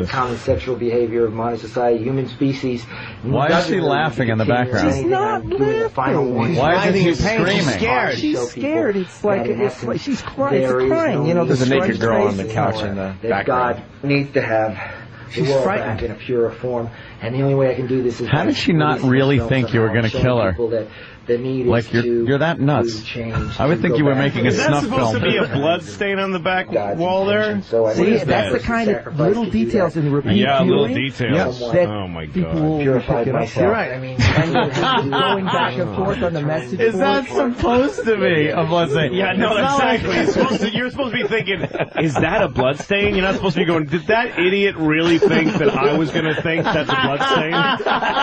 common sexual behavior of modern society, human species. Why is she laughing in the background? She's not laughing. Why is she screaming? She's scared. She's scared. It's like she's crying. It's crying. You know, there's a naked girl on the couch in the that background. God needs to have the world back in a purer form. And the only way I can do this is how did she not really think you were going to kill her? The need like you're that nuts. I would think you were making a snuff film. Is that supposed to be a blood stain on the back wall there? See, that's the kind of little details in the repeat viewing. Little details. Oh my God. People will pick it up. You're right. I mean, going back and forth on the message. Is that supposed to be a blood stain? Yeah, no, exactly. You're supposed to be thinking, is that a blood stain? You're not supposed to be going, did that idiot really think that I was going to think that's a blood stain?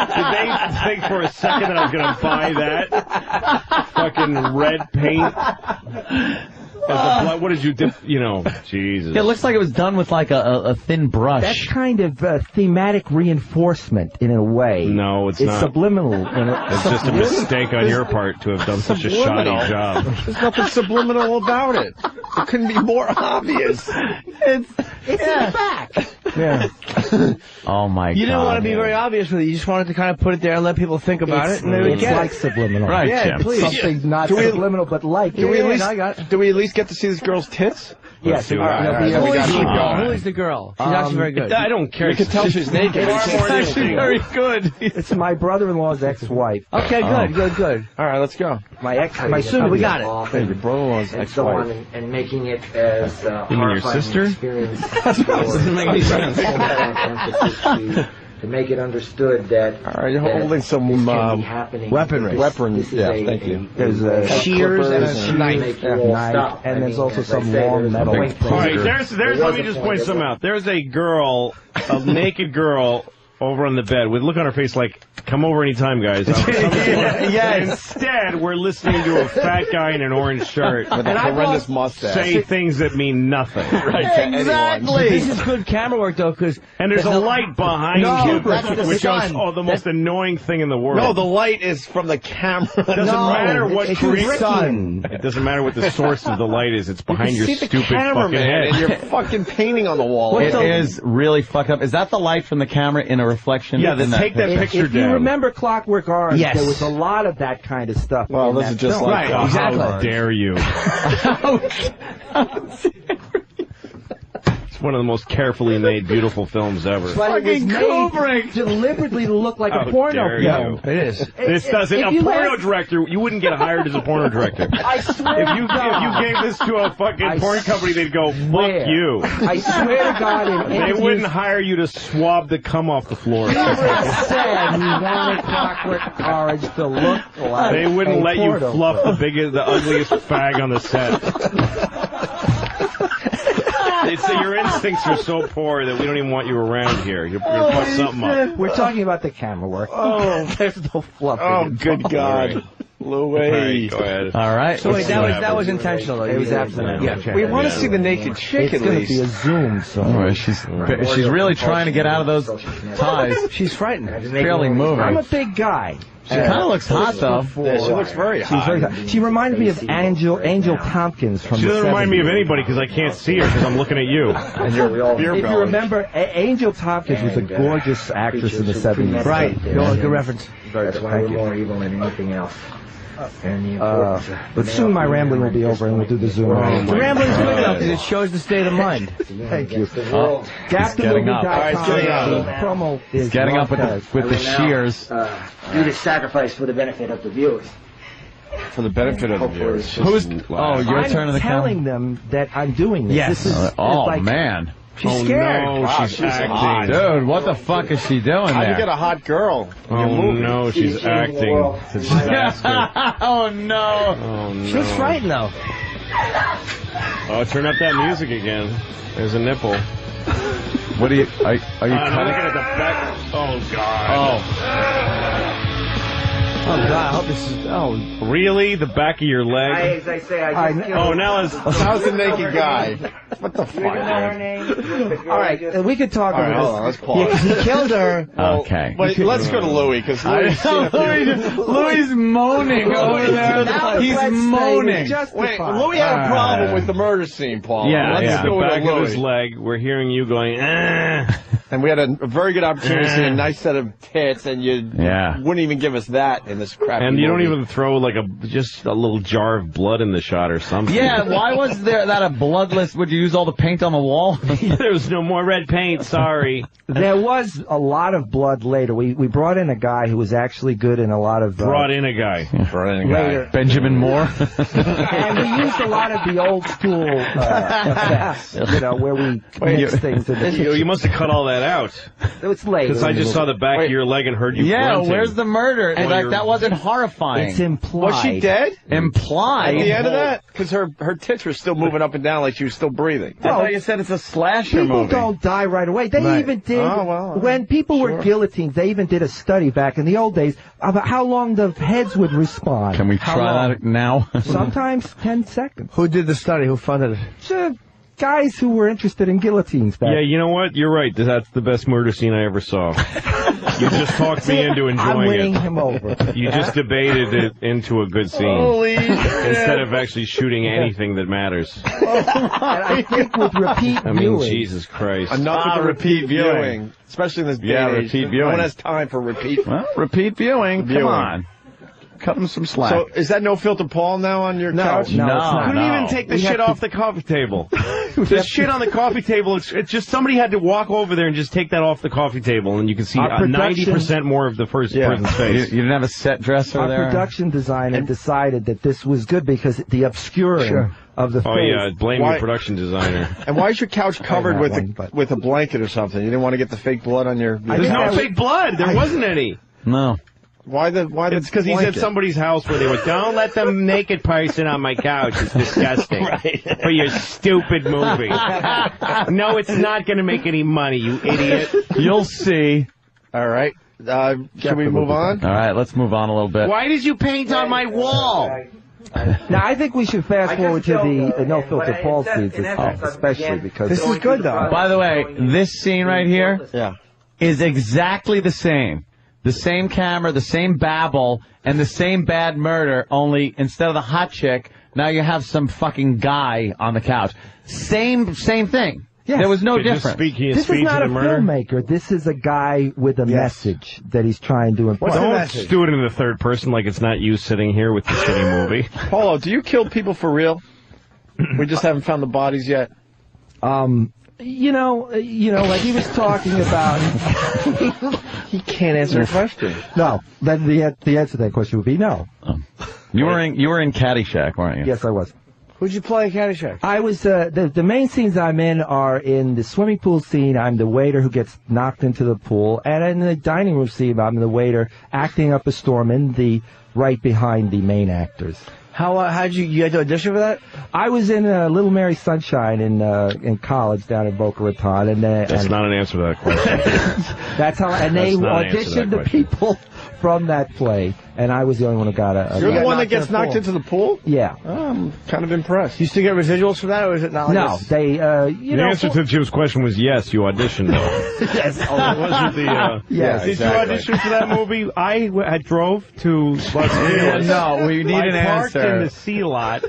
Did they think for a second that I was going to buy that? Fucking red paint. What did you do? Jesus. It looks like it was done with like a thin brush. That's kind of thematic reinforcement in a way. No, it's not. It's subliminal. It's just a mistake on your part to have done such a shoddy job. There's nothing subliminal about it. It couldn't be more obvious. It's in the back. Yeah. Oh my God. You didn't want to be very obvious with it. You just wanted to kind of put it there and let people think about it, and they would get like it. subliminal. Right, yeah, Jim. please. Something not subliminal, but like. Do we at least get to see this girl's tits? Yes. Who is the girl? She's actually very good. I don't care. You can tell she's naked. It's actually very good. It's my brother-in-law's ex-wife. Okay, good. All right, let's go. My soon we got it. Your brother-in-law's and so on, ex-wife. and making it as You mean your sister? experience. Doesn't make any sense. To make it understood that. All right, you're holding some weaponry. Thank you. There's shears and a knife. And there's also some long metal. All right, let me just point some out. There's a girl, a naked girl, over on the bed with a look on her face like, come over anytime, guys. Instead, we're listening to a fat guy in an orange shirt with a horrendous mustache say things that mean nothing. Right, exactly. This is good camera work, though, because... And there's a light behind you, which sun. is the most annoying thing in the world. No, the light is from the camera. It doesn't matter what creates sun. It doesn't matter what the source of the light is. It's behind your stupid fucking head. head. And you're fucking painting on the wall. It is really fucked up. Is that the light from the camera in a reflection? Yeah, take that picture if down. You remember Clockwork Orange, yes. There was a lot of that kind of stuff. Well, this is just film. like right, exactly. How dare you? It's one of the most carefully made, beautiful films ever. But it was made deliberately to look like a porno film. It is. This doesn't. A porno director, you wouldn't get hired as a porno director. I swear if you gave this to a fucking porn company, they'd go, fuck you. I swear to God, they wouldn't hire you to swab the cum off the floor. He said he wanted Clockwork Orange to look like they wouldn't let you porno fluff the ugliest fag on the set. They'd say your instincts are so poor that we don't even want you around here. You're fuck something up. We're talking about the camera work. Oh, there's no fluff. Oh, good God. Right. Louis. Go ahead. All right. So wait, that was intentional, though. It was absolutely. Yeah. We want to see the naked chick, at least. It's going to be a zoom, so. Oh, she's really trying to get out of those ties. She's frightened. She's barely moving. I'm a big guy. She kind of looks hot, though. Yeah, she looks very hot. She reminds me of Angel Tompkins from She doesn't remind me of 70s. anybody because I can't see her because I'm looking at you. And your beer If belly. you remember, Angel Tompkins was a gorgeous actress in the 70s. Right. Good reference. That's why we're more evil than anything else. But soon my rambling will be over and we'll do the zoom. The rambling's good enough because it shows the state of mind. Thank you. Getting up. Promo is Getting up with the shears. Do the sacrifice for the benefit of the viewers. For the benefit of the viewers. Who's? Oh, your turn in the camera. I'm telling them that I'm doing this. Yes. This is, Oh, like, man. She's scared. No, Wow, she's she's hot. acting. Dude, what the fuck is she doing How do you there? get a hot girl in your Oh movie? no, she's acting. It's a disaster. Oh, no. Oh no. She looks frightened, though. Oh, turn up that music again. There's a nipple. What are you I'm cutting? looking at the back. Oh God. Oh, God, I hope this is... Oh, Really? The back of your leg? As I say, I just killed Oh, now it's... How's the naked guy? What the fuck, You know her dude? name? All right, we could talk All right, about hold on, let's this. pause. yeah, 'cause he killed her. Okay. But let's go to Louis, because Louis moaning over there. He's moaning. Wait, Louis had a problem with the murder scene, Paul. Yeah, Let's yeah. The go back to of Louis. his leg, we're hearing you going, ah. And we had a very good opportunity to see a nice set of tits, and you wouldn't even give us that in this crappy And you movie. don't even throw like just a little jar of blood in the shot or something. Yeah, why was that a bloodless? Would you use all the paint on the wall? There was no more red paint, sorry. There was a lot of blood later. We brought in a guy who was actually good in a lot of... Brought in a guy. Later. Benjamin Moore. And we used a lot of the old school effects, where we mix things in the kitchen. You must have cut all that out. It's late. Because I just saw the back of your leg and heard you grunting. Where's the murder? In fact, that wasn't horrifying. It's implied. Was she dead? Implied? At the end of that? Because her tits were still moving up and down like she was still breathing. I thought you said it's a slasher People movie. don't die right away. They even did, when people were guillotined, they even did a study back in the old days about how long the heads would respond. Can we try that now? Sometimes 10 seconds. Who did the study? Who funded it? Guys who were interested in guillotines back. Yeah, you know what? You're right. That's the best murder scene I ever saw. You just talked me into enjoying I'm winning it. him over. You just debated it into a good scene. Holy instead of actually shooting anything that matters. And I think with repeat viewing. Jesus Christ. Enough with the repeat viewing. Especially in this day and age. Repeat viewing. No one has time for repeat. Well, repeat viewing. Come on. Cut him some slack. So, is that no filter Paul now on your couch? No, it's not. Couldn't even take the shit off the coffee table. The shit on the coffee table, it's just somebody had to walk over there and just take that off the coffee table, and you can see 90% more of the first person's face. You didn't have a set dresser there? Our production designer decided that this was good because the obscuring of the face. Oh, yeah, blame your production designer. And why is your couch covered with a blanket or something? You didn't want to get the fake blood on your... There's no fake blood. There wasn't any. No. Why the It's because he's at somebody's house where they were, don't let the naked person on my couch. It's disgusting. For your stupid movie. No, it's not going to make any money, you idiot. You'll see. All right. Should we move on? All right, let's move on a little bit. Why did you paint on my wall? Now, I think we should fast forward to the No Filter Paul scenes, especially because... This is good, though. By the way, this scene right here is exactly the same. The same camera, the same babble, and the same bad murder, only instead of the hot chick, now you have some fucking guy on the couch. Same thing. Yes. There was no difference. This is not a filmmaker. This is a guy with a message that he's trying to impart. Don't do it in the third person like it's not you sitting here with the shitty movie. Paulo, do you kill people for real? We just haven't found the bodies yet. You know, like he was talking about... He can't answer a question. No, then the answer to that question would be no. You were in Caddyshack, weren't you? Yes, I was. Who'd you play at Caddyshack? I was, the main scenes I'm in are in the swimming pool scene, I'm the waiter who gets knocked into the pool, and in the dining room scene, I'm the waiter acting up a storm right behind the main actors. How'd you had to audition for that? I was in Little Mary Sunshine in college down in Boca Raton, and that's not an answer to that question. That's how, and they auditioned the people from that play, and I was the only one who got a. You're the one that gets knocked into the pool? Yeah. I'm kind of impressed. You still get residuals for that, or is it not like No, this? they, The answer to Jim's question was yes, you auditioned though. Yes. Oh, it wasn't the, yes. Did you audition for that movie? I drove to Los Angeles. No, we need an answer. I parked in the C lot,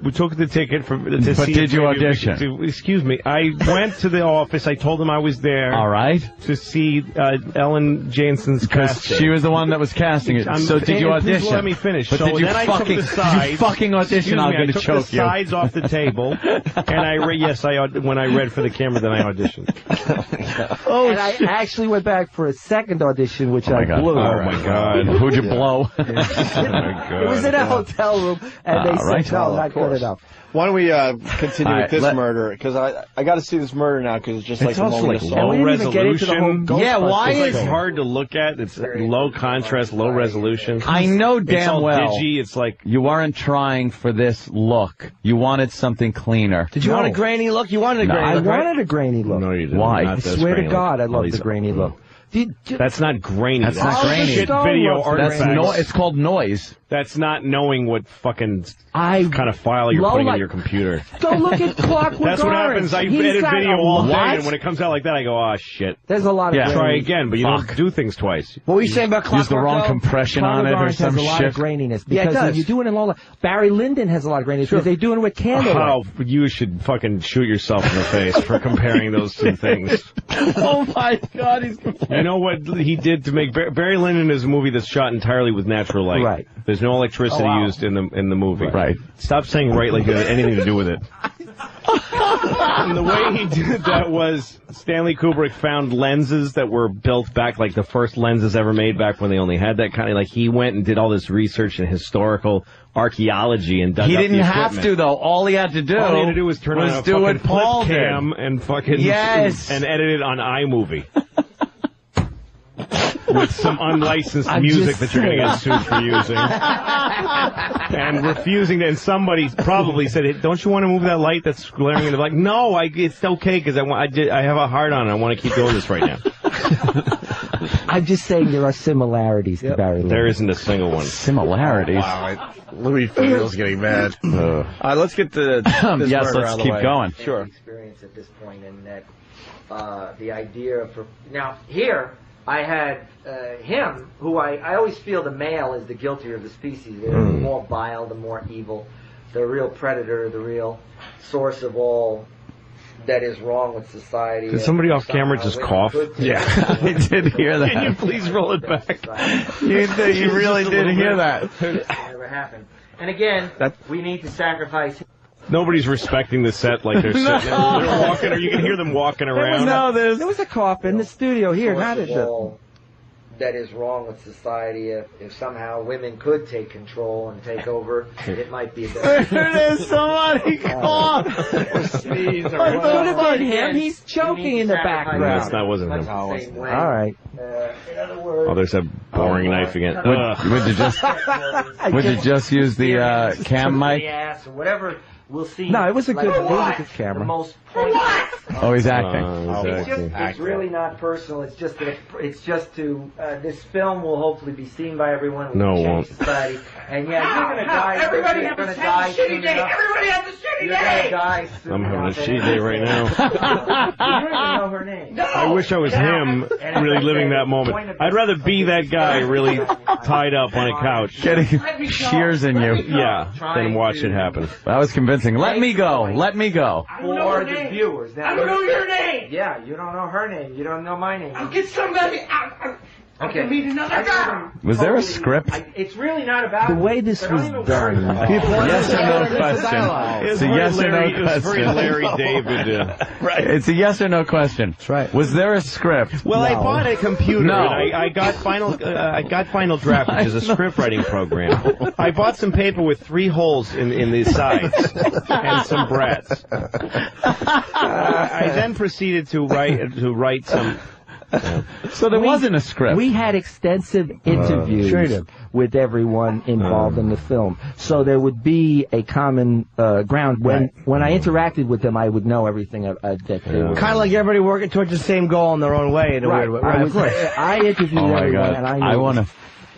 we took the ticket to see. But did you audition? Excuse me. I went to the office. I told them I was there. All right. To see Ellen Jansen's casting. She was the one that was casting it. So did you audition? Please let me finish. But so did you then I took the sides. Did you fucking audition? I'm going to choke you. I took the sides off the table, and when I read for the camera, then I auditioned. And I actually went back for a second audition, which I blew. Oh my God! Who'd you blow? Oh my God! It was in a hotel room, and they said, no, not good enough. Why don't we continue with this murder? Because I got to see this murder now because it's just like a moment of low resolution. Yeah, why is it hard to look at? It's low contrast, low resolution. I know damn well. Digi. It's like you weren't trying for this look. You wanted something cleaner. Did you want a grainy look? You wanted a grainy look, I wanted a grainy look. No, you didn't. Why? I swear to God, I love the grainy look. That's not grainy. That's not grainy. Shit video artifacts. It's called noise. That's not knowing what fucking kind of file you're putting in your computer. Go look at Clockwork That's what Orange. happens. I edit video all day, and when it comes out like that, I go, oh, shit. There's a lot of Try again, but you don't do things twice. What were you saying about Clockwork? Use the wrong compression on it or some has a lot shit. of graininess. Because when you do it in Lola, Barry Lyndon has a lot of graininess because they're doing it with candlelight. Oh, you should fucking shoot yourself in the face for comparing those two things. Oh, my God. He's You know what he did to make... Barry Lyndon is a movie that's shot entirely with natural light. Right. There's no electricity used in the movie. Right. Stop saying right like it had anything to do with it. And the way he did that was Stanley Kubrick found lenses that were built back, like the first lenses ever made back when they only had that kind of, like he went and did all this research and historical archeology and dug He up didn't the have equipment. to, though. All he had to do was turn on a do fucking what Paul flip did. cam and fucking Yes. and edit it on iMovie. With some unlicensed music that you're going to get sued for using. And refusing to, and somebody probably said, hey, don't you want to move that light that's glaring in the light? No, it's okay because I have a heart on it. I want to keep doing this right now. I'm just saying there are similarities to Barry Lyndon. There isn't a single one. Similarities? Wow, Louis feels getting mad. All right, let's get to this yes, murder let's out of the keep way. going. Sure. Experience at this point, and that the idea of now here I had him, who I always feel the male is the guiltier of the species. They're the more vile, the more evil, the real predator, the real source of all that is wrong with society. Did somebody off camera just cough? Yeah, I did hear that. Can you please roll it back? You really did hear that. Never happened. And again, we need to sacrifice. Nobody's respecting the set like they're sitting there. They're walking, or you can hear them walking around. There was a cough in the studio here, not at the... all that is wrong with society. If somehow women could take control and take over, it might be a better. There it is, somebody cough. Sneeze or what could have been him? He's choking in the background. That wasn't him. All right. In other words, Oh, there's that boring knife again. Would you just use the cam mic? or whatever. We'll see. No, it was a good, like, good camera. The most pointless. Oh, he's acting. It's really not personal. It's just that it's just to this film will hopefully be seen by everyone. No, it change won't. Society. And yeah, you're gonna die. Everybody you're has gonna a die shitty day. Everybody has a shitty You're day. gonna die soon I'm having a enough. shitty day right now. You don't even know her name. No. I wish I was him, really living that moment. I'd rather be that guy really tied up on a couch. Getting shears in you. Yeah, than watch it happen. That was convincing. Let me go. Let me go. For the viewers. Now, I don't know your name. Yeah, you don't know her name. You don't know my name. I'll get somebody. I can meet another guy. Was there a script? It's really not about The way this was done. Yes or no question. It's a yes or no It's very question. Larry David. Right. It's a yes or no question. That's right. Was there a script? Well, I bought a computer. No. And I got Final Draft, which is a script writing program. I bought some paper with 3 holes in the sides and some brats. I then proceeded to write some. So there wasn't a script. We had extensive interviews with everyone involved in the film, so there would be a common ground. When I interacted with them, I would know everything that they were. Kind of like everybody working towards the same goal in their own way. In a weird way. Right, of course. I interviewed Oh my everyone, God. and I knew. I want to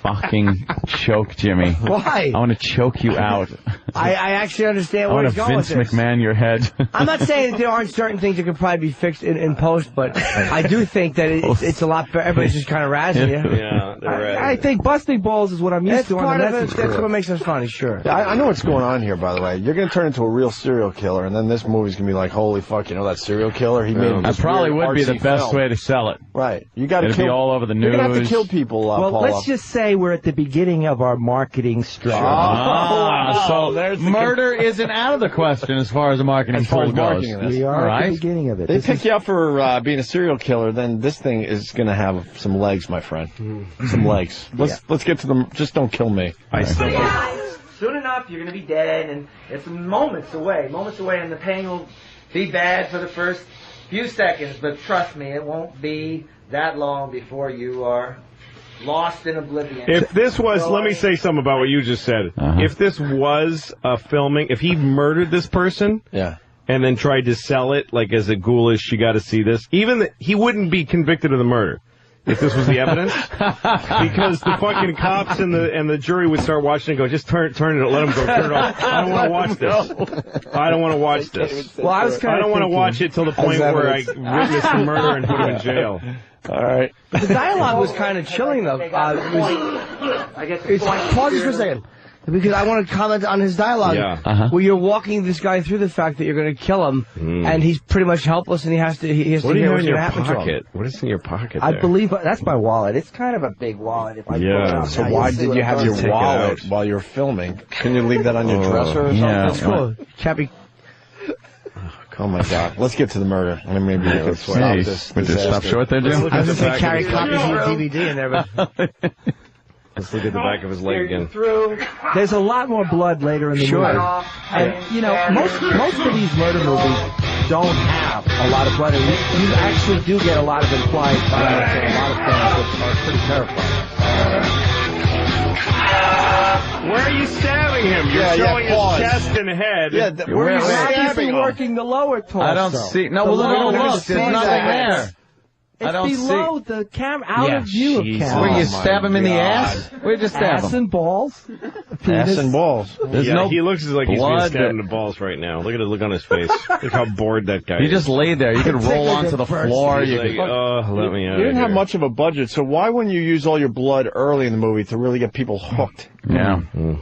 fucking choke Jimmy. Why? I want to choke you out. I actually understand I where want he's to going Vince with this. McMahon your head. I'm not saying that there aren't certain things that could probably be fixed in post, but I do think that it's a lot better. Everybody's just kind of razzing you. Yeah, I think busting balls is what I'm used That's to on part the of it. message That's board. what makes us funny, sure. I know what's going on here, by the way. You're going to turn into a real serial killer, and then this movie's going to be like, holy fuck, you know that serial killer? He made That this probably weird would be the artsy best film. way to sell it. Right. You got to It'd kill. be all over the You're news. going to have to kill people, Well, Paula. let's just say we're at the beginning of our marketing strategy. So murder isn't out of the question as far as the marketing As far pool as goes. marketing this. We are All at right. the beginning of it. They This pick is- you up for being a serial killer, then this thing is going to have some legs, my friend. Some legs. Let's get to them. Just don't kill me. Soon enough, you're going to be dead, and it's moments away, and the pain will be bad for the first few seconds, but trust me, it won't be that long before you are lost in oblivion. If this was, let me say something about what you just said. If this was a filming, if he murdered this person, and then tried to sell it like as a ghoulish, you got to see this. He wouldn't be convicted of the murder. if this was the evidence, because the fucking cops and the jury would start watching and go, just turn it, let them go, turn it off. I don't want to watch this. I don't want to watch this. Well, I don't want to watch it till the point where I witness the murder and put him in jail. All right. The dialogue was kind of chilling, though. Pause this for a second. Because I want to comment on his dialogue, where you're walking this guy through the fact that you're going to kill him, and he's pretty much helpless, and he has to hear what's going to happen to him. What is in your pocket? I believe that's my wallet. It's kind of a big wallet. If I pull it out. So why did you have your wallet while you were filming? Can you leave that on your dresser or something? Yeah, that's cool. Chappie. Oh my God! Let's get to the murder. I mean, maybe we can stop this. Would you stop short there, Jim? I was going to say carry copies of the DVD in there, but. Let's look at the back of his leg again. There's a lot more blood later in the movie. And, you know, most of these murder movies don't have a lot of blood. And you actually do get a lot of implied violence and a lot of things that are pretty terrifying. Where are you stabbing him? You're showing his chest and head. Yeah, where are you stabbing him? Working the lower torso. I don't see. No, well, look, there's nothing there. It's below the camera, out of view of camera. Where you stab him in the ass? Where'd you stab him? Ass and balls. Ass and balls. There's no he looks like he's being stabbed in the balls right now. Look at the look on his face. Look how bored that guy is. You just lay there. You could roll onto the floor. You could, let me out. You didn't have much of a budget, so why wouldn't you use all your blood early in the movie to really get people hooked? Yeah.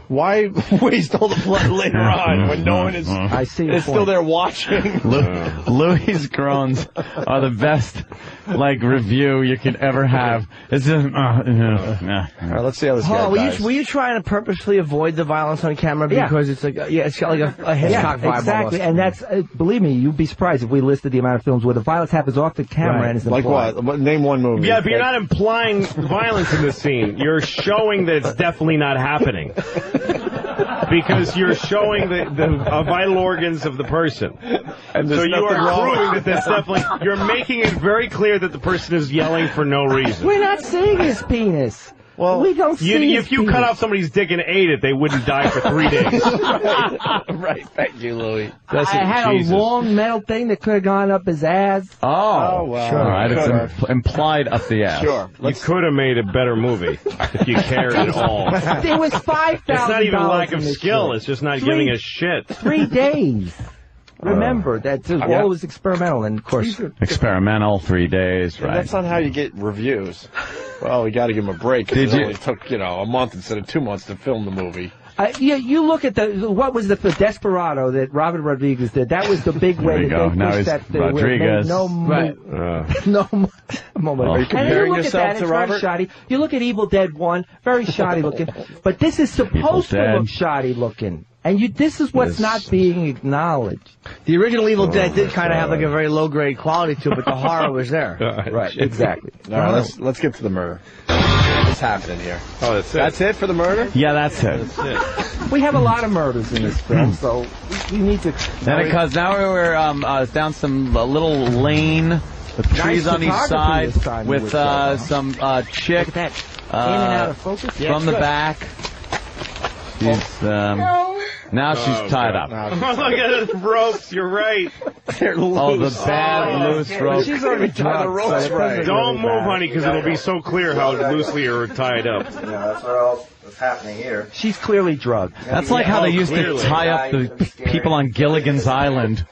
Why waste all the blood later on when no one is still there watching? Louis' groans are the best, review you could ever have. It's just, all right, let's see how this guy dies. Were you trying to purposely avoid the violence on camera because it's it's got like a Hitchcock vibe exactly, almost. And that's believe me, you'd be surprised if we listed the amount of films where the violence happens off the camera and is implied. Like what? Name one movie. Yeah, but you're not implying violence in this scene. You're showing that it's definitely not happening. Because you're showing the vital organs of the person. And so you are proving that that's definitely... You're making it very clear that the person is yelling for no reason. We're not seeing his penis. Well, we don't see if you cut off somebody's dick and ate it, they wouldn't die for 3 days. Right. Thank you, Louis. I had a long metal thing that could have gone up his ass. Oh, wow. Sure. All right, it's implied up the ass. Sure. You could have made a better movie if you cared at all. There was $5,000. It's not even a lack of skill. It's just not giving a shit. 3 days. Remember, that all was experimental, and of course... Experimental, 3 days, right. That's not how you get reviews. Well, we got to give him a break. It only took, a month instead of 2 months to film the movie. You look at what was the Desperado that Robert Rodriguez did. That was the big way that they pushed that. Rodriguez. No moment. Are you comparing yourself to Robert? Very shoddy. You look at Evil Dead 1, very shoddy looking. But this is supposed to look shoddy looking. And this is what's not being acknowledged. The original Evil Dead did kind of have a very low-grade quality to it, but the horror was there. Right, exactly. All right, let's get to the murder. What's happening here? Oh, that's it. That's it for the murder? Yeah, that's it. We have a lot of murders in this film, so we need to... Because now we're down some little lane with trees on each side with some chick in and out of focus from the back. She's, now she's tied up. Look at the ropes, you're right. They're loose. Oh, the bad loose ropes. She's already tied the ropes right. Don't move, honey, because it'll be so clear how loosely you're tied up. Yeah, that's what else is happening here. She's clearly drugged. That's like how they used to tie up the people on Gilligan's Island.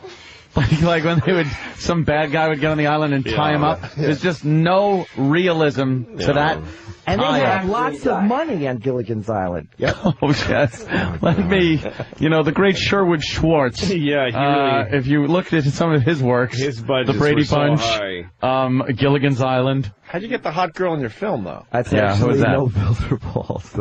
Like when some bad guy would get on the island and tie him up. There's just no realism to that. And they have lots of money on Gilligan's Island. Yep. Oh, yes. Like the great Sherwood Schwartz. Yeah, he really... if you looked at some of his works, his budgets The Brady were so Bunch, high. Gilligan's Island. How'd you get the hot girl in your film, though? That's actually No Filter Paul's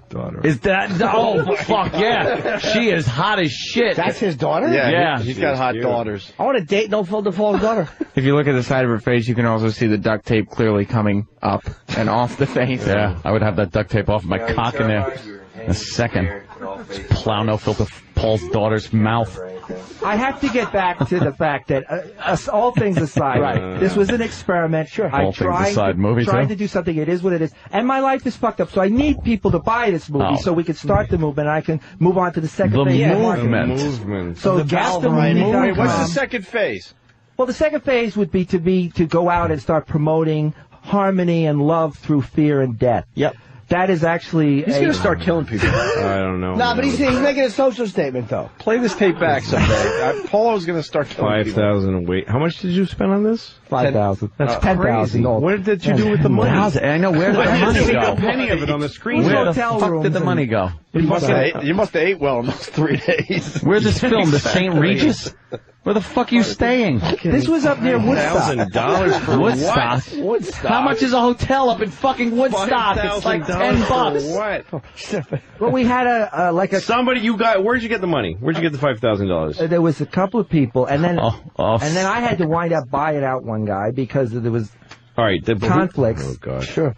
daughter. Is that... Oh, fuck, yeah. She is hot as shit. That's his daughter? Yeah. He's got hot daughters. I want to date No Filter Paul's daughter. If you look at the side of her face, you can also see the duct tape clearly coming up and off the face. Yeah, I would have that duct tape off my cock in there in a second. Plow No Filter Paul's daughter's mouth. I have to get back to the fact that, all things aside, this was an experiment. Sure, I tried to do something. It is what it is. And my life is fucked up, so I need people to buy this movie so we can start the movement and I can move on to the second phase. The movement. So get the movie. What's the second phase? Well, the second phase would be to go out and start promoting harmony and love through fear and death. Yep. That is actually... He's going to start killing people. I don't know. No, but he's making a social statement, though. Play this tape back someday. Paulo's going to start killing people. 5,000. Wait, how much did you spend on this? 5,000. That's 10,000. What did you do with the money? I know, where did the money go? A penny of it on the screen. Where the fuck did the money go? You must have ate well in those 3 days. Where's this film? The St. Regis? Where the fuck are you staying? This was up near Woodstock. $1,000 for Woodstock? what? Woodstock. How much is a hotel up in fucking Woodstock? It's like $10. What? Well, we had Somebody you got. Where'd you get the money? Where'd you get the $5,000? There was a couple of people, and then I had to wind up buying out one guy because there was conflicts. Oh gosh. Sure.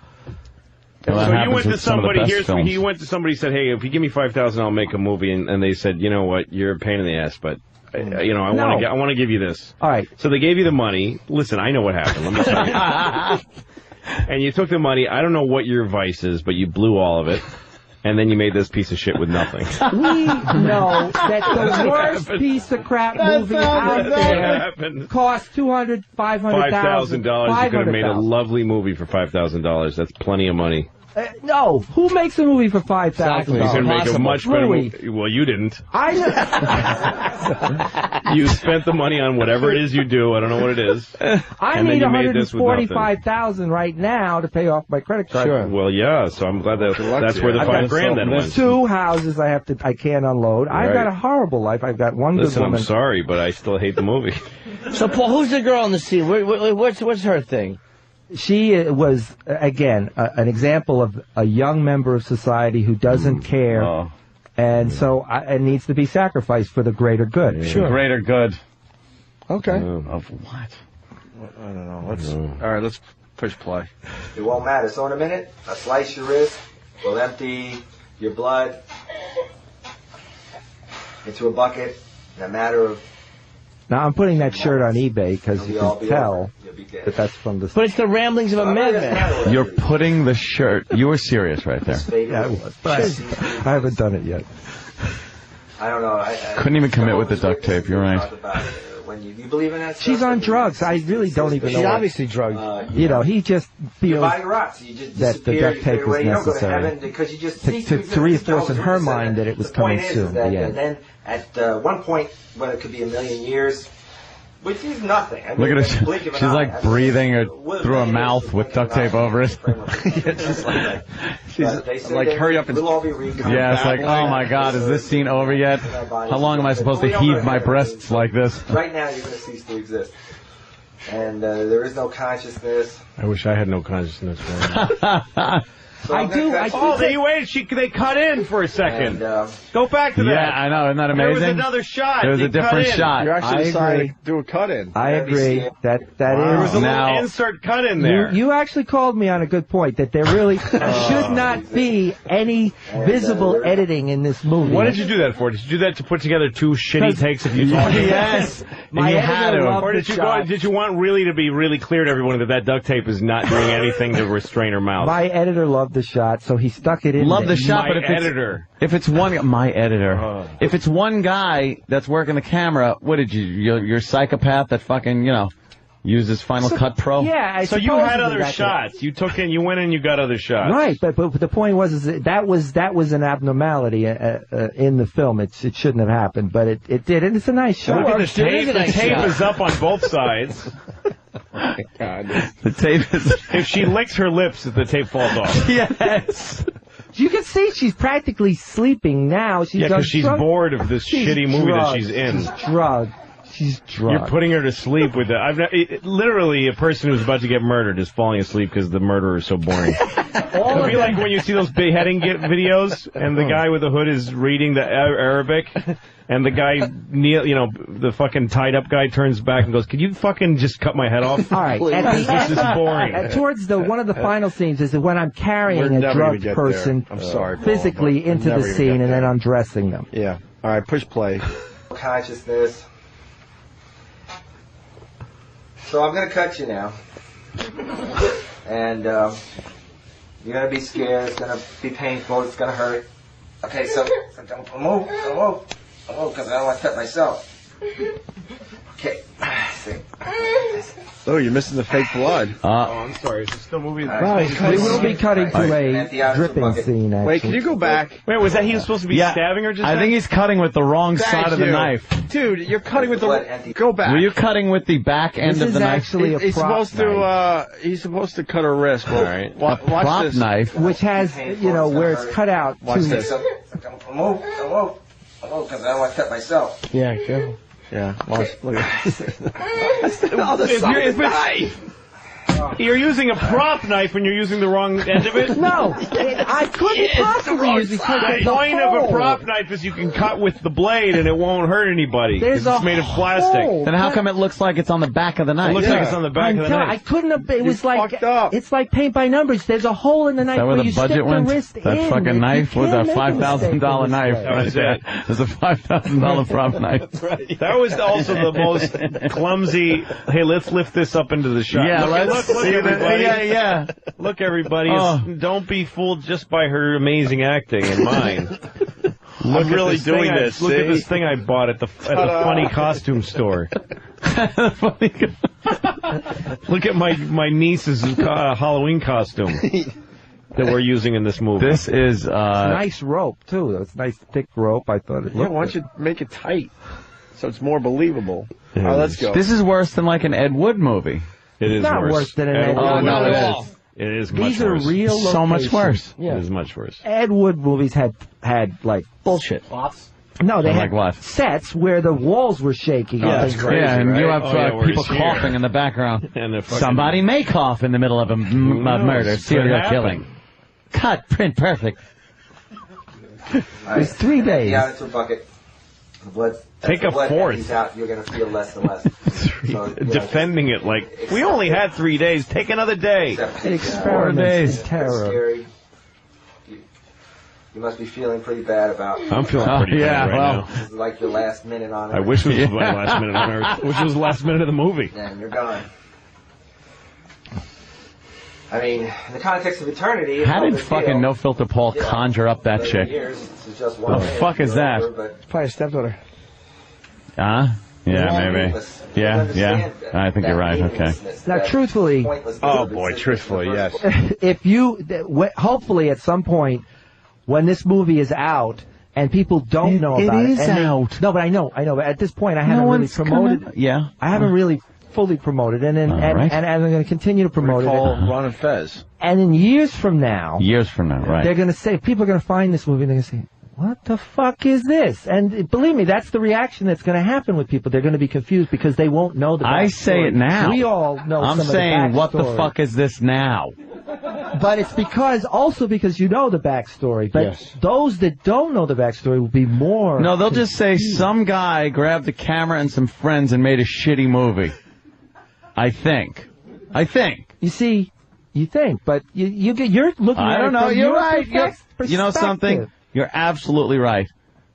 So you went to somebody. He went to somebody. Said, "Hey, if you give me $5,000, I'll make a movie." And they said, "You know what? You're a pain in the ass, but I want to give you this." All right. So they gave you the money. Listen, I know what happened. Let me tell you. And you took the money. I don't know what your vice is, but you blew all of it. And then you made this piece of shit with nothing. We know that the worst piece of crap movie out there cost $200,000, $500,000. You could have made a lovely movie for $5,000. That's plenty of money. No, who makes a movie for $5,000? Exactly. You can make a much better movie. Well, you didn't. I know. You spent the money on whatever it is you do. I don't know what it is. I need $145,000 right now to pay off my credit card. Sure. Well, yeah. So I'm glad that's where the $5,000 then went. There's 2 houses I can't unload. Right. I've got a horrible life. I've got one good woman. I'm sorry, but I still hate the movie. So, Paul, who's the girl in the scene? What's her thing? She was, again, an example of a young member of society who doesn't care, and so it needs to be sacrificed for the greater good. Yeah. Sure. Greater good. Okay. Of what? I don't know. All right, let's push play. It won't matter. So in a minute, I'll slice your wrist. We'll empty your blood into a bucket in a matter of... Now, I'm putting that shirt on eBay because you can tell that that's from the... But it's the ramblings of a madman. You're putting the shirt... You were serious right there. Yeah, I was. But I haven't done it yet. I don't know. Couldn't even commit with the duct tape. You're right. When you believe in that stuff, she's on drugs. I really don't even know. She's obviously drugged. He just feels that the duct tape was necessary to reinforce in her mind that it was coming soon. And then at one point, when it could be a million years, which is nothing. I mean, look at her. She's like breathing through her mouth with duct tape over it. She's like, hurry up and... Yeah, it's like, oh my God, is this scene over yet? How long am I supposed to heave my breasts like this? Right now, you're going to cease to exist. And there is no consciousness. I wish I had no consciousness. So I do. They cut in for a second. Go back to that. Yeah, I know. Isn't that amazing? There was another shot. There was a different shot. You actually decided to do a cut-in. I agree. That is. There was a little insert cut in there. You actually called me on a good point that there really should not be any visible editing in this movie. What did you do that for? Did you do that to put together 2 shitty takes of you talking? Yes. You had to. Or did you want really to be really clear to everyone that duct tape is not doing anything to restrain her mouth? My editor loved the shot, so he stuck it in. Love the shot, my but if it's one guy that's working the camera, what did you're a psychopath that fucking uses Final Cut Pro? Yeah. So you had other shots. You went in, you got other shots. Right, but the point was that was an abnormality in the film. It shouldn't have happened, but it did, and it's a nice shot. Look at the tape. The tape is up on both sides. Oh my God. The tape is... If she licks her lips, the tape falls off. Yes. You can see she's practically sleeping now. Because she's bored of this shitty movie that she's in. She's drugged. You're putting her to sleep with it. Literally, a person who's about to get murdered is falling asleep because the murderer is so boring. It'll be like when you see those beheading videos, and the guy with the hood is reading the Arabic, and the guy, the fucking tied-up guy turns back and goes, "Could you fucking just cut my head off?" All right. This is boring. Towards one of the final scenes is when I'm carrying a drugged person physically into the scene and then undressing them. Yeah. All right, push play. Consciousness. So I'm going to cut you now. And you're going to be scared. It's going to be painful. It's going to hurt. Okay, so don't move. Don't move, because I don't want to cut myself. Okay. See. Oh, you're missing the fake blood. I'm sorry. Is this still moving? Right, we will be cutting to a dripping scene, actually. Wait, can you go back? Wait, was that he was supposed to be stabbing her just I think he's cutting with the wrong side of the knife. Dude, you're cutting with the... Go back. Were you cutting with the back end of the knife? Actually He's supposed to, he's supposed to cut her wrist. All right. Watch prop this. knife. Which has, where it's cut out. Watch this. Don't move, because I don't want to cut myself. Yeah, careful. Yeah, watch. Look at this. You're using a prop knife when you're using the wrong end of it? No, I couldn't possibly use because The point of a prop knife is you can cut with the blade and it won't hurt anybody. There's It's made of plastic. Then how come it looks like it's on the back of the knife? It looks like it's on the back of the knife. I couldn't have. It was like it's like paint by numbers. There's a hole in the knife Is that where where the you stick budget the went? wrist That in. fucking knife with a $5,000 knife That was right there. it. There's a $5,000 prop knife. That was also the most clumsy. Hey, let's lift this up into the shot. Yeah, look, let's look see everybody. Yeah. Look, everybody. Oh. Don't be fooled just by her amazing acting and mine. I'm really doing this. Look at this thing I bought at the funny costume store. Look at my niece's Halloween costume that we're using in this movie. This is It's nice rope too. It's nice thick rope. I thought it. Yeah, why don't you make it tight so it's more believable? All right, let's go. This is worse than like an Ed Wood movie. It is not worse than an Ed Wood. Oh no, it is. It is much These are worse. real locations. So much worse. Yeah. It is much worse. Ed Wood movies had like Bullshit. no, they Like had what? sets where the walls were shaking. Yeah, that's crazy, Yeah, and right? you have where people it's here. coughing in the background. And the fucking- Somebody may cough in the middle of a murder, Could serial happen. killing. Cut, print, perfect. It was 3 days. Yeah, it's a bucket. The blood. Take a fourth. He's out. You're gonna feel less and less. So, Defending it like we only had 3 days. Take another day. Experiments in terror. Scary. You must be feeling pretty bad about. I'm feeling pretty bad right now. This is like your last minute on Earth. I wish it was my last minute on Earth. Which was the last minute of the movie. And you're gone. I mean, in the context of eternity. How did fucking No Filter Paul conjure up that chick? The fuck is that? Probably a stepdaughter. Yeah, maybe. Yeah. I think you're right. Okay. Now, truthfully, Oh boy, truthfully, yes. if you, hopefully at some point, when this movie is out and people don't know about it. It is out. No, but I know. But at this point, I haven't really promoted. Yeah. I haven't really fully promoted it, and I'm going to continue to promote it. Ron and Fez. And in years from now, right. they're going to say, people are going to find this movie and they're going to say, what the fuck is this? And believe me, that's the reaction that's going to happen with people. They're going to be confused because they won't know the backstory. I say it now. We all know I'm some saying, of the what the backstory. fuck is this now? But it's because you know the backstory. But those that don't know the backstory will be more... No, they'll just say some guy grabbed a camera and some friends and made a shitty movie. I think. You see, you think, but you're looking at I don't it know. from You're your right. You know perspective. something? You're absolutely right.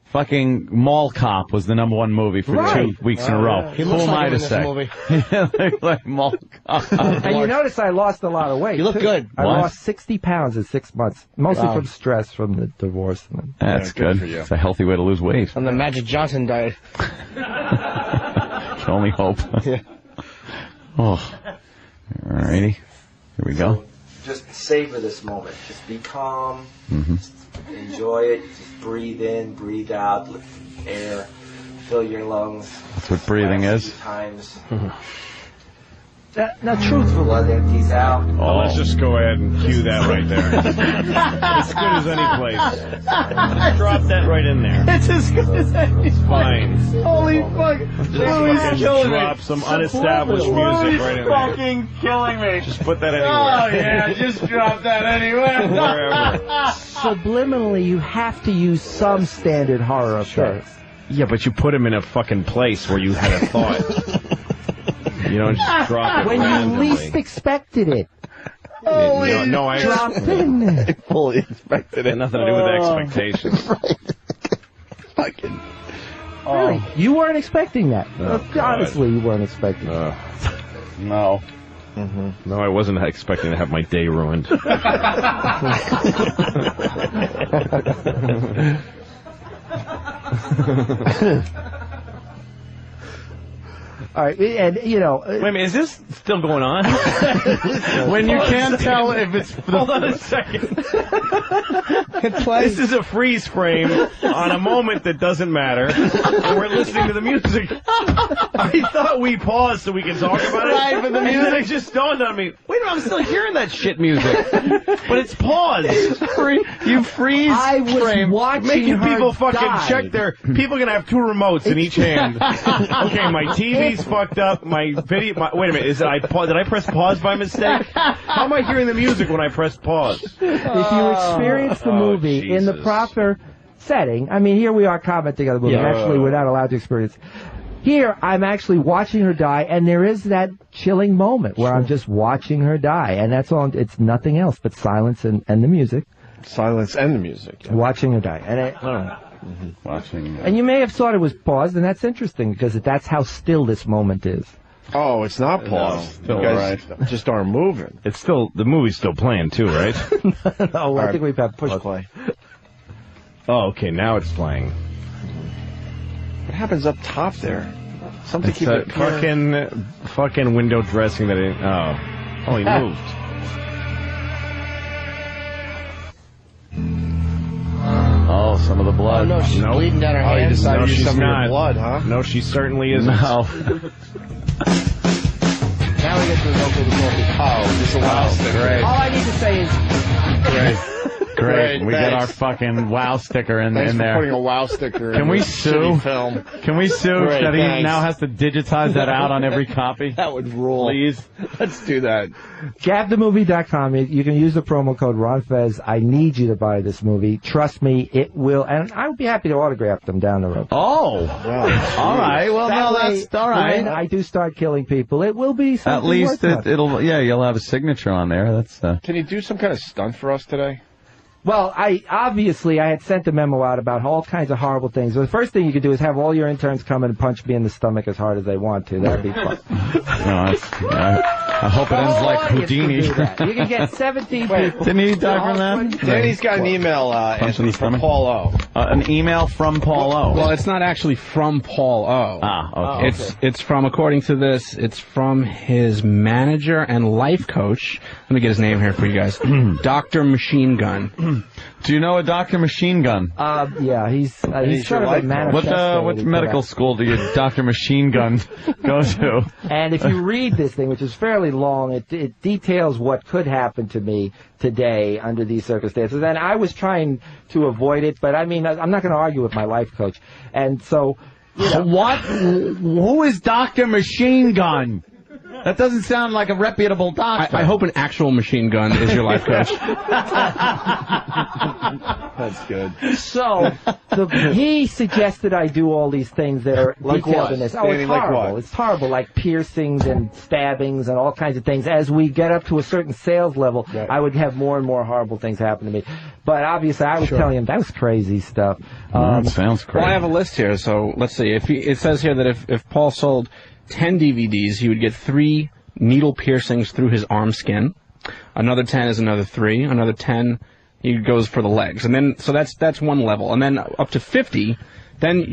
Fucking Mall Cop was the #1 movie for 2 weeks in a row. He Who looks am like I him to in this say? movie. He looks like Mall Cop. And you notice I lost a lot of weight. You look too. good. I What? lost 60 pounds in 6 months, mostly Wow. from stress from the divorce. That's good. for you. It's a healthy way to lose weight. On the Magic Johnson diet. Can only hope. Yeah. Oh. Alrighty. Here we go. Just savor this moment. Just be calm. Mm-hmm. Enjoy it. Just breathe in, breathe out, let air fill your lungs. That's what breathing is. Times. Now, truthfully, blood empties out. Oh, let's just go ahead and cue that right there. As good as any place. Just drop that right in there. It's as good as any. It's fine. Holy fuck. Just drop some unestablished music right in there. fucking killing me. Just put that anywhere. Oh, yeah, just drop that anywhere. Wherever. subliminally, you have to use some standard horror effects. Yeah, but you put him in a fucking place where you had a thought. You don't just drop it When randomly. you least expected it. No, I Drop in there. Fully expected it. Had nothing to do with expectations. Fucking. Really? You weren't expecting that. Oh, Honestly, you weren't expecting No. Mm-hmm. No, I wasn't expecting to have my day ruined. All right, and you know. Wait a minute, is this still going on? When you can't tell if it's. Hold on a second. This is a freeze frame on a moment that doesn't matter. And we're listening to the music. I thought we paused so we can talk about it. Right, but the music. And then it just dawned on me. Wait a minute, I'm still hearing that shit music. But it's paused. You freeze. I was frame. watching Making her people fucking die. check their. People are gonna have 2 remotes in each hand. Okay, my TV's fucked up. My video. Wait a minute. Did I press pause by mistake? How am I hearing the music when I press pause? If you experience the movie in the proper setting, I mean, here we are commenting on the movie. Yeah. Actually, we're not allowed to experience. Here, I'm actually watching her die, and there is that chilling moment where I'm just watching her die, and that's all. It's nothing else but silence and the music. Silence and the music. Yeah. Watching her die, and Watching. and you may have thought it was paused, and that's interesting because that's how still this moment is. Oh, it's not paused. No, you guys just aren't moving. It's still the movie's still playing too, right? No, I think we've had push play. Oh, okay. Now it's playing. What happens up top there? Something It's keep it fucking window dressing that it. Oh, he moved. Oh, some of the blood. Oh, no, she's Nope. bleeding down her Oh, you hands. decided No, to use she's some of not. your blood, huh? No, she certainly isn't. No. Now we get to the vocal recording. Oh, just a wow sticker. All I need to say is, Great. We got thanks. our fucking wow sticker in Thanks for there. putting a wow sticker in Can we this sue? shitty film. Can we sue Great, that he thanks. now has to digitize that out on every copy? That would rule. Please. Let's do that. GabTheMovie.com. You can use the promo code Ron Fez. I need you to buy this movie. Trust me, it will. And I would be happy to autograph them down the road. Oh. All right. Well, That no, way, that's all right. when I do start killing people, it will be something At least worthwhile. it'll. Yeah, you'll have a signature on there. That's. Can you do some kind of stunt for us today? Well, I had sent a memo out about all kinds of horrible things. So the first thing you could do is have all your interns come in and punch me in the stomach as hard as they want to. That'd be fun. I hope it ends like Houdini. You can get 17 people. Didn't he talk from that? Danny's got an email, Anthony, from Paul O. An email from Paul O. Well, it's not actually from Paul O. Ah, okay. It's from, according to this, it's from his manager and life coach. Let me get his name here for you guys. Dr. Machine Gun. Do you know a Dr. Machine Gun? Yeah, he's sort of a manifesto. What medical school do you Dr. Machine Gun go to? And if you read this thing, which is fairly long, it details what could happen to me today under these circumstances. And I was trying to avoid it, but I mean, I'm not going to argue with my life coach. And so, you know, What? Who is Dr. Machine Gun? That doesn't sound like a reputable doctor. I hope an actual machine gun is your life coach. That's good. So, he suggested I do all these things that are Like detailed what? in this. Oh, Danny, it's like horrible. what? It's horrible, like piercings and stabbings and all kinds of things. As we get up to a certain sales level, Right. I would have more and more horrible things happen to me. But obviously, I was telling him that was crazy stuff. That sounds crazy. Well, I have a list here, so let's see. It says here that if Paul sold 10 DVDs, he would get 3 needle piercings through his arm skin. Another 10 is another 3. Another 10, he goes for the legs. And then, so that's one level. And then up to 50, then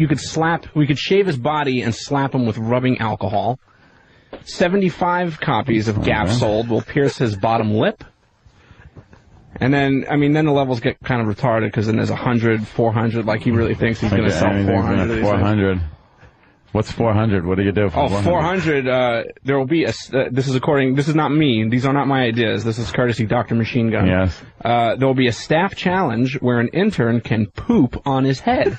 we could shave his body and slap him with rubbing alcohol. 75 copies of Gap sold will pierce his bottom lip. And then, then the levels get kind of retarded because then there's 100, 400, like he really thinks he's going to sell 400 of these things. 400. What's 400? What do you do for 400, there will be this is not me, these are not my ideas, this is courtesy Dr. Machine Gun. Yes. There will be a staff challenge where an intern can poop on his head.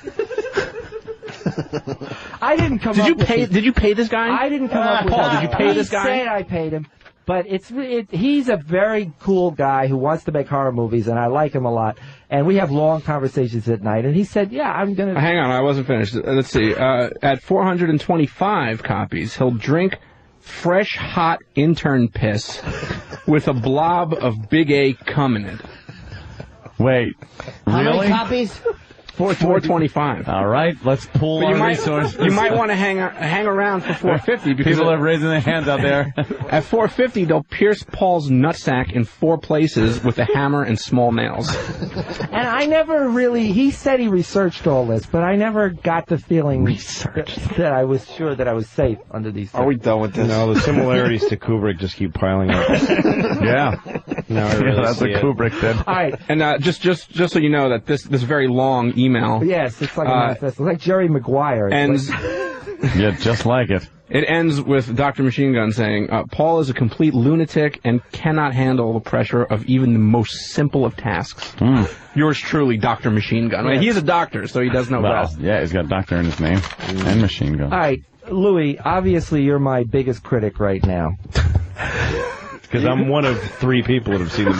I didn't come up with this. Did you pay this guy? I didn't come up with Paul, this. did you pay this guy? He said I paid him. But he's a very cool guy who wants to make horror movies, and I like him a lot. And we have long conversations at night. And he said, yeah, I'm going to... Hang on, I wasn't finished. Let's see. At 425 copies, he'll drink fresh, hot intern piss with a blob of Big A cum in it. Wait, How really? many copies? $425. All right, let's pool our resources. You might want to hang around for $450 because people are raising their hands out there. At $450, they'll pierce Paul's nutsack in 4 places with a hammer and small nails. And I never really, he said he researched all this, but I never got the feeling that I was sure that I was safe under these. Are we done with this? No, the similarities to Kubrick just keep piling up. Yeah. No, I really that's what Kubrick did. All right. And just so you know that this very long email. Yes, it's like a manifesto. Like Jerry Maguire. Ends. Yeah, just like it. It ends with Dr. Machine Gun saying, Paul is a complete lunatic and cannot handle the pressure of even the most simple of tasks. Yours truly, Dr. Machine Gun. I mean, he's a doctor, so he does know best. Yeah, he's got doctor in his name and machine gun. All right, Louis, obviously you're my biggest critic right now. Because I'm one of 3 people that have seen the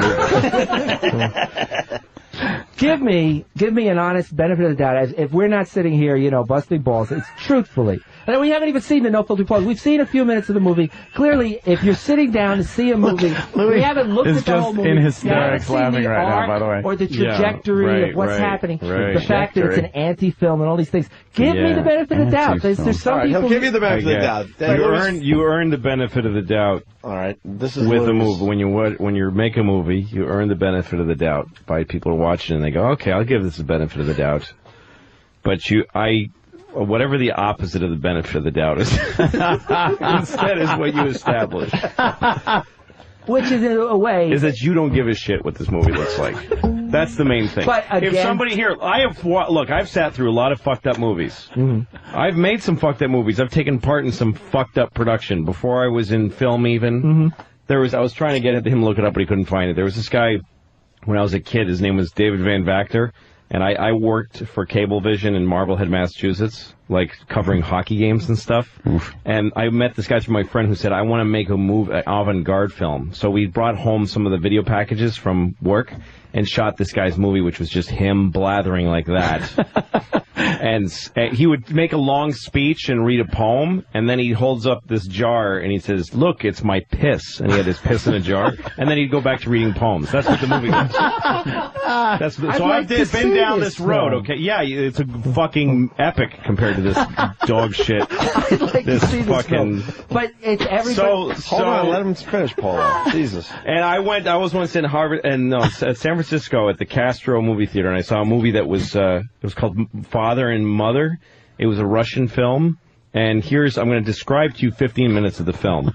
movie. Give me an honest benefit of the doubt. If we're not sitting here, busting balls, it's truthfully. And we haven't even seen the No Filter Pause. We've seen a few minutes of the movie. Clearly, if you're sitting down to see a movie, we haven't looked at the whole movie. In hysterics laughing right now, by the way. Or the trajectory of what's happening. The fact that it's an anti-film and all these things. Give me the benefit of the doubt. There's some people... He'll give you the benefit of the doubt. You earn the benefit of the doubt. All right. This is with a movie. When you make a movie, you earn the benefit of the doubt by people who are watching and they go, okay, I'll give this the benefit of the doubt. But whatever the opposite of the benefit of the doubt is, instead is what you establish. Which is, in a way... is that you don't give a shit what this movie looks like. That's the main thing. But again, if somebody here... I've sat through a lot of fucked up movies. I've made some fucked up movies. I've taken part in some fucked up production. Before I was in film even, I was trying to get him to look it up, but he couldn't find it. There was this guy, when I was a kid, his name was David Van Vactor. And I worked for Cablevision in Marblehead, Massachusetts, covering hockey games and stuff. And I met this guy through my friend who said, I want to make an avant-garde film. So we brought home some of the video packages from work and shot this guy's movie, which was just him blathering like that. And he would make a long speech and read a poem, and then he holds up this jar and he says, look, it's my piss. And he had his piss in a jar. And then he'd go back to reading poems. That's what the movie was. So I've been down this road, okay? Yeah, it's a fucking epic compared to this dog shit. I'd like this to see fucking... this film. But it's everybody... Hold on, let him finish, Paul. Jesus. And I was once in San Francisco at the Castro movie theater, and I saw a movie that was it was called Father and Mother. It was a Russian film, and I'm going to describe to you 15 minutes of the film.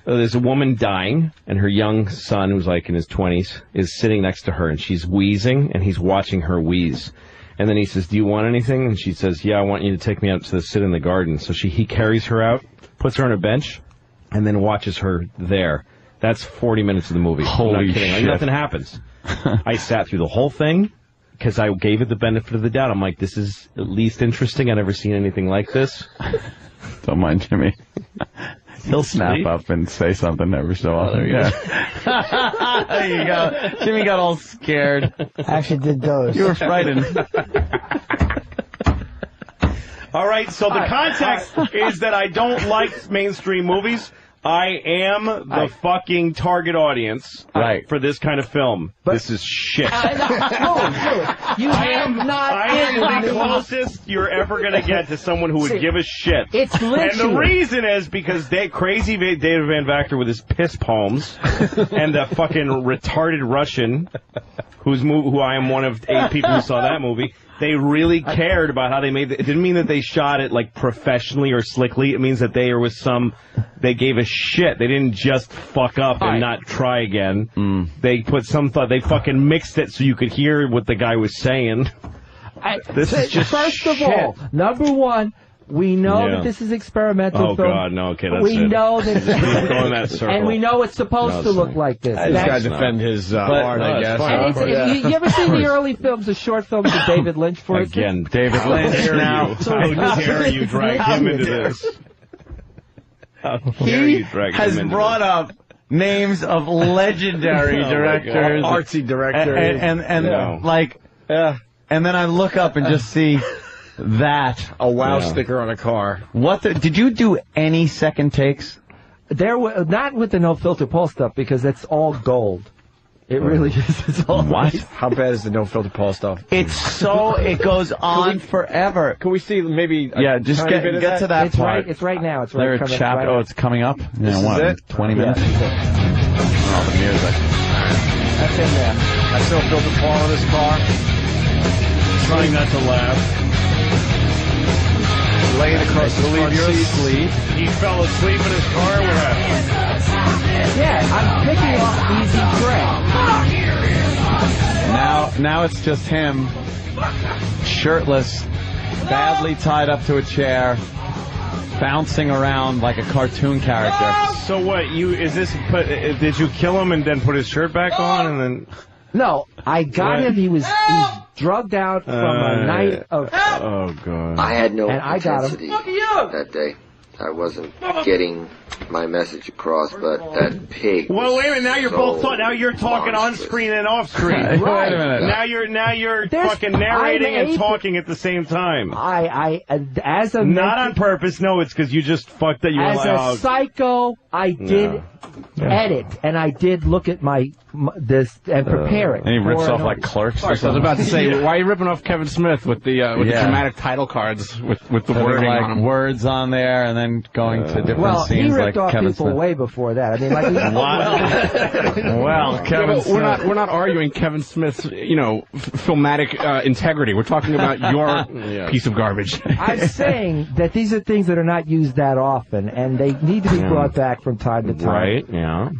There's a woman dying, and her young son, who's in his 20s, is sitting next to her, and she's wheezing, and he's watching her wheeze. And then he says, do you want anything? And she says, yeah, I want you to take me out to sit in the garden. So he carries her out, puts her on a bench, and then watches her there. That's 40 minutes of the movie. Holy I'm not kidding. shit. Nothing happens. I sat through the whole thing because I gave it the benefit of the doubt. I'm like, this is at least interesting. I've never seen anything like this. Don't mind Jimmy. He'll snap up and say something every so often. There you go. Jimmy got all scared. Actually did those. You were frightened. All right, so the context is that I don't like mainstream movies. I am the fucking target audience for this kind of film. This is shit. I am the closest you're ever going to get to someone who would give a shit. It's literally... And the reason is because crazy David Van Vactor with his piss poems and the fucking retarded Russian who I am one of 8 people who saw that movie. They really cared about how they made it. It didn't mean that they shot it professionally or slickly. It means that they gave a shit. They didn't just fuck up and not try again. They put some thought. They fucking mixed it so you could hear what the guy was saying. This is just First of all, number one, we know that this is experimental film. Oh, God, no, okay, that's we know that going that circle. And we know it's supposed to look like this. He's got to defend his art, I guess. You ever seen the early films, the short films of David Lynch, for instance? Again, David Lynch now. How dare you drag him into this? He has brought up names of legendary directors. Artsy directors. And then I look up and just see... that a wow sticker on a car. Did you do any second takes? There were not with the No Filter Paul stuff because it's all gold. It really is. It's all what? How bad is the no filter Paul stuff? It goes on forever. Can we see maybe? Just get to that it's part. It's right now. It's there right. A chapter. Oh, it's coming up. This is it? 20 minutes. Oh, the music. That's in there. That's no filter Paul in his car. Trying not to laugh. Laying across the front seat. He fell asleep in his car. What happened? Yeah, I'm picking off easy prey. Now it's just him, shirtless, badly tied up to a chair, bouncing around like a cartoon character. So what? Did you kill him and then put his shirt back on and then? No, I got him. He's drugged out from a night of. Oh God! I had no and I got him. that day. I wasn't getting my message across, but that pig. Well, wait a minute. Now you're both so now you're talking on screen and off screen. Right. Wait a minute. Now you're fucking narrating and talking at the same time. As a not on purpose. No, it's because you just fucked that. You as a psycho, I did edit and I did look at this and prepare it. And he rips off like Clerks. I was about to say, why are you ripping off Kevin Smith with the dramatic title cards with the wording like on them? words on there, and then going to different well, scenes he ripped like off Kevin people Smith. way before that. I mean, like well, Kevin Smith. We're not arguing Kevin Smith's filmatic integrity. We're talking about your piece of garbage. I'm saying that these are things that are not used that often, and they need to be brought back from time to time. Right? Yeah.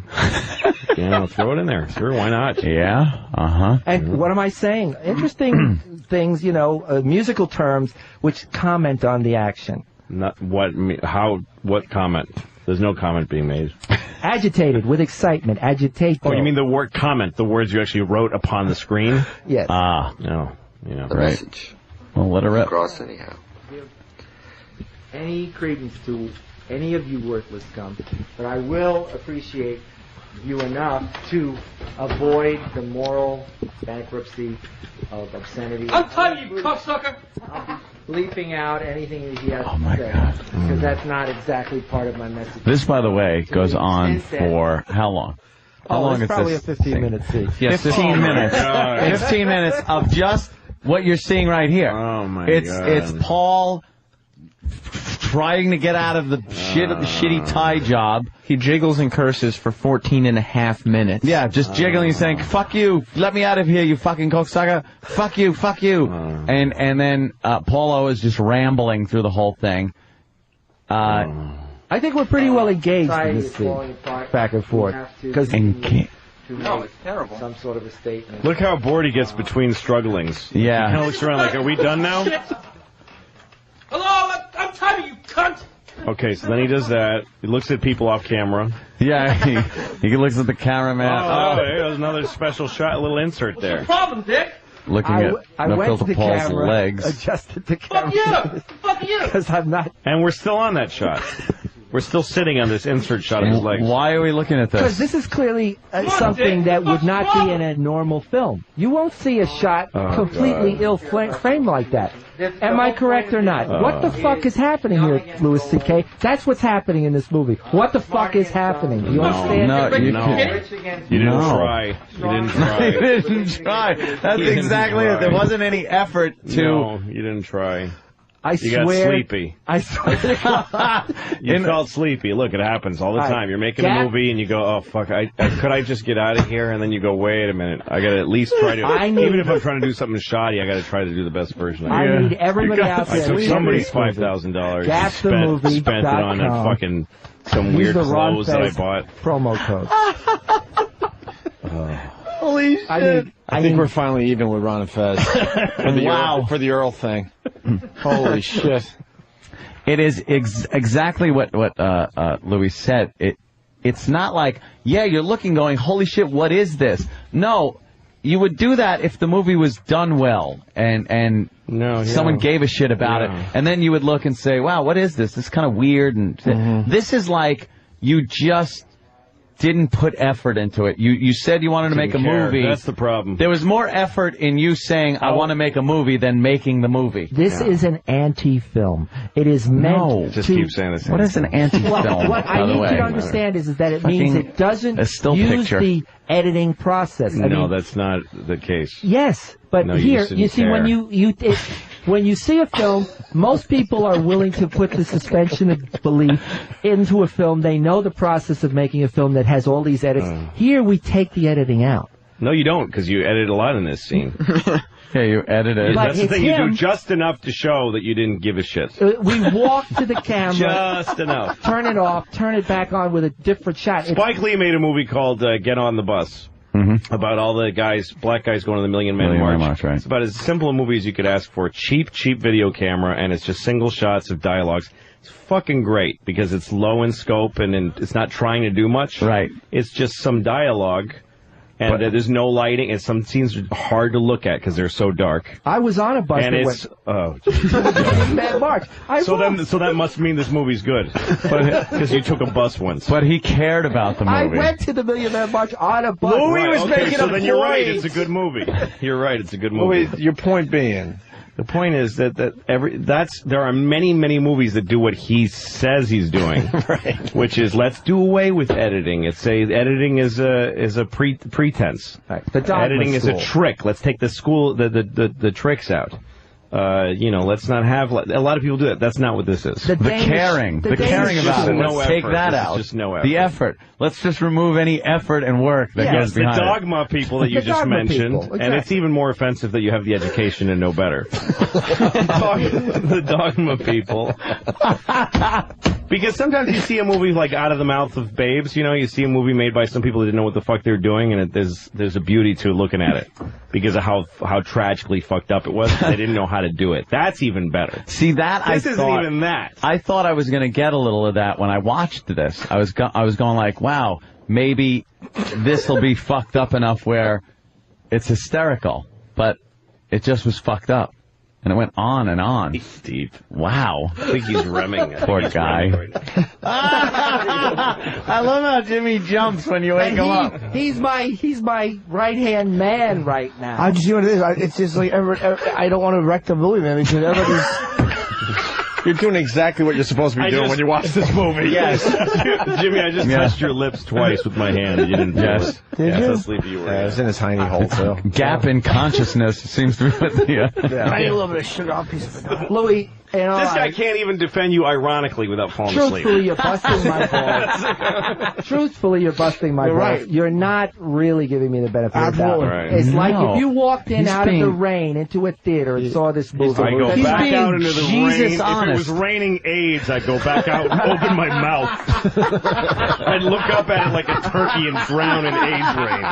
Throw it in there. Sure, why not? Yeah. Uh-huh. And what am I saying? Interesting things, musical terms which comment on the action. Not what? What comment? There's no comment being made. Agitated, with excitement, agitated. Oh, you mean the word comment? The words you actually wrote upon the screen? Yes. No. The message. Well, let her rip. Across anyhow. Any credence to any of you worthless scum, but I will appreciate you enough to avoid the moral bankruptcy of obscenity. I'm telling you, cocksucker! I'll be bleeping out anything that he has Oh my to say, God. because that's not exactly part of my message. This, by the way, goes on for how long? How long it's is probably this a 15-minute scene. Yes, 15 minutes. 15 minutes of just what you're seeing right here. Oh my God. It's Paul trying to get out of the shitty tie job. He jiggles and curses for 14 and a half minutes. Yeah, just jiggling and saying, fuck you, let me out of here, you fucking cocksucker, fuck you, fuck you. And then Paulo is just rambling through the whole thing. I think we're pretty well engaged in this scene, back and forth. No, it's terrible. Some sort of a statement. Look how bored he gets between strugglings. Yeah. He kind of looks around like, are we done now? Hello, I'm tired of you, cunt! Okay, so then he does that. He looks at people off camera. Yeah, he looks at the cameraman. Hey, there's another special shot, a little insert there. Problem, Dick? Looking at I went to the Paul's camera, legs. adjusted the Fuck camera. you! Fuck you! Because I'm not. And we're still on that shot. We're still sitting on this insert shot of his legs. Why are we looking at Because this? this is clearly something that would not be in a normal film. You won't see a shot completely ill-framed like that. Am I correct or not? What the fuck is happening here, Louis C.K.? That's what's happening in this movie. What the fuck is happening? Do you understand? You didn't try. You didn't try. You didn't try. That's exactly it. There wasn't any effort to... No, you didn't try. I You swear. got sleepy. I swear. You felt sleepy. Look, it happens all the time. You're making a movie and you go, oh, fuck, could I just get out of here? And then you go, wait a minute. I got to at least try to, even if I'm trying to do something shoddy, I got to try to do the best version of it. I need everybody out there. I took somebody's $5,000 and spent it on a fucking, some weird clothes that I bought. Promo code. Holy shit. I think we're finally even with Ron and Fez. For the Earl thing. Holy shit. It is exactly what Louis said. It's not like, yeah, you're looking going, holy shit, what is this? No, you would do that if the movie was done well and someone gave a shit about it. And then you would look and say, wow, what is this? This is kind of weird. And this is like you just didn't put effort into it. You said you wanted to make a movie. That's the problem. There was more effort in you saying, I want to make a movie than making the movie. This is an anti-film. It is meant Just to... keep saying the same What is an anti-film, Well, what I need you to understand is that it means it doesn't use the editing process. I mean, that's not the case. yes, but No, here, you you see, when care. when you see a film, most people are willing to put the suspension of belief into a film. They know the process of making a film that has all these edits. Here, we take the editing out. No, you don't, because you edit a lot in this scene. Yeah, you edited. That's the thing. You do just enough to show that you didn't give a shit. We walk to the camera. Just enough. Turn it off, turn it back on with a different shot. Spike Lee made a movie called Get on the Bus. About all the black guys going to the Million Man March. Right. It's about as simple a movie as you could ask for. Cheap video camera, and it's just single shots of dialogues. It's fucking great because it's low in scope and it's not trying to do much. Right. It's just some dialogue, and there's no lighting, and some scenes are hard to look at because they're so dark. I was on a bus And that it's Mad March. so that must mean this movie's good, because you took a bus once. But he cared about the movie. I went to the Million Man March on a bus. Louis was making so then you're right. It's a good movie. You're right. It's a good movie. Louis, your point being. The point is that there are many movies that do what he says he's doing, Right. Which is let's do away with editing. Editing is a pretense. Right. The dogma editing is a school. trick. Let's take the tricks out. Let's not have a lot of people do that. That's not what this is. The caring about it. Let's take that out. Just no effort. The effort. Let's just remove any effort and work that goes the behind it. dogma people that you The just dogma mentioned, people, and it's even more offensive that you have the education and know better. The dogma people. Because sometimes you see a movie like Out of the Mouth of Babes, you see a movie made by some people that didn't know what the fuck they were doing, and there's a beauty to looking at it because of how tragically fucked up it was. They didn't know how to do it. That's even better. See, that This isn't even that. I thought I was going to get a little of that when I watched this. I was going like, wow, maybe this will be fucked up enough where it's hysterical, but it just was fucked up. And it went on and on. Deep. Wow. I think he's remming. Poor guy. I love how Jimmy jumps when you wake him up. He's my right-hand man right now. I just see what it is. It's just like I don't want to wreck the movie, man, because everybody's... You're doing exactly what you're supposed to be doing when you watch this movie. Yes. Jimmy, I just touched your lips twice with my hand. You didn't feel it. Did you? That's how sleepy you were. It was in his hiney hole, too. Gap in consciousness seems to be what the... I need a little bit of sugar on a piece of it. Louis, This guy can't even defend you ironically without falling asleep. Truthfully, you're busting my balls. Truthfully, you're busting my balls. Right. You're not really giving me the benefit of the doubt. Right. It's like No. if you walked in He's out of the being- rain into a theater and saw this movie. I go He's back being out into the Jesus rain. honest. If it was raining AIDS, I'd go back out and open my mouth. I'd look up at it like a turkey and drown in AIDS rain.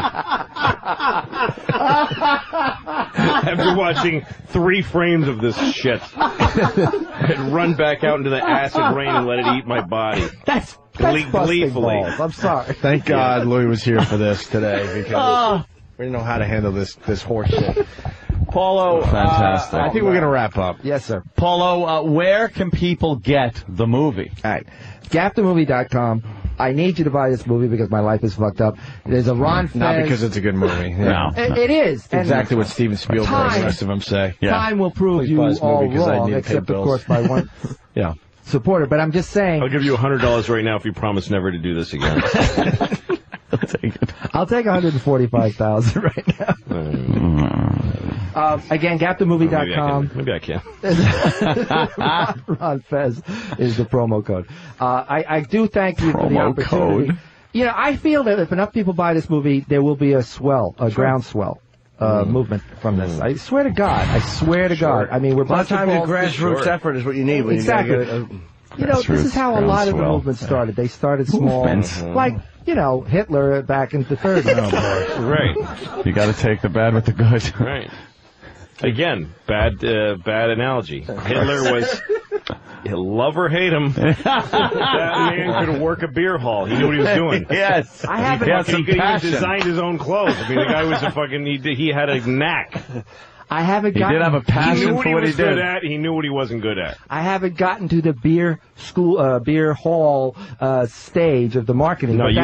After watching 3 frames of this shit, I'd run back out into the acid rain and let it eat my body. That's busting gleefully. balls. I'm sorry. Thank God Louis was here for this today, because we didn't know how to handle this horse shit. Paulo, Fantastic. I think we're going to wrap up. Yes, sir. Paulo, where can people get the movie? All right. GapTheMovie.com. I need you to buy this movie because my life is fucked up. There's a Ron Fez. Not because it's a good movie. No. It is. It's exactly what Steven Spielberg and the rest of them say. Time will prove Please you buy this all movie 'cause I wrong, need to pay except, of bills. course, by one Yeah. supporter. But I'm just saying. I'll give you $100 right now if you promise never to do this again. I'll take it. I'll take $145,000 right now. Again, GapTheMovie.com. Maybe I can. Ron Fez is the promo code. I do thank you for the Promo opportunity. code. I feel that if enough people buy this movie, there will be a groundswell movement from this. I swear to God. God. I mean, we're A lot of times, busting balls. grassroots effort is what you need. When Exactly. You gotta get This is how a lot of the groundswell. movements started. They started small, like Hitler back in the 30s. Right. You got to take the bad with the good. Right. Again, bad analogy. Hitler was, love or hate him, that man could work a beer hall. He knew what he was doing. Yes. I haven't. He could even designed his own clothes. I mean, the guy was he had a knack. I haven't He gotten... did have a passion for what he did. He knew what he wasn't good at. I haven't gotten to the beer hall stage of the marketing. No, but you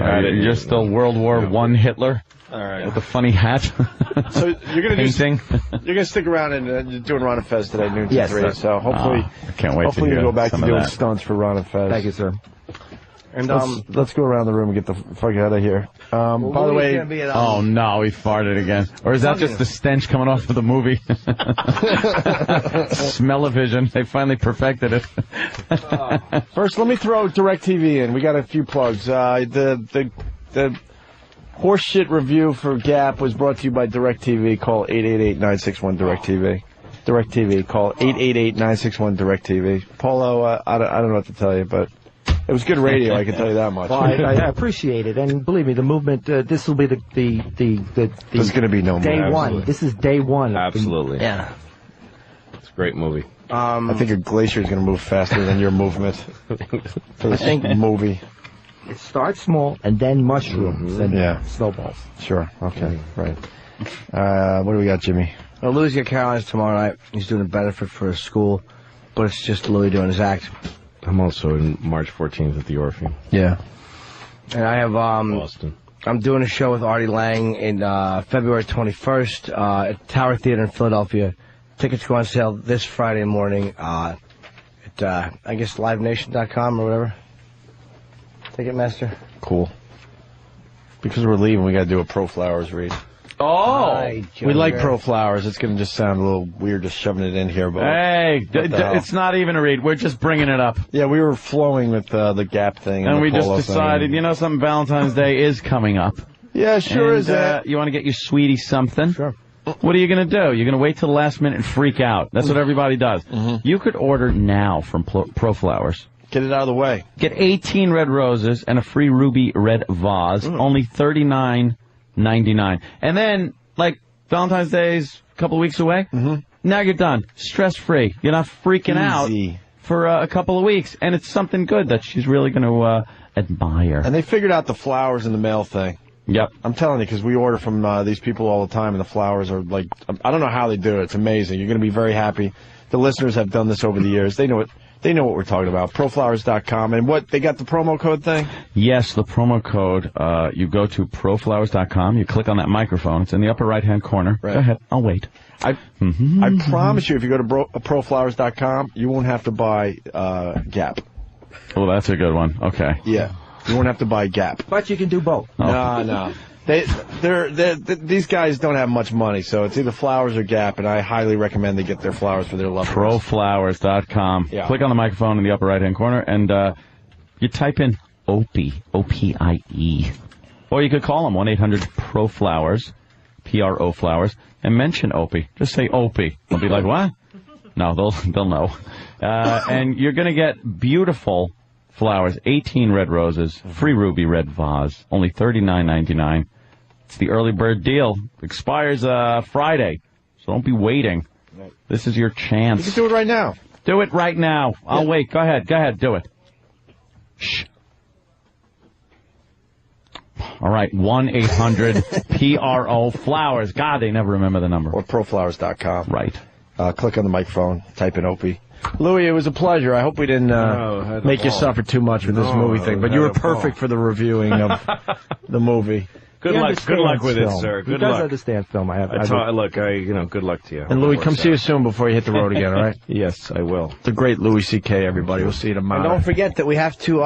had it. You're still World War I Hitler. All right. With the funny hat. So you're gonna painting. you're gonna stick around and you're doing Ron and Fez today, noon to Yes, 3. sir. So hopefully, I can't wait hopefully to you hear go back to some of doing that. stunts for Ron and Fez. Thank you, sir. And let's go around the room and get the fuck out of here. By the way, Oh no, he farted again. Or is that just the stench coming off of the movie? Smell-o-vision. They finally perfected it. first let me throw DirecTV in. We got a few plugs. The horseshit review for Gap was brought to you by DirecTV. Call 888-961-DirecTV. DirecTV. Call 888-961-DirecTV. Paulo, I don't know what to tell you, but it was good radio, I can tell you that much. Well, I appreciate it, and believe me, the movement. This will be the There's going to be no day more. one. This is day one. Absolutely. Yeah. It's a great movie. I think your glacier is going to move faster than your movement. For the movie. It starts small and then mushrooms and snowballs. Sure. Okay. Right. What do we got, Jimmy? Well, Louis got Caroline's tomorrow night. He's doing a benefit for a school, but it's just Louis doing his act. I'm also in March 14th at the Orpheum. Yeah. And I have Boston. I'm doing a show with Artie Lang in February 21st at Tower Theater in Philadelphia. Tickets go on sale this Friday morning at I guess livenation.com or whatever. Ticketmaster. Cool. Because we're leaving, we got to do a Pro Flowers read. Oh! We like Pro Flowers. It's going to just sound a little weird just shoving it in here, but Hey, it's not even a read. We're just bringing it up. yeah, we were flowing with the Gap thing, And the we just polo decided, thing. you know something, Valentine's Day is coming up. Yeah, sure And, is that. You want to get your sweetie something? Sure. What are you going to do? You're going to wait till the last minute and freak out. That's what everybody does. You could order now from Pro Flowers. Get it out of the way. Get 18 red roses and a free ruby red vase, only $39.99. And then, like, Valentine's Day's a couple of weeks away. Now you're done. Stress-free. You're not freaking out for a couple of weeks. And it's something good that she's really going to admire. And they figured out the flowers in the mail thing. Yep. I'm telling you, because we order from these people all the time, and the flowers are like, I don't know how they do it. It's amazing. You're going to be very happy. The listeners have done this over the years. They know it. They know what we're talking about. Proflowers.com. And what, they got the promo code thing? Yes, the promo code. You go to proflowers.com. You click on that microphone. It's in the upper right-hand corner. Right. Go ahead. I'll wait. I promise you, if you go to proflowers.com, you won't have to buy Gap. Oh, that's a good one. Okay. Yeah. You won't have to buy Gap. But you can do both. No. These guys don't have much money, so it's either flowers or Gap, and I highly recommend they get their flowers for their loved ones. Proflowers.com. Yeah. Click on the microphone in the upper right-hand corner, and you type in Opie, O-P-I-E. Or you could call them, 1-800-PRO-FLOWERS, P-R-O Flowers, and mention Opie. Just say Opie. They'll be like, what? No, they'll know. And you're going to get beautiful flowers, 18 red roses, free ruby red vase, only $39.99. It's the early bird deal. Expires Friday, so don't be waiting. This is your chance. You can do it right now. Do it right now. I'll wait. Go ahead, do it. Shh. All right, 1-800-PRO-FLOWERS. God, they never remember the number. Or proflowers.com. Right. Click on the microphone, type in Opie. Louis, it was a pleasure. I hope we didn't make you suffer too much with this movie thing, but you were perfect for the reviewing of the movie. Good luck with it, sir. He Good does luck. understand film. Good luck to you. And Louis, come see us soon before you hit the road again, all right? Yes, I will. The great Louis C.K., everybody. We'll see you tomorrow. And don't forget that we have to